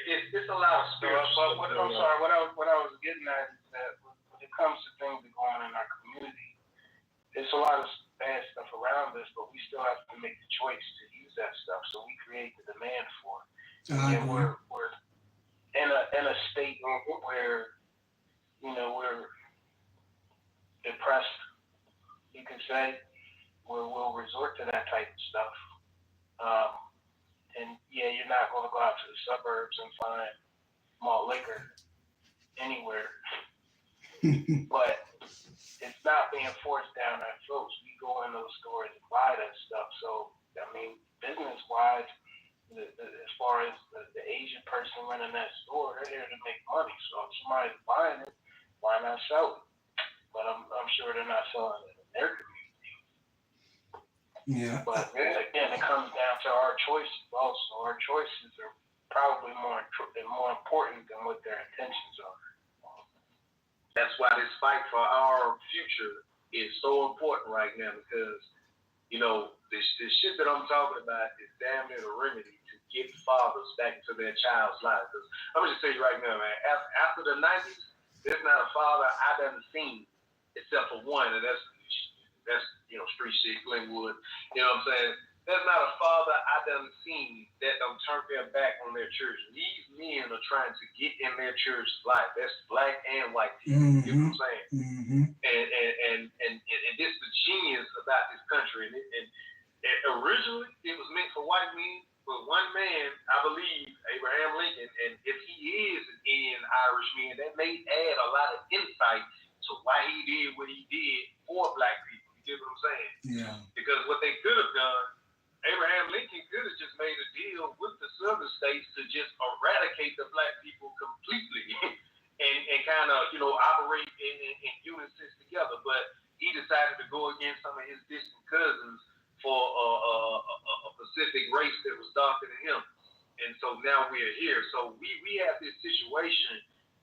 It's a lot of spiritual. What I was getting at is that when it comes to things that go on in our community, there's a lot of bad stuff around us, but we still have to make the choice to use that stuff. So we create the demand for it. And we're in a state where we're depressed, you could say, where we'll resort to that type of stuff. And yeah, you're not going to go out to the suburbs and find malt liquor anywhere, but it's not being forced down our throats. We go in those stores and buy that stuff. So, I mean, business-wise, as far as the Asian person running that store, they're here to make money. So if somebody's buying it, why not sell it? But I'm sure they're not selling it in their community. Yeah. But again, it comes down to our choices also. Our choices are probably more important than what their intentions are. That's why this fight for our future is so important right now, because this shit that I'm talking about is damn near the remedy to get fathers back into their child's lives. Because I'm gonna just tell you right now, man. After the '90s, there's not a father I've ever seen except for one, and that's Street Shit, Glenwood. You know what I'm saying? There's not a father I done seen that don't turn their back on their children. These men are trying to get in their children's life. That's black and white people. Mm-hmm. You know what I'm saying? Mm-hmm. And this is the genius about this country. And originally it was meant for white men, but one man, I believe, Abraham Lincoln, and if he is an Indian Irish man, that may add a lot of insight to why he did what he did for black people. You get what I'm saying? Yeah. Because what they could have done, Abraham Lincoln could have just made a deal with the southern states to just eradicate the black people completely and kind of, operate in unison together. But he decided to go against some of his distant cousins for a Pacific race that was darker than him. And so now we're here. So we have this situation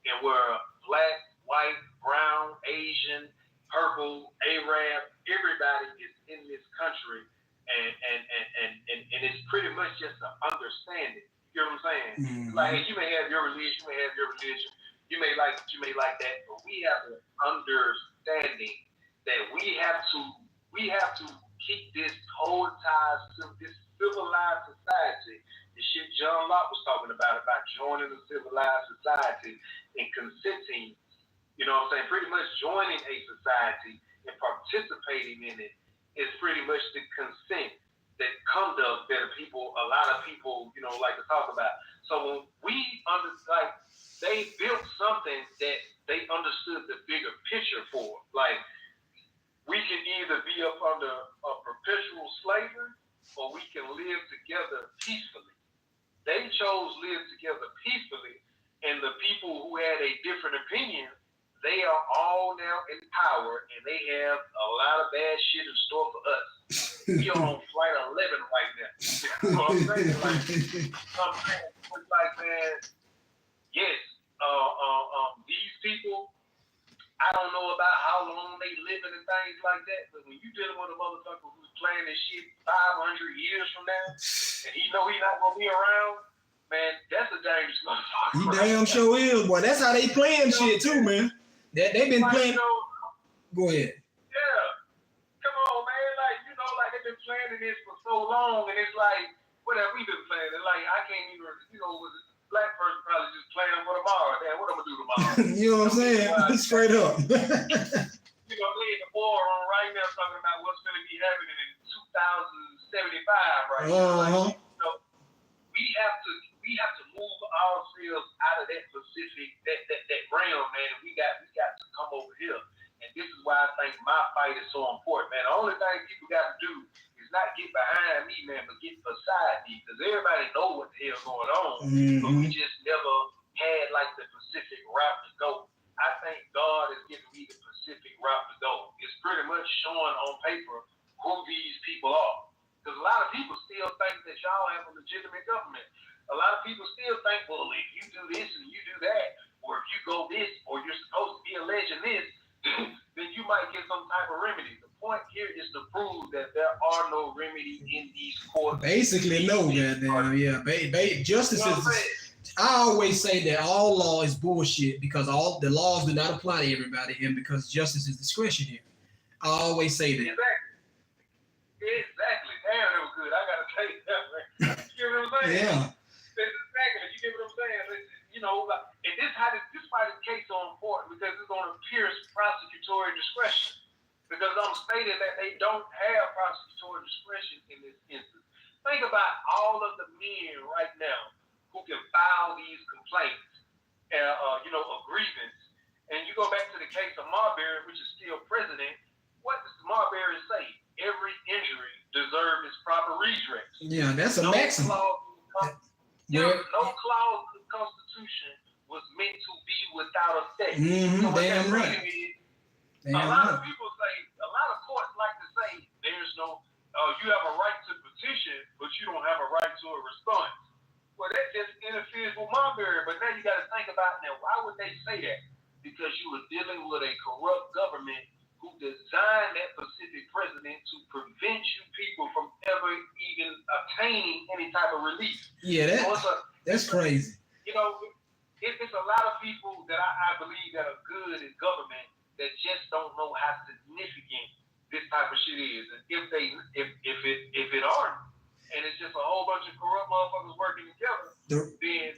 and where black, white, brown, Asian, purple, Arab, everybody is in this country. And it's pretty much just an understanding. You know what I'm saying? Mm-hmm. Like, you may have your religion, you may like that, but we have an understanding that we have to keep this whole ties to this civilized society. The shit John Locke was talking about joining a civilized society and consenting, you know what I'm saying, pretty much joining a society and participating in it is pretty much the consent, that conduct that a lot of people, like to talk about. So when they built something that they understood the bigger picture for. Like, we can either be up under a perpetual slavery or we can live together peacefully. They chose live together peacefully, and the people who had a different opinion, they are all now in power, and they have a lot of bad shit in store for us. We are on flight 11 right now. You know what I'm saying? Like, man, yes, these people, I don't know about how long they living and things like that, but when you dealing with a motherfucker who's playing this shit 500 years from now, and he know he's not gonna be around, man, that's a dangerous motherfucker. He damn sure is, boy. That's how they playing shit too, man. They've been playing. Go ahead. Yeah, come on, man. Like they've been planning this for so long, and it's like, what have we been planning? Like, I can't even, was a black person probably just planning for tomorrow. Damn, what I'm gonna do tomorrow? You know what I'm saying? Straight up. They in the war room right now talking about what's gonna be happening in 2075 right now. Like, we have to move ourselves out of that specific that realm, man. We got to come over here. And this is why I think my fight is so important, man. The only thing people got to do is not get behind me, man, but get beside me. Because everybody know what the hell's going on. Mm-hmm. But we just never had like the specific route to go. I think God has given me the specific route to go. It's pretty much showing on paper who these people are. Because a lot of people still think that y'all have a legitimate government. A lot of people still think, well, if you do this and you do that, or if you go this, or you're supposed to be alleging this, then you might get some type of remedy. The point here is to prove that there are no remedy in these courts. Basically, no, goddamn, yeah. Justice is. I always say that all law is bullshit because all the laws do not apply to everybody, and because justice is discretionary. I always say that. Exactly. Damn, that was good. I gotta say that, man. You know what I'm saying? Yeah. Exactly. You get what I'm saying? And this why this case so important, because it's going to pierce prosecutorial discretion. Because I'm stating that they don't have prosecutorial discretion in this instance. Think about all of the men right now who can file these complaints, a grievance. And you go back to the case of Marbury, which is still president. What does Marbury say? Every injury deserves its proper redress. Yeah, that's a maximum. No clause in the Constitution was meant to be without effect. Mm-hmm, so damn right. A lot of people say, a lot of courts like to say, there's no, you have a right to petition, but you don't have a right to a response. Well, that just interferes with Marbury. But now you got to think about, now, why would they say that? Because you were dealing with a corrupt government who designed that specific president to prevent you people from ever even obtaining any type of relief. Yeah, that's crazy. You know, it's a lot of people that I believe that are good in government that just don't know how significant this type of shit is. And if it aren't, and it's just a whole bunch of corrupt motherfuckers working together, then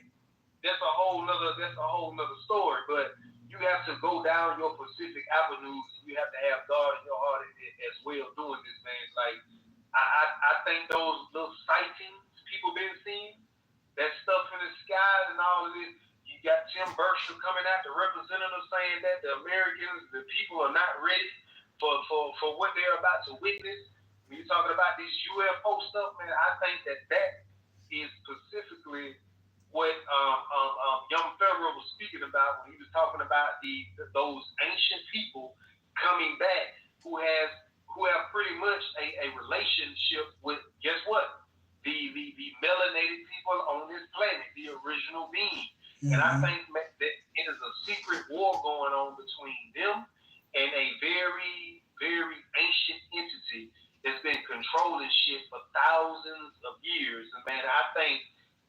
that's a whole nother story. But you have to go down your specific avenues. You have to have God in your heart as well doing this, man. Like I think those little sightings people been seeing, that stuff in the sky and all of this. You got Tim Burchell coming out, the representative, saying that the Americans, the people are not ready for what they're about to witness. When you're talking about this UFO stuff, man, I think that is specifically what young Pharaoh was speaking about when he was talking about those ancient people coming back who have pretty much a relationship with, guess what? The melanated people on this planet, the original being. Mm-hmm. And I think that it is a secret war going on between them and a very, very ancient entity that's been controlling shit for thousands of years. And man, I think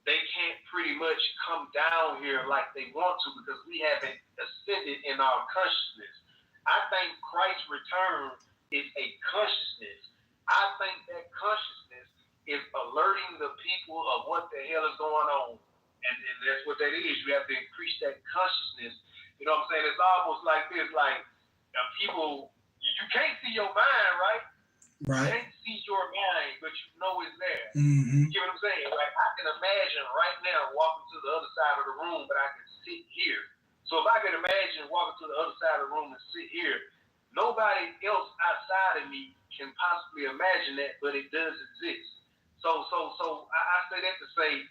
they can't pretty much come down here like they want to because we haven't ascended in our consciousness. I think Christ's return is a consciousness. I think that consciousness is alerting the people of what the hell is going on. And that's what that is. You have to increase that consciousness. You know what I'm saying? It's almost like this, like people, you can't see your mind, right? Right. You can't see your mind, but you know it's there. Mm-hmm. You know what I'm saying? Like I can imagine right now walking to the other side of the room, but I can sit here. So if I can imagine walking to the other side of the room and sit here, nobody else outside of me can possibly imagine that, but it does exist. So I say that to say,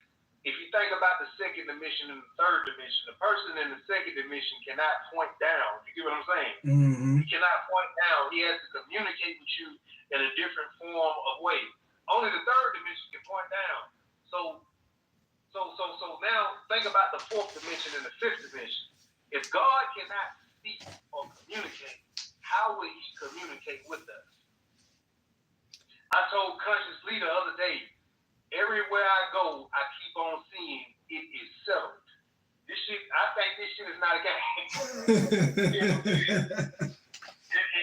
if you think about the second dimension and the third dimension, the person in the second dimension cannot point down. You get what I'm saying? Mm-hmm. He cannot point down. He has to communicate with you in a different form of way. Only the third dimension can point down. So now think about the fourth dimension and the fifth dimension. If God cannot speak or communicate, how will he communicate with us? I told Conscious Lee the other day, everywhere I go, I keep on seeing it is settled. This shit, I think this shit is not a game.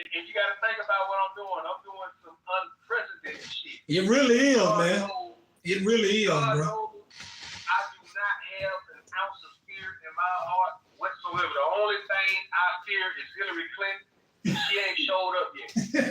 and you got to think about what I'm doing. I'm doing some unprecedented shit. It really is, God man. knows, It really is, God bro. knows I do not have an ounce of fear in my heart whatsoever. The only thing I fear is Hillary Clinton. She ain't showed up yet. You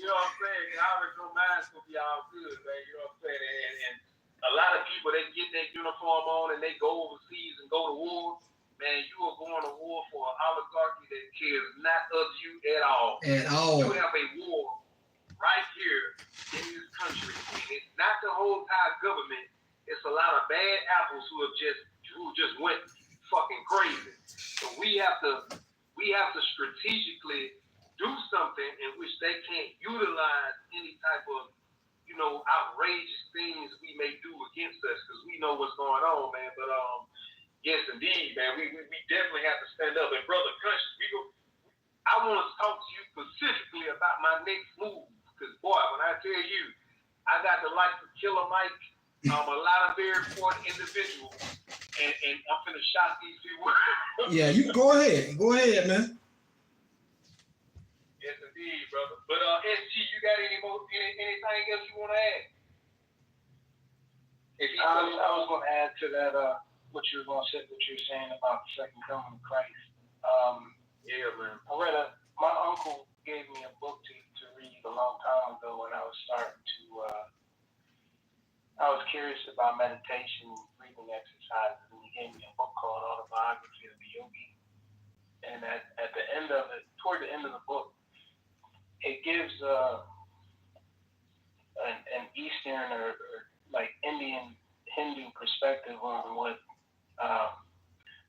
know what I'm saying? I already know mine's gonna be all good, man. You know what I'm saying? And a lot of people, they get their uniform on and they go overseas and go to war. Man, you are going to war for an oligarchy that cares not of you at all. At all. You have a war right here in this country. And it's not the whole entire government. It's a lot of bad apples who just went fucking crazy. So we have to strategically do something in which they can't utilize any type of, outrageous things we may do against us because we know what's going on, man. But yes, indeed, man, we definitely have to stand up. And brother Conscious, I want to talk to you specifically about my next move because boy, when I tell you, I got the likes of Killer Mike, a lot of very important individuals. And I'm finna shock these people. Yeah, you go ahead, man. Yes, indeed, brother. But SG, you got anything else you want to add? I was going to add to that what you were saying about the second coming of Christ. Yeah, man. My uncle gave me a book to read a long time ago when I was starting to. I was curious about meditation, breathing exercises, and he gave me a book called Autobiography of the Yogi. And at the end of it, toward the end of the book, it gives an Eastern or like Indian Hindu perspective on what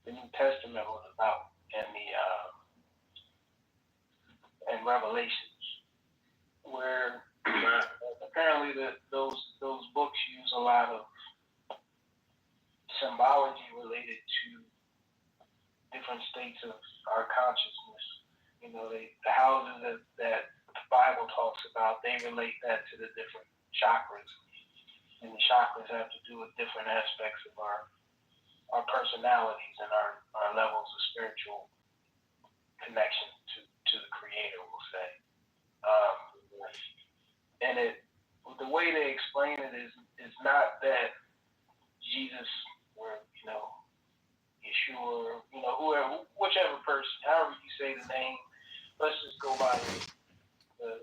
the New Testament was about and Revelations, where apparently those books use a lot of symbology related to different states of our consciousness the houses that the Bible talks about, they relate that to the different chakras. And the chakras have to do with different aspects of our personalities and our levels of spiritual connection to the Creator, we'll say. And the way they explain it is not that Jesus or Yeshua, whoever, whichever person, however you say the name, let's just go by the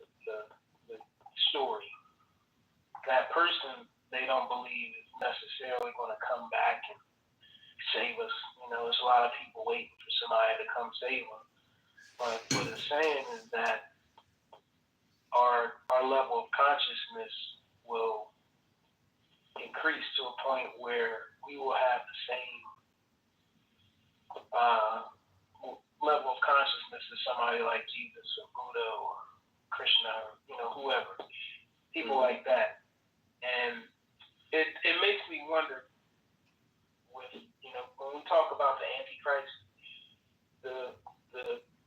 story. That person, they don't believe is necessarily going to come back and save us. There's a lot of people waiting for somebody to come save them. But what it's saying is that our level of consciousness will increase to a point where we will have the same level of consciousness as somebody like Jesus or Buddha or Krishna or whoever, people like that. And it makes me wonder with when we talk about the Antichrist, the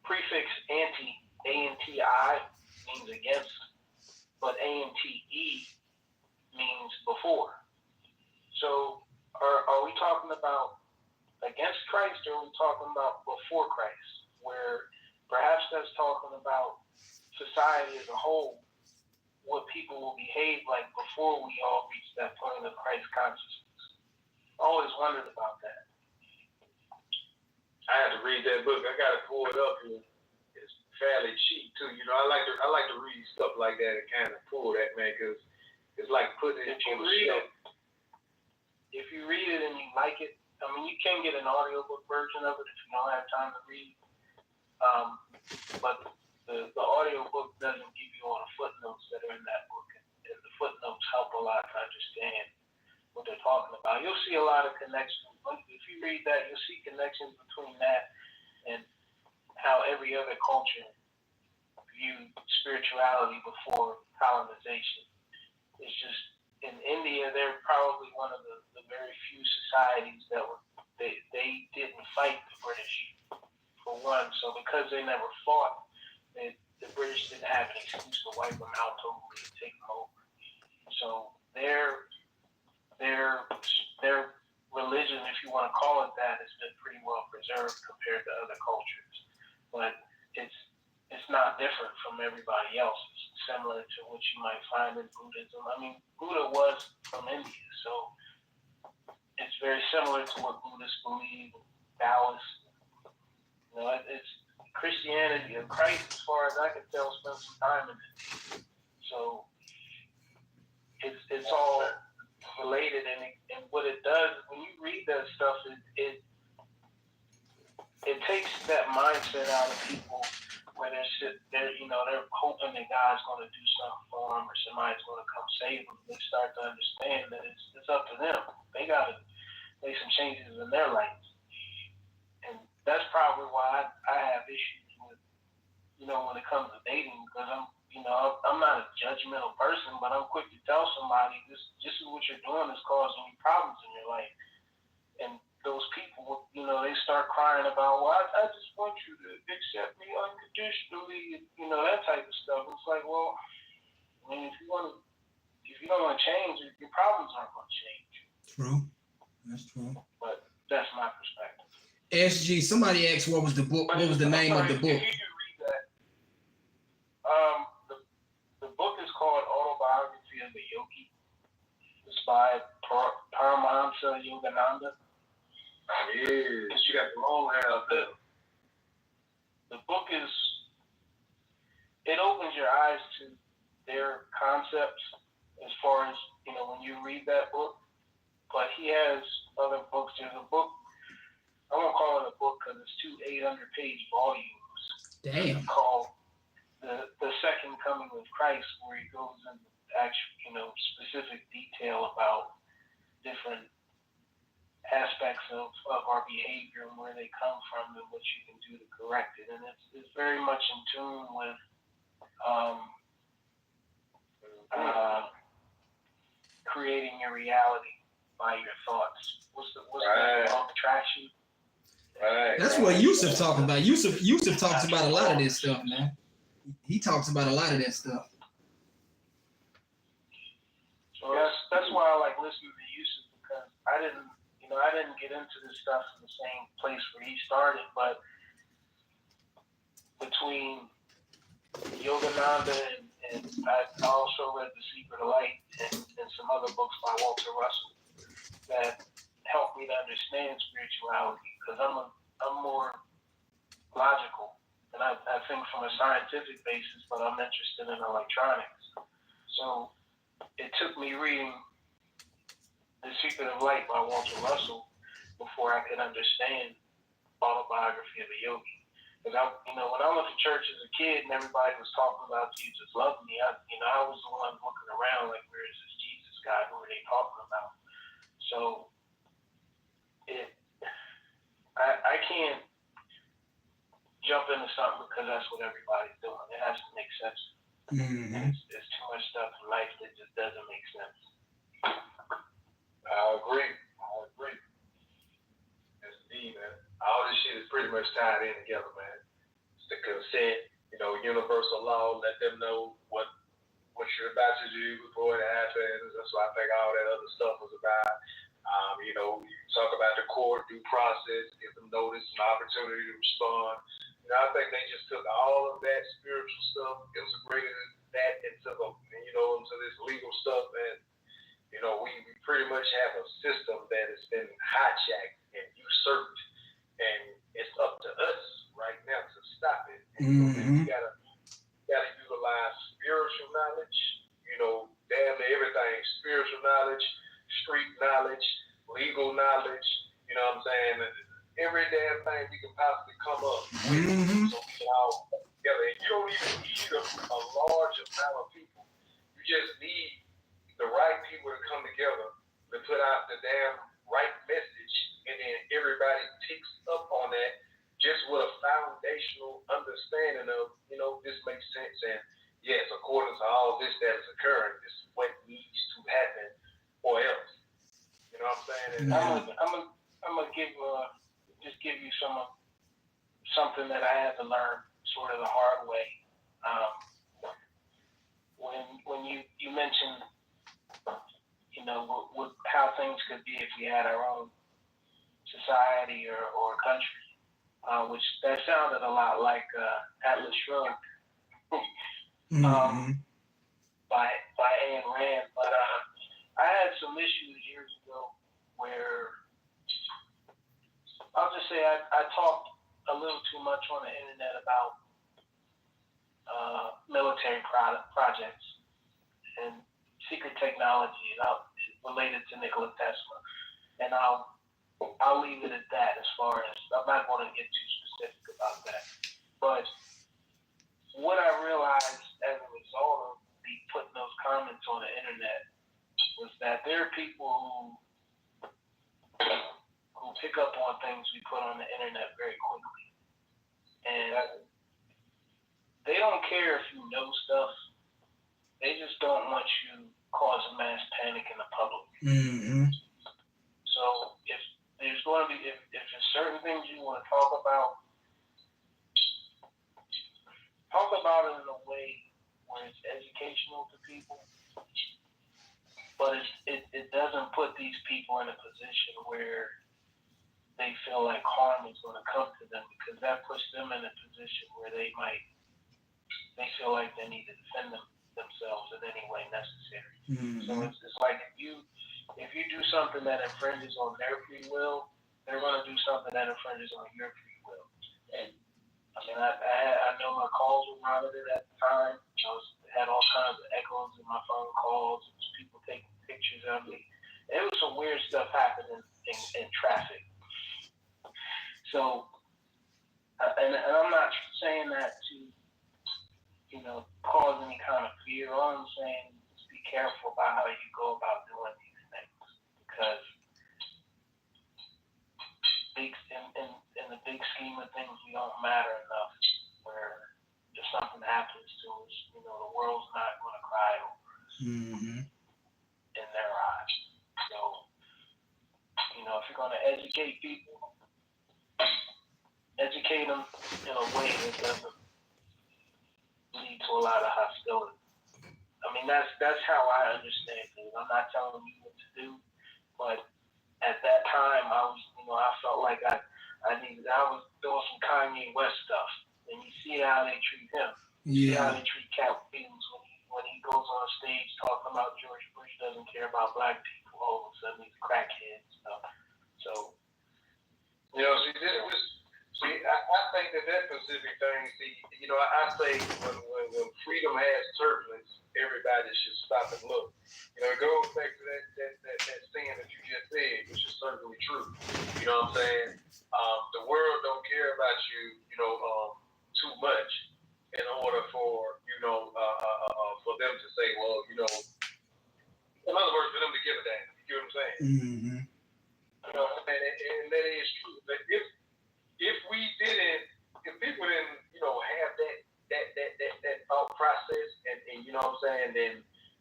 prefix anti, A-N-T-I, means against, but A-N-T-E means before. So are we talking about against Christ, or are we talking about before Christ, where perhaps that's talking about society as a whole, what people will behave like before we all reach that point of Christ consciousness? I always wondered about that. I had to read that book. I got to pull it up here. It's fairly cheap too. I like to read stuff like that and kind of pull that, man, because it's like putting it on the shelf. If you read it and you like it, you can get an audiobook version of it if you don't have time to read. But the audiobook doesn't give you all the footnotes that are in that book. And the footnotes help a lot to understand what they're talking about. You'll see a lot of connections. If you read that, you'll see connections between that and how every other culture viewed spirituality before colonization. It's just, in India, they're probably one of the very few societies that they didn't fight the British, for one. So because they never fought, the British didn't have an excuse to wipe them out totally and take them over. So their religion, if you want to call it that, has been pretty well preserved compared to other cultures. But it's not different from everybody else. It's similar to what you might find in Buddhism. Buddha was from India, so it's very similar to what Buddhists believe, Taoists. It's Christianity and Christ, as far as I can tell, spent some time in it. So it's all related, and what it does when you read that stuff, it takes that mindset out of people where they're hoping that God's going to do something for them or somebody's going to come save them. They start to understand that it's up to them. They got to make some changes in their lives, and that's probably why I have issues with when it comes to dating, because I'm not a judgmental person, but I'm quick to tell somebody this is what you're doing is causing you problems in your life. And those people, they start crying about, well, I just want you to accept me unconditionally, that type of stuff. It's like, well, if you don't want to change, your problems aren't going to change. True. That's true. But that's my perspective. SG, somebody asked what was the book, what was the name of the book? If you read that, the book is called Autobiography of a Yogi. It's by Paramahansa Yogananda. Yeah, she got the long hair out there. The book it opens your eyes to their concepts as far as, when you read that book. But he has other books. There's a book, I won't call it a book because it's 2 800-page volumes. Damn. Called The Second Coming of Christ, where he goes into actual, specific detail about different aspects of our behavior and where they come from and what you can do to correct it. And it's very much in tune with creating your reality by your thoughts. What's the law of attraction? Right. That's what Yusuf talking about. Yusuf talks about a lot of this stuff, man. He talks about a lot of that stuff. So that's why I like listening to Yusuf, because I didn't get into this stuff in the same place where he started, but between Yogananda and I also read The Secret of Light and some other books by Walter Russell that helped me to understand spirituality, because I'm more logical, and I think from a scientific basis, but I'm interested in electronics. So it took me reading The Secret of Light by Walter Russell before I could understand autobiography of a yogi. Because when I went to church as a kid and everybody was talking about Jesus loving me, I was the one looking around like, where is this Jesus guy? Who are they talking about? So I can't jump into something because that's what everybody's doing. It has to make sense. Mm-hmm. There's too much stuff in life that just doesn't make sense. I agree. That's deep, man. All this shit is pretty much tied in together, man. It's the consent, universal law. Let them know what you're about to do before it happens. That's what I think all that other stuff was about. You talk about the court due process, give them notice and opportunity to respond. I think they just took all of that spiritual stuff, integrated that into this legal stuff, and we pretty much have a system that has been hijacked and usurped, and it's up to us right now to stop it. Mm-hmm. We gotta utilize spiritual knowledge, damn near everything, spiritual knowledge, street knowledge, legal knowledge, you know what I'm saying? Every damn thing we can possibly come up with, Mm-hmm. so we can all come together. And you don't even need a large amount of people. You just need the right people to come together to put out the damn right message, and then everybody picks up on that just with a foundational understanding of, this makes sense, and yes, according to all this that is occurring, this is what needs to happen, or else. You know what I'm saying? And I'm gonna give you something that I had to learn sort of the hard way. When you mentioned, how things could be if we had our own society or country, which that sounded a lot like Atlas Shrugged Mm-hmm. by Ayn Rand, but I had some issues years ago where I'll just say I talked a little too much on the internet about military projects and secret technology related to Nikola Tesla, and I'll leave it at that. As far as, I'm not going to get too specific about that, but what I realized as a result of me putting those comments on the internet was that there are people who pick up on things we put on the internet very quickly, and they don't care if you know stuff. They just don't want you causing mass panic in the public. Mm-hmm. So if there's going to be, if there's certain things you want to talk about it in a way where it's educational to people, but it doesn't put these people in a position where they feel like harm is going to come to them, because that puts them in a position where they feel like they need to defend themselves in any way necessary. Mm-hmm. So it's like if you do something that infringes on their free will, they're going to do something that infringes on your free will. And I mean, I know my calls were monitored at the time. Had all kinds of echoes in my phone calls. It was people taking pictures of me. It was some weird stuff happening in traffic. So, and I'm not saying that to, cause any kind of fear. All I'm saying is be careful about how you go about doing these things, because in the big scheme of things, we don't matter enough where if something happens to us, the world's not going to cry over us Mm-hmm. in their eyes. So, if you're going to educate people, educate them in a way that doesn't lead to a lot of hostility. I mean, that's how I understand things. I'm not telling you what to do, but at that time, I felt like I was doing some Kanye West stuff, and you see how they treat him. You see how they treat Cat Williams when he goes on stage talking about George Bush doesn't care about black people. All of a sudden, he's a crackhead and stuff. So, I think that specific thing, I say when freedom has turbulence, everybody should stop and look. It goes back to that saying that you just said, which is certainly true. You know what I'm saying? The world don't care about you, too much in order for, for them to say, well, in other words, for them to give a damn. You know what I'm saying? Mm-hmm. And that is true. But if people didn't, have that thought process and you know what I'm saying, then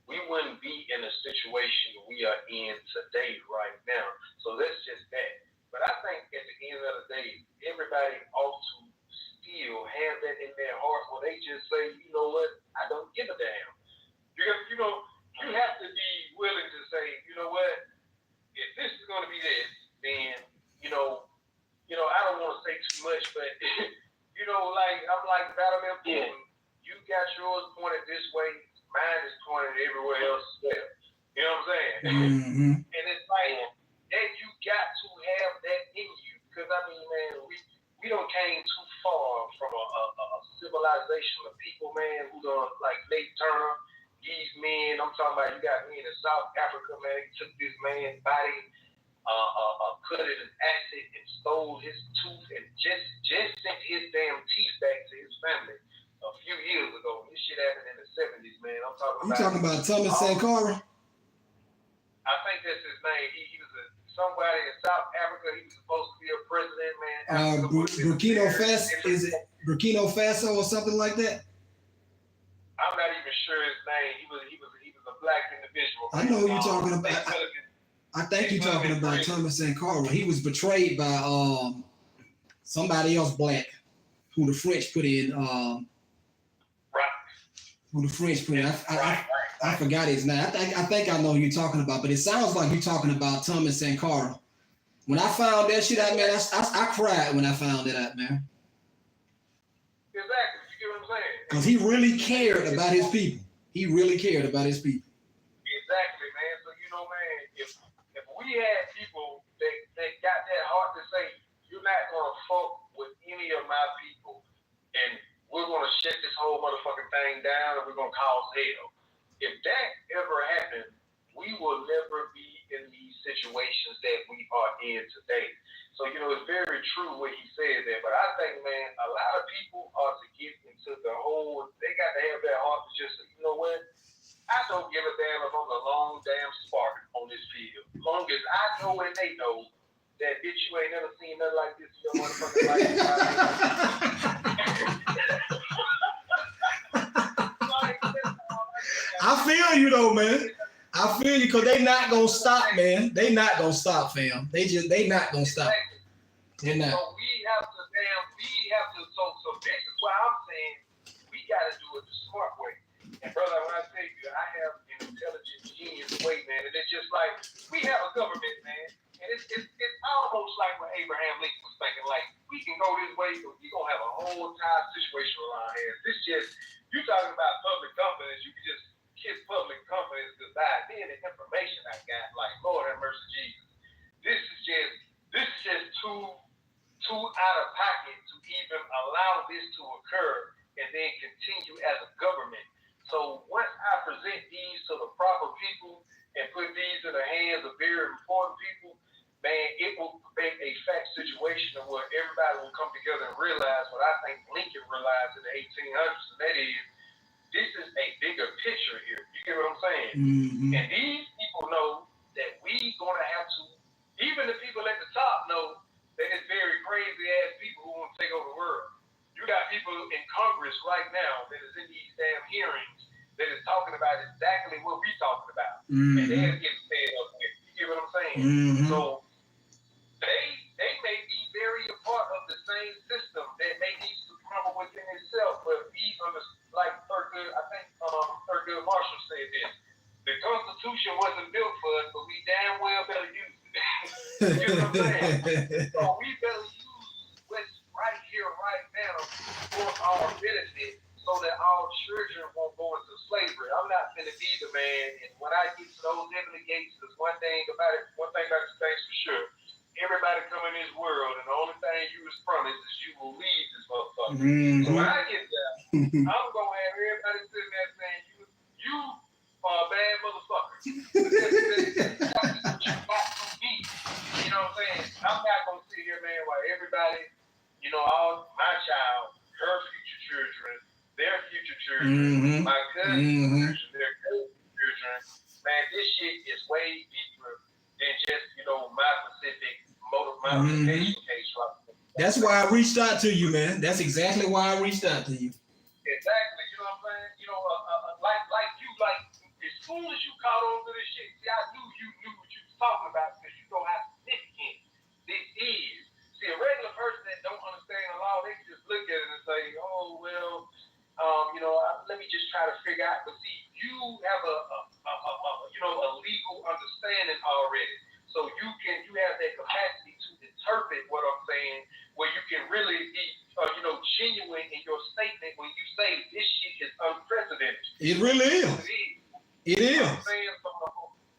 we wouldn't be in a situation we are in today right now. So that's just that. But I think at the end of the day, everybody ought to still have that in their heart where they just say, you know what, I don't give a damn. You have to be willing to say, you know what, if this is going to be this, then, I don't want to say too much, but, I'm like Vladimir Putin. You got yours pointed this way, mine is pointed everywhere else as well. You know what I'm saying? Mm-hmm. And it's like, that you got to have that in you. Because, man, we don't came too far from a civilization of people, man, who done, like Nate Turner, these men, I'm talking about, you got men in South Africa, man, they took this man's body, put it in acid and stole his tooth and just sent his damn teeth back to his family a few years ago. This shit happened in the 70s, man. I'm talking about. You talking about Thomas Sankara? I think that's his name. He was somebody in South Africa. He was supposed to be a president, man. Burkina Faso, is it Burkina Faso or something like that? I'm not even sure his name. He was a black individual. I know who you're talking about. I think you're talking about Thomas Sankara. He was betrayed by somebody else black, who the French put in. Right. Who the French put in? I forgot his name. I think I know who you're talking about, but it sounds like you're talking about Thomas Sankara. When I found that shit out, man, I cried when I found it out, man. Exactly. You get what I'm saying? Because he really cared about his people. He really cared about his people. Exactly, man. So, man, if we had people that got that heart to say, you're not going to fuck with any of my people, and we're going to shut this whole motherfucking thing down, and we're going to cause hell. If that ever happened, we will never be in these situations that we are in today. So, it's very true what he said there. But I think, man, a lot of people ought to get into the whole, they got to have that heart to just say, you know what? I don't give a damn if I'm the long damn spark on this field. As long as I know and they know that, bitch, you ain't never seen nothing like this in your motherfucking life. I feel you though, man. I feel you, because they not going to stop, man. They not going to stop, fam. They not going to stop. They're not. So so this is why I'm saying we got to do it the smart way. And brother, when I tell you, I have an intelligent, genius way, man. And it's just like, we have a government, man. And it's almost like what Abraham Lincoln was thinking, like, we can go this way, but we're going to have a whole entire situation around here. This just, you talking about public companies, you can just kiss public companies goodbye. Then the information I got, like, Lord have mercy, Jesus. This is just too out of pocket to even allow this to occur and then continue as a government. So once I present these to the proper people and put these in the hands of very important people, man, it will make a fact situation where everybody will come together and realize what I think Lincoln realized in the 1800s, and that is, this is a bigger picture here. You get what I'm saying? Mm-hmm. And these people know that we gonna have to, even the people at the top know that it's very crazy ass people who want to take over the world. You got people in Congress right now that is in these damn hearings that is talking about exactly what we talking about. Mm-hmm. And they're getting fed up with. You get what I'm saying? Mm-hmm. So they may be very a part of the same system but we like Thurgood, I think Thurgood Marshall said this. The Constitution wasn't built for us, but we damn well better use it. You know what I'm saying? So we better use what's right here, right now, for our benefit, so that our children won't go into slavery. I'm not finna be the man, and when I get to those heavenly gates, there's one thing about this thing's for sure. Everybody come in this world, and the only thing you was promised is you will leave this motherfucker. Mm-hmm. So when I get there, I'm gonna have everybody sitting there saying, you are a bad motherfucker. That's what you got from me. You know what I'm saying? I'm not gonna sit here, man, while everybody, all my child, her future children, their future children, my cousin's children, their cousin's children, man, this shit is way deeper than just, my specific motivation case. That's why I reached out to you, man. That's exactly why I reached out to you. Exactly. You know what I'm saying? Like you, as soon as you caught on to this shit, see, I knew you knew what you was talking about because you know how significant this is. See, a regular person that don't understand the law, they just look at it and say, oh, well, let me just try to figure out. But see, you have a legal understanding already. So you have that capacity to interpret what I'm saying, where you can really be, genuine in your statement when you say this shit is unprecedented. It really is. It is. I'm saying some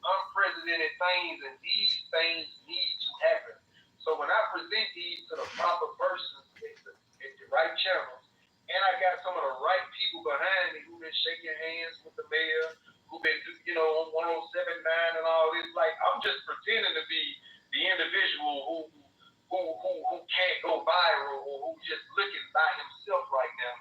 unprecedented things, and these things need to happen. So when I present these to the proper persons at the right channels, and I got some of the right people behind me who've been shaking hands with the mayor, who've been, on 1079 and all this, like, I'm just pretending to be the individual who can't go viral or who's just looking by himself right now,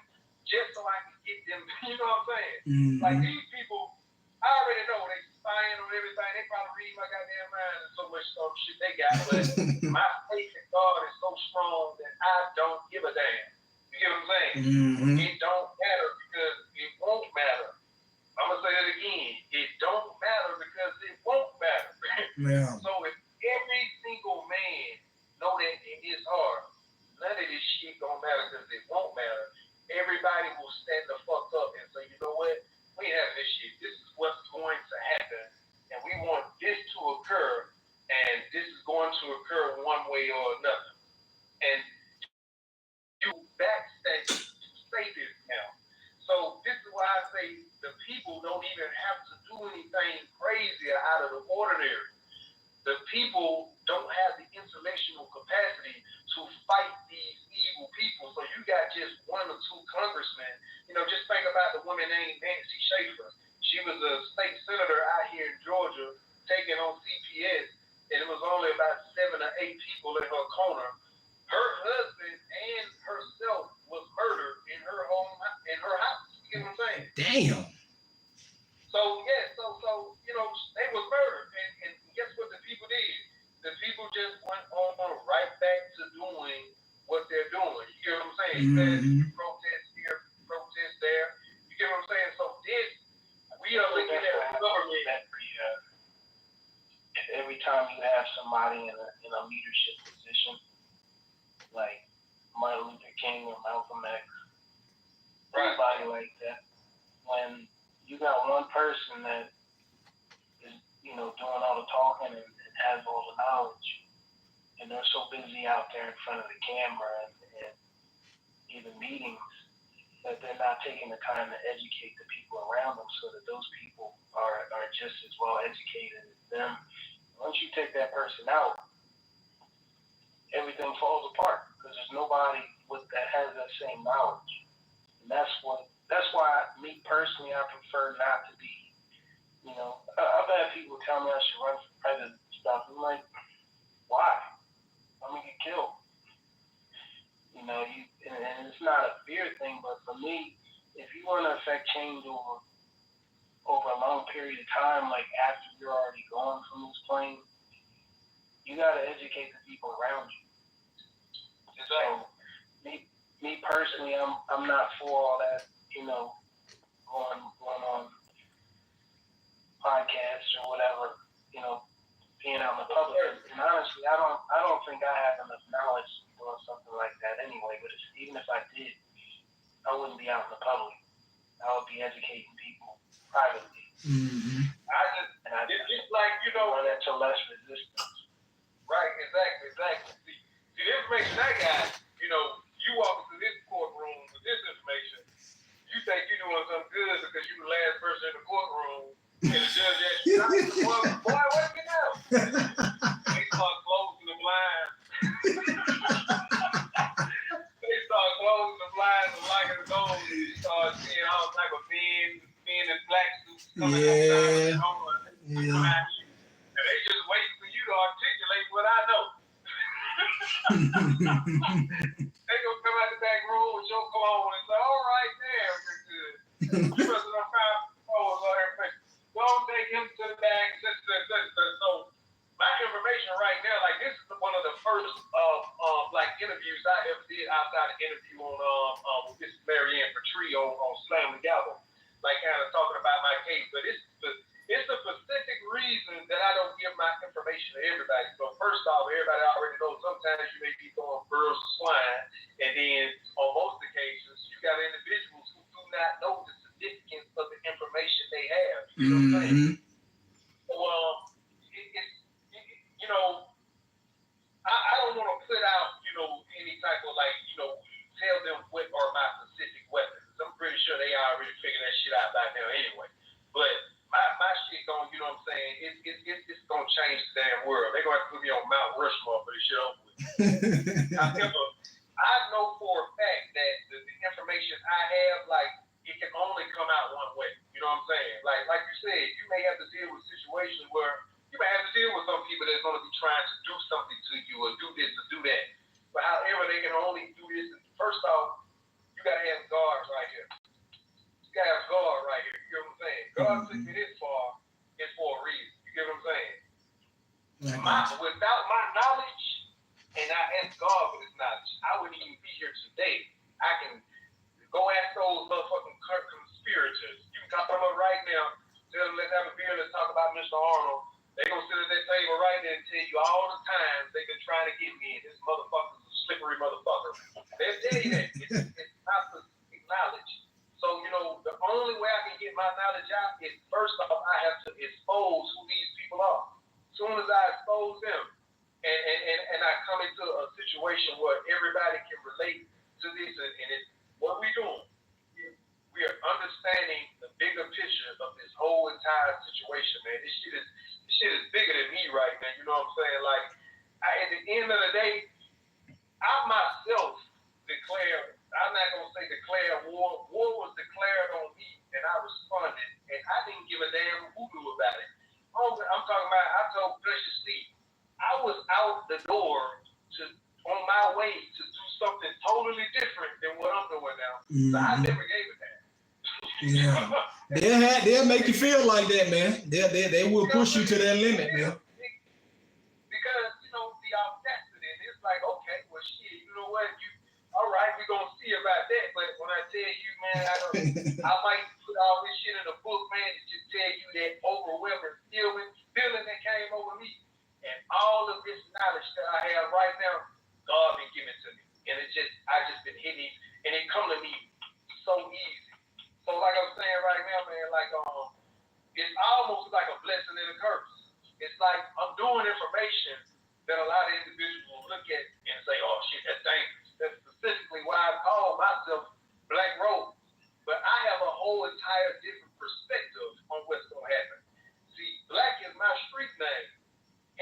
just so I can get them, you know what I'm saying? Mm-hmm. Like, these people, I already know they spying on everything. They probably read my goddamn mind and so much shit they got, but my faith in God is so strong that I don't give a damn. You get what I'm saying? Mm-hmm. It don't matter because it won't matter. I'm going to say that again. It don't matter because it won't matter. Yeah. So if every single man know that in his heart, none of this shit gonna matter because it won't matter, everybody will stand the fuck up and say, you know what? We ain't having this shit. This is what's going to happen. And we want this to occur. And this is going to occur one way or another. And you backstage say this now. So this is why I say the people don't even have to do anything crazy or out of the ordinary. The people don't have the intellectual capacity to fight these evil people. So you got just one or two congressmen. Just think about the woman named Nancy Schaefer. She was a state senator out here in Georgia taking on CPS, and it was only about 7 or 8 people in her corner. Her husband and herself was murdered in her home, in her house. You know what I'm saying? Damn. So they was murdered, and guess what the people did? The people just went on right back to doing what they're doing. You get what I'm saying? Mm-hmm. Protest here, protest there. You get what I'm saying? So we are looking at the government. Every time you have somebody in a leadership position, like Martin Luther King or Malcolm X, anybody like that, when you got one person that is, doing all the talking and has all the knowledge, and they're so busy out there in front of the camera and even meetings that they're not taking the time to educate the people around them so that those people are just as well educated as them. Once you take that person out, everything falls apart because there's nobody that has that same knowledge. And that's why me personally, I prefer not to be, I've had people tell me I should run for president and stuff. I'm like, why? I'm going to get killed. And it's not a fear thing, but for me, if you want to affect change over a long period of time, like after you're already gone from this plane, you got to educate the people around you. So, me personally, I'm not for all that, going on podcasts or whatever, being out in the public. And honestly, I don't think I have enough knowledge to be doing something like that anyway. But even if I did, I wouldn't be out in the public. I would be educating people privately. Mm-hmm. And I it's like, you know, run into less resistance. Right, exactly. See, the information I got, you know, you walk into this courtroom with this information, you think you're doing something good because you the last person in the courtroom, and the judge asks you, boy, what you know? They start closing the blinds. They start closing the blinds and locking the doors, and you start seeing all type of men in black suits coming outside the door. Yeah. And they just waiting for you to articulate what I know. They gonna come out the back room with your cologne and say, all right, damn, you're good. You must have found clothes on everything. Don't take him to the back. So my information right now, like this is one of the first like interviews I ever did outside of interview on with Miss Marianne Petrie on Slam the Gavel. Like kind of talking about my case, but it's a specific reason that I don't give my information to everybody. So first off, everybody already knows sometimes you may be throwing birds of swine, and then on most occasions you got individuals who do not know the significance of the information they have. You know what I'm saying? Well, you know, I don't want to put out, you know, any type of like, you know, tell them what are my specific weapons. I'm pretty sure they already figured that shit out by now anyway. But my shit gonna, you know what I'm saying, it's gonna change the damn world. They're gonna have to put me on Mount Rushmore for this shit over with. However, I know for a fact that the information I have, like, it can only come out one way. You know what I'm saying? Like you said, you may have to deal with situations where you may have to deal with some people that's gonna be trying to do something to you or do this or do that. But however, they can only do this. First off, you gotta have guards right here. You gotta have guard right here. You get what I'm saying? God took me this far, it's for a reason. You get what I'm saying? Without my knowledge, and I ask God for this knowledge, I wouldn't even be here today. I can go ask those motherfucking conspirators. You can talk to them right now. Tell them let's have a beer, let's talk about Mr. Arnold. They gonna sit at that table right there and tell you all the times they've been trying to get me, and this motherfucker's a slippery motherfucker. They'll tell you that. It's not specific knowledge. So, you know, the only way I can get my knowledge out is first off, I have to expose who these people are. As soon as I expose them, and I come into a situation where everybody can relate to this, and it's what we doing. We are understanding the bigger picture of this whole entire situation, man. This shit is bigger than me right now. You know what I'm saying? Like, at the end of the day, I myself declare. I'm not gonna say declare war. War was declared on me, and I responded, and I didn't give a damn who knew about it. I'm talking about. I told Precious Steve, I was out the door on my way to do something totally different than what I'm doing now. So I never gave it that. Yeah, they'll make you feel like that, man. They will push you to that limit, man. Because you know the audacity, it's like, okay, well, shit, you know what? All right, we're gonna see about that. But when I tell you, man, I might put all this shit in a book, man, to just tell you that overwhelming feeling that came over me, and all of this knowledge that I have right now, God been giving to me, and I just been hitting, and it come to me so easy. So like I'm saying right now, man, like it's almost like a blessing and a curse. It's like I'm doing information that a lot of individuals will look at and say, oh shit, that's dangerous. That's specifically why I call myself Black Rose. But I have a whole entire different perspective on what's gonna happen. See, Black is my street name.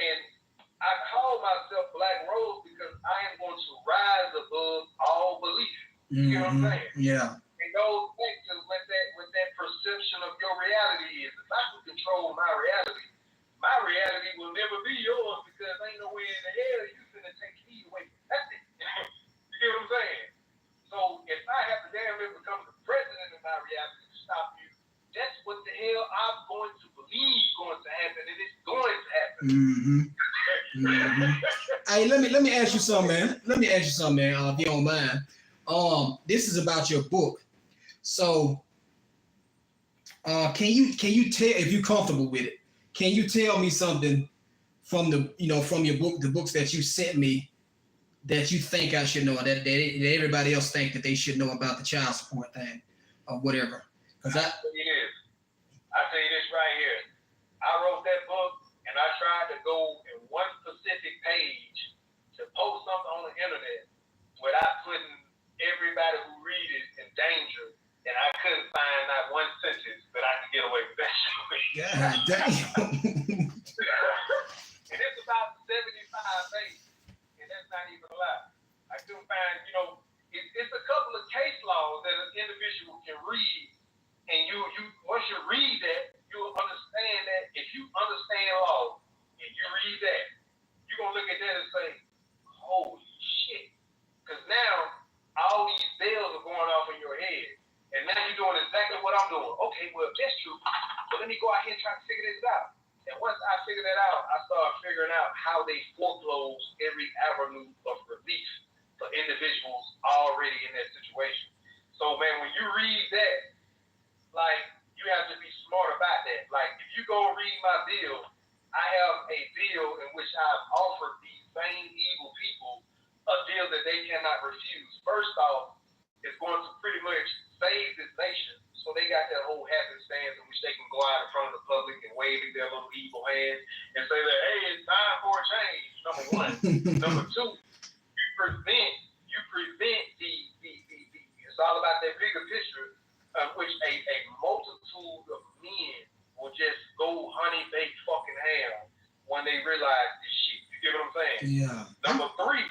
And I call myself Black Rose because I am going to rise above all belief. You know what I'm saying? Yeah. It goes back to what that perception of your reality is. If I can control my reality will never be yours because ain't no way in the hell you finna take me away from nothing. You get what I'm saying? So if I have to damn near become the president of my reality to stop you, that's what the hell I'm going to believe going to happen, and it's going to happen. Hey, let me ask you something, man. If you don't mind. This is about your book. So, can you tell, if you're comfortable with it? Can you tell me something from your book, the books that you sent me, that you think I should know, that everybody else think that they should know about the child support thing or whatever? Because I tell you this right here. I wrote that book and I tried to go in one specific page to post something on the internet without putting everybody who read it in danger, and I couldn't find not one sentence that I could get away with that shit with. God damn. And it's about 75 pages, and that's not even a lie. I couldn't find, it's a couple of case laws that an individual can read, and you once you read that, you'll understand that if you understand law and you read that, you're gonna look at that and say, holy shit. Because now all these bells are going off in your head. And now you're doing exactly what I'm doing. Okay, well, if that's true, but let me go out here and try to figure this out. And once I figured that out, I started figuring out how they foreclose every avenue of relief for individuals already in that situation. So, man, when you read that, like, you have to be smart about that. Like, if you go read my bill, I have a deal in which I've offered these same evil people a deal that they cannot refuse. First off, it's going to pretty much save this nation. So they got that whole happenstance in which they can go out in front of the public and wave their little evil hand and say that, hey, it's time for a change, number one. Number two, you prevent the it's all about that bigger picture of which a multitude of men will just go honey baked fucking ham when they realize this shit. You get what I'm saying? Yeah. Number three,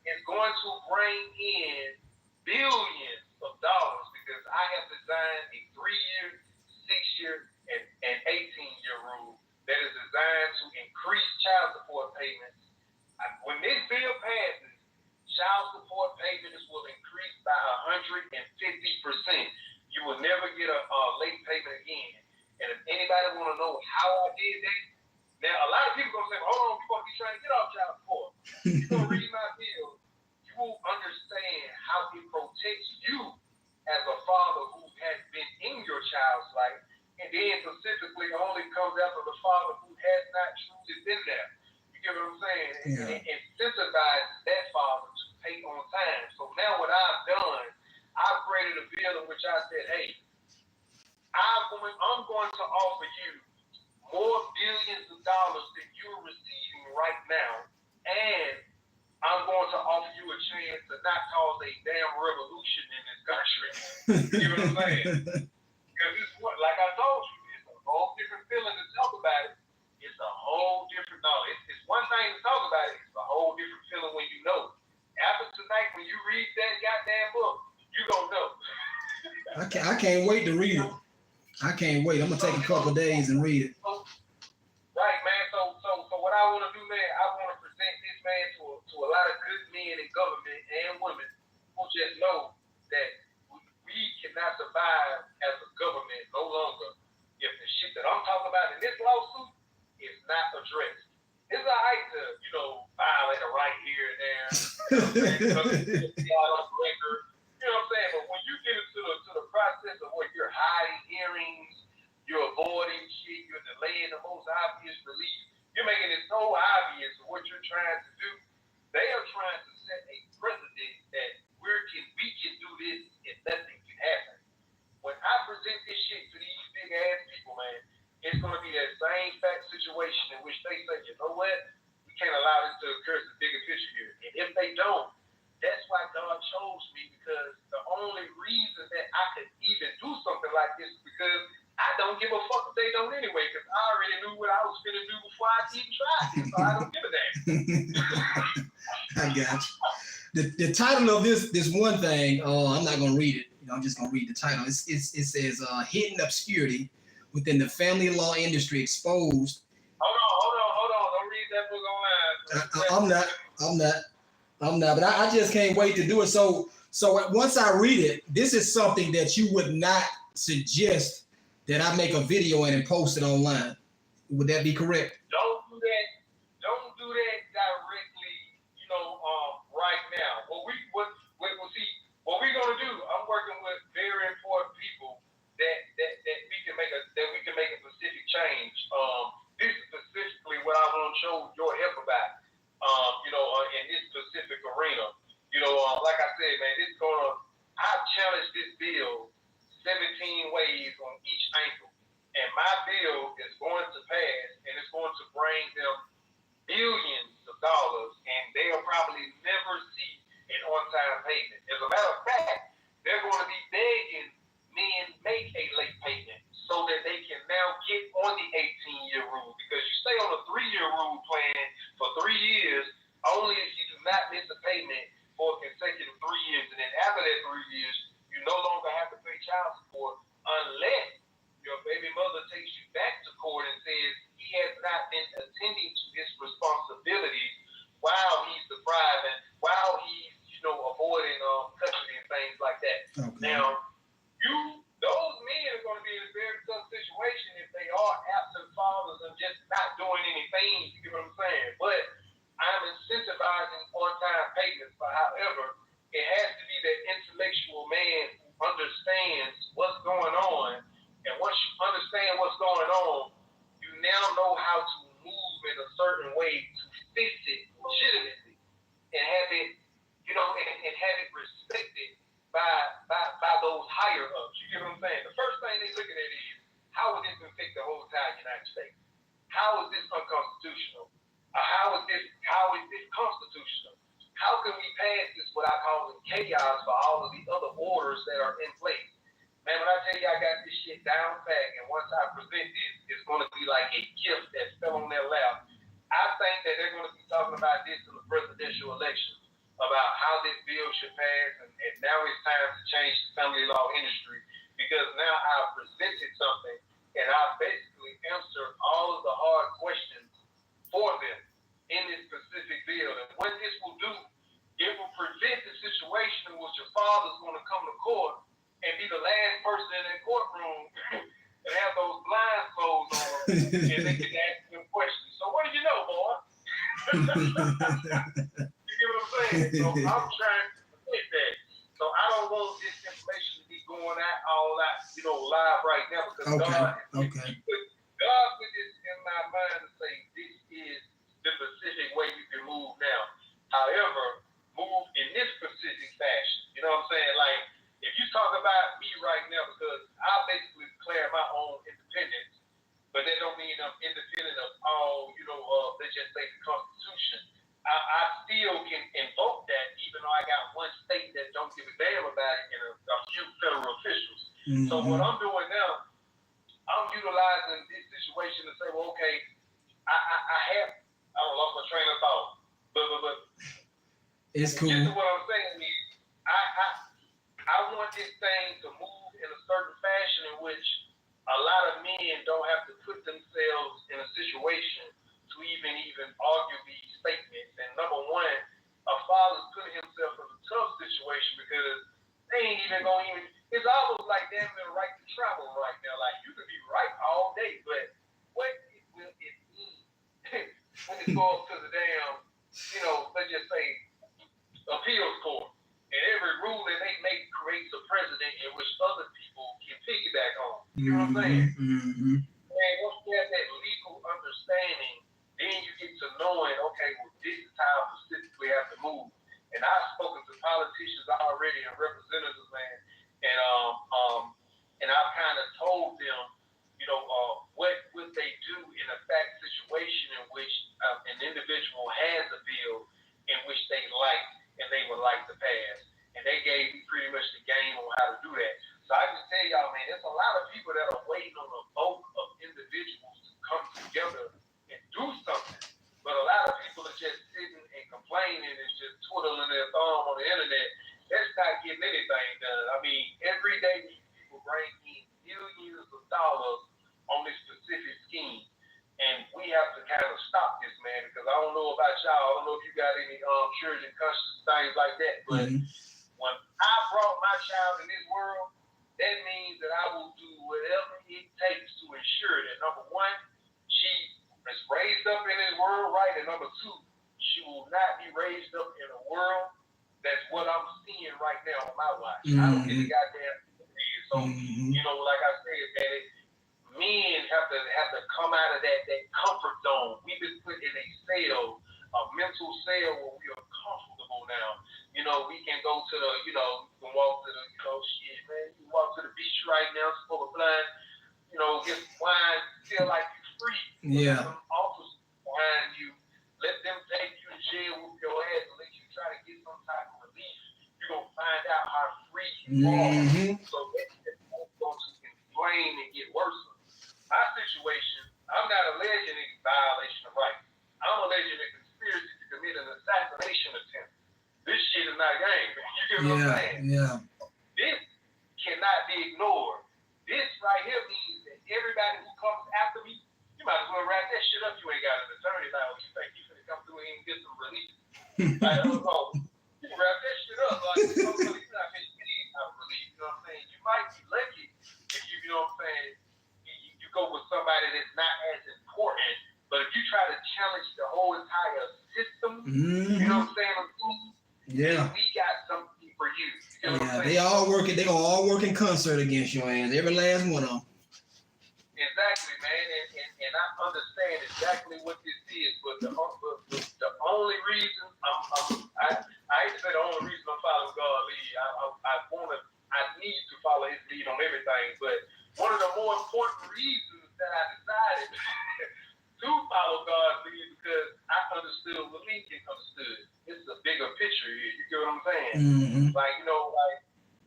it's going to bring in billions of dollars because I have designed a 3-year, 6-year, and 18-year rule that is designed to increase child support payments. When this bill passes, child support payments will increase by 150%. You will never get a late payment again. And if anybody want to know how I did that, now a lot of people gonna say, hold on, you gonna be trying to get off child support. You gonna read my bill, you will understand how it protects you as a father who has been in your child's life, and then specifically only comes after the father who has not truly been there. You get what I'm saying? Yeah. It incentivizes that father to pay on time. So now what I've done, I've created a bill in which I said, hey, I'm going to offer you more billions of dollars than you're receiving right now, and I'm going to offer you a chance to not cause a damn revolution in this country. You know what I'm saying? Because it's what, like I told you, it's a whole different feeling to talk about it. It's a whole different, no, it's one thing to talk about it. It's a whole different feeling when you know. After tonight, when you read that goddamn book, you gonna know. I can't wait to read it. I can't wait. I'm gonna take a couple days and read it. Right, man. So what I want to do, man, I want to present this man to a lot of good men in government and women who just know that we cannot survive as a government no longer if the shit that I'm talking about in this lawsuit is not addressed. It's all right to, violate a right here and there. You know what I'm saying? You know what I'm saying? But when you get into the process of where you're hiding hearings, you're avoiding shit, you're delaying the most obvious relief, you're making it so obvious of what you're trying to do. They are trying to set a precedent that we can do this and nothing can happen. When I present this shit to these big ass people, man, it's going to be that same fact situation in which they say, you know what? We can't allow this to occur. It's the bigger picture here. And if they don't, that's why God chose me, because the only reason that I could even do something like this is because I don't give a fuck if they don't anyway, because I already knew what I was going to do before I even tried it, so I don't give a damn. I got you. The title of this one thing, I'm not going to read it. I'm just going to read the title. It says Hidden Obscurity Within the Family Law Industry Exposed. Hold on. Don't read that book online. I'm not. But I just can't wait to do it. So once I read it, this is something that you would not suggest that I make a video and post it online. Would that be correct? Don't do that directly, right now. What we're gonna do, I'm working with very important people that we can make a specific change. This is specifically what I want to show your help about. In this specific arena. Like I said, man, I've challenged this bill 17 ways on each angle. And my bill is going to pass, and it's going to bring them billions of dollars, and they'll probably never see an on-time payment. As a matter of fact, they're going to be begging men make a late payment so that they can now get on the 18-year rule. Because you stay on a 3-year rule plan for 3 years only if you do not miss a payment for consecutive 3 years. And then after that 3 years, you no longer have to pay child support unless your baby mother takes you back to court and says he has not been attending to his responsibilities while he's depriving, while he's, avoiding custody and things like that. Okay. Now, those men are going to be in a very tough situation if they are absent fathers and just not doing anything. You get what I'm saying? But I'm incentivizing on-time payments. But however, it has to be that intellectual man who understands what's going on. And once you understand what's going on, you now know how to move in a certain way to fix it legitimately and have it, and have it respected by those higher ups. You get what I'm saying? The first thing they look at it is, how would this affect the whole entire United States? How is this unconstitutional? How is this constitutional? How can we pass this without causing chaos for all of the other orders that are in place? Man, when I tell you I got this shit down pat, and once I present this, it's going to be like a gift that fell on their lap. I think that they're going to be talking about this in the presidential election, about how this bill should pass, and now it's time to change the family law industry, because now I've presented something, and I've basically answered all of the hard questions for them in this specific bill. And what this will do, it will prevent the situation in which your father's going to come to court and be the last person in that courtroom and have those blindfolds on and they can ask them questions. So what do you know, boy? You get what I'm saying? So I'm trying to prevent that. So I don't want this information to be going out all out, live right now, because God put this in my mind to say this is the specific way you can move now. However, move in this specific fashion. You know what I'm saying? Like, if you talk about me right now, because I basically declare my own independence, but that don't mean I'm independent of all, let's just say the Constitution. I still can invoke that, even though I got one state that don't give a damn about it and a few federal officials. Mm-hmm. So what I'm doing now, I'm utilizing this situation to say, well, okay, I lost my train of thought, but it's cool. This is what I'm saying is, I want this thing to move in a certain fashion in which a lot of men don't have to put themselves in a situation to even argue these statements. And number one, a father's putting himself in a tough situation because they ain't even going to it's almost like damn near right to travel right now. Like, you could be right all day, but what will it mean when it goes to the damn, let's just say, appeals court? And every rule that they make creates a precedent in which other people can piggyback on. You know what I'm saying? Mm-hmm. And once you have that legal understanding, then you get to knowing, okay, well, this is how I specifically have to move. And I've spoken to politicians already and representatives, man, and I've kind of told them, what would they do in a fact situation in which an individual has a bill in which they like and they would like to pass. And they gave me pretty much the game on how to do that. So I just tell y'all, man, there's a lot of people that are waiting on a vote of individuals to come together and do something. But a lot of people are just sitting and complaining and just twiddling their thumb on the internet. That's not getting anything done. I mean, every day these people bring in millions of dollars on this specific scheme. And we have to kind of stop this, man, because I don't know about y'all. I don't know if you got any children conscious things like that. But when I brought my child in this world, that means that I will do whatever it takes to ensure that, number one, she is raised up in this world right, and number two, she will not be raised up in a world that's what I'm seeing right now on my watch. I don't get a goddamn thing. So, like I said, man, men have to come out of that comfort zone. We've been put in a mental cell where we are comfortable we can go to the, we can walk to the, shit, man. You can walk to the beach right now, smoke a blunt, get some wine, feel like you're free. Yeah. Some officers behind you, let them take you to jail with your ass and let you try to get some type of relief. You're going to find out how free you are. So it's going to inflame and get worse. My situation, I'm not alleging any violation of rights. I'm alleging a conspiracy to commit an assassination attempt. This shit is not a game. You get what I'm saying? Yeah. This cannot be ignored. This right here means that everybody who comes after me, you might as well wrap that shit up. You ain't got an attorney now. You think you finna come through here and get some relief? Like, you can wrap that shit up. Like, you're not finna get any kind of relief. You know what I'm saying? You might be lucky if you know what I'm saying, you go with somebody that's not as important. But if you try to challenge the whole entire system, you know what I'm saying? Yeah. We got something for you. You know what I'm saying? They gonna all work in concert against your ass. Every last one of them. Exactly, man. And I understand exactly what this is, but the only reason I hate to say the only reason I'm following God's lead. I need to follow his lead on everything, but one of the more important reasons that I decided to follow God's lead because I understood what Lincoln understood. It's a bigger picture here. You get what I'm saying? Like,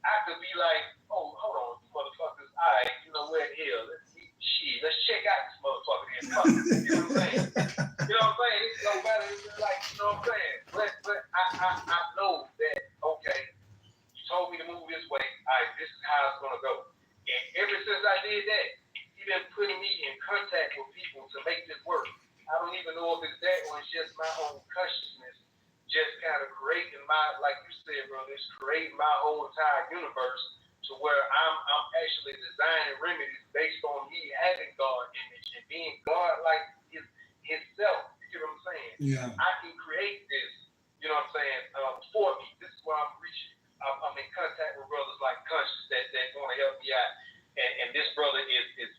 I could be like, oh, hold on, you motherfuckers. All right, you know where the hell? Let's check out this motherfucker. You know what I'm saying? You know what I'm saying? It's no better. It's like, you know what I'm saying? But I know that, okay, you told me to move this way. All right, this is how it's going to go. And ever since I did that, you've been putting me in contact with people to make this work. I don't even know if it's that or it's just my own consciousness just kind of creating like you said, bro, it's creating my whole entire universe to where I'm actually designing remedies based on me having God image and being God like himself. You get what I'm saying? Yeah. I can create this, you know what I'm saying, for me. This is where I'm reaching. I'm in contact with brothers like Conscious that want to help me out. And this brother is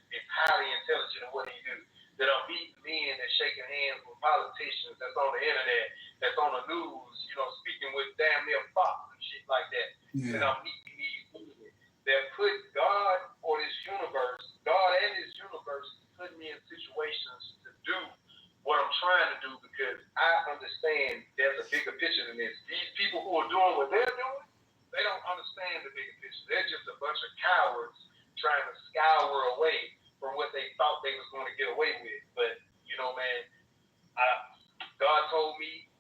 highly intelligent in what he do. That I'm meeting men and shaking hands with politicians that's on the internet, that's on the news, speaking with damn near Fox and shit like that. Yeah. And I'm meeting these women that put God or this universe, God and his universe, put me in situations to do what I'm trying to do because I understand there's a bigger picture than this. These people who are doing what they're doing, they don't understand the bigger picture. They're just a bunch of cowards trying to scour away from what they thought they was going to get away with. But, man, God told me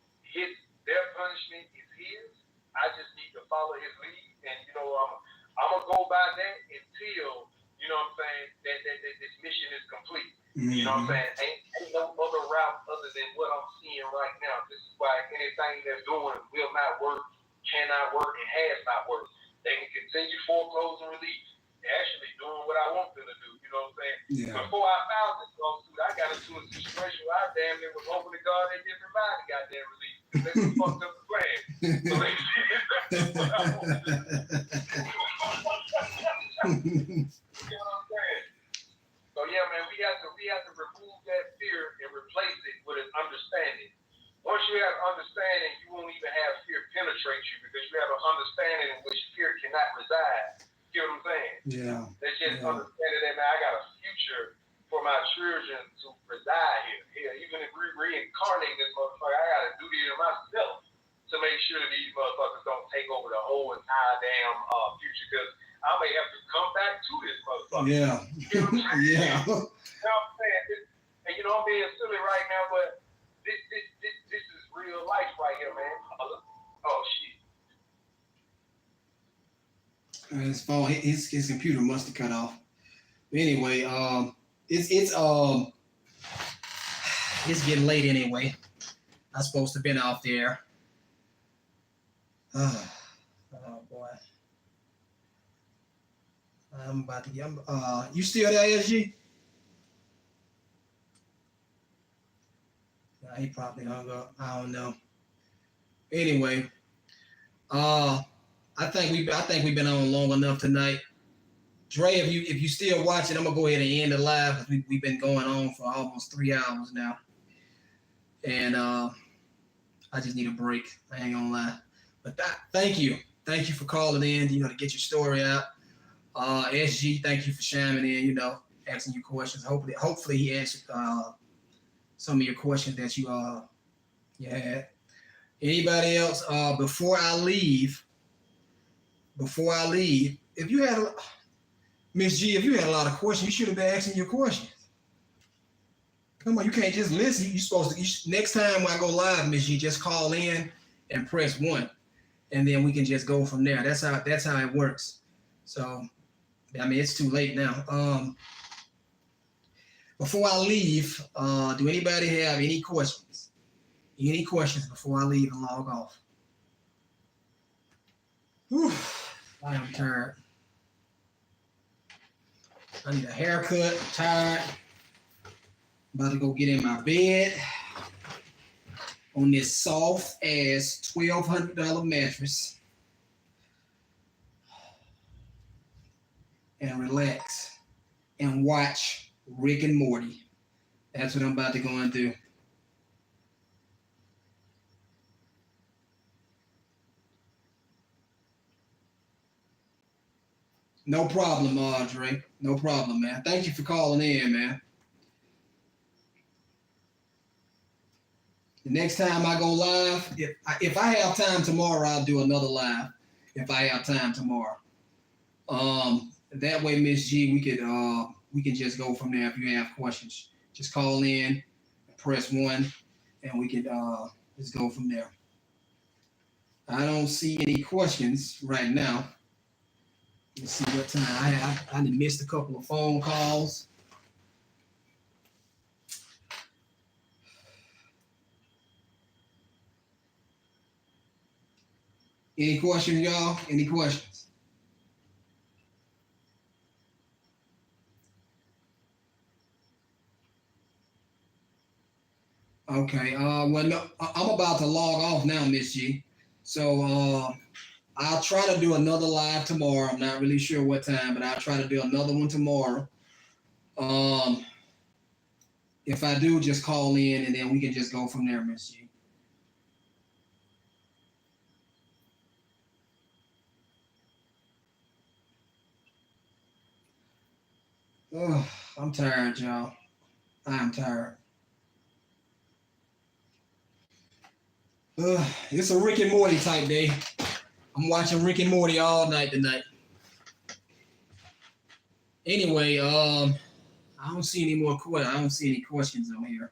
their punishment is his. I just need to follow his lead. And, I'm going to go by that until, you know what I'm saying, that this mission is complete. You know what I'm saying? Ain't no other route other than what I'm seeing right now. This is why anything they're doing will not work, cannot work, and has not worked. They can continue foreclosing relief. They're actually doing what I want them to do. You know what I'm saying? Yeah. Before I filed this lawsuit, I got into a situation where I damn near was hoping to God they didn't provide the goddamn relief. They just fucked up the plan. So they did what I wanted to do. You know what I'm saying? So yeah, man, we have to remove that fear and replace it with an understanding. Once you have understanding, you won't even have fear penetrate you because you have an understanding in which fear cannot reside. You know what I'm saying? Yeah. They just understanding that, man, I got a future for my children to reside here. Even if we reincarnate this motherfucker, I got a duty to myself to make sure that these motherfuckers don't take over the whole entire damn future because I may have to come back to this motherfucker. Yeah. You know what I'm saying? Yeah. You know what I'm saying? And I'm being silly right now, but this is real life right here, man. Oh shit. His phone, his computer must have cut off. But anyway, it's getting late anyway. I'm supposed to have been out there. Oh boy. I'm about to get. You still there, SG? Nah, he probably hung up. I don't know. Anyway, I think we've been on long enough tonight. Dre, if you still watching, I'm gonna go ahead and end the live because we've been going on for almost 3 hours now, and I just need a break. I ain't gonna lie. But thank you for calling in. To get your story out. SG, thank you for chiming in. Asking you questions. Hopefully he answered some of your questions that you had. Anybody else? Before I leave, if you had Miss G, if you had a lot of questions, you should have been asking your questions. Come on, you can't just listen. You're supposed to. Next time when I go live, Miss G, just call in and press 1, and then we can just go from there. That's how it works. So, it's too late now. Before I leave, do anybody have any questions? Any questions before I leave and log off? Whew, I am tired. I need a haircut. I'm tired. I'm about to go get in my bed on this soft ass $1,200 mattress and relax and watch Rick and Morty. That's what I'm about to go and do. No problem, Audrey. No problem, man. Thank you for calling in, man. The next time I go live, if I have time tomorrow, I'll do another live. If I have time tomorrow, that way, Miss G, we can just go from there. If you have questions, just call in, press 1, and we can just go from there. I don't see any questions right now. Let's see what time I missed a couple of phone calls. Any questions, y'all? Any questions? Okay. Well, no, I'm about to log off now, Miss G. So I'll try to do another live tomorrow. I'm not really sure what time, but I'll try to do another one tomorrow. If I do, just call in and then we can just go from there, Miss G. Oh, I'm tired, y'all. I am tired. It's a Rick and Morty type day. I'm watching Rick and Morty all night tonight. Anyway, I don't see any more questions. I don't see any questions on here.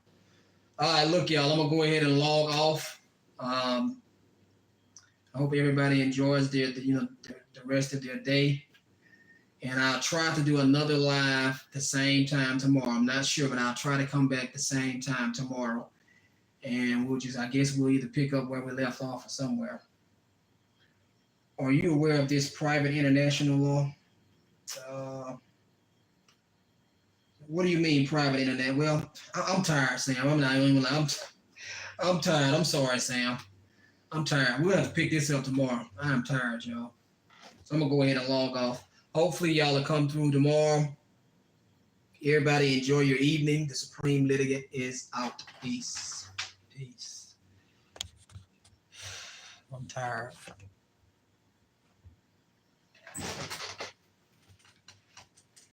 All right, look, y'all. I'm gonna go ahead and log off. I hope everybody enjoys the rest of their day. And I'll try to do another live the same time tomorrow. I'm not sure, but I'll try to come back the same time tomorrow. And I guess we'll either pick up where we left off or somewhere. Are you aware of this private international law? What do you mean private internet? Well, I'm tired, Sam. I'm not even I'm tired. I'm sorry, Sam. I'm tired. We'll have to pick this up tomorrow. I'm tired, y'all. So I'm gonna go ahead and log off. Hopefully y'all will come through tomorrow. Everybody enjoy your evening. The Supreme Litigant is out. Peace. I'm tired.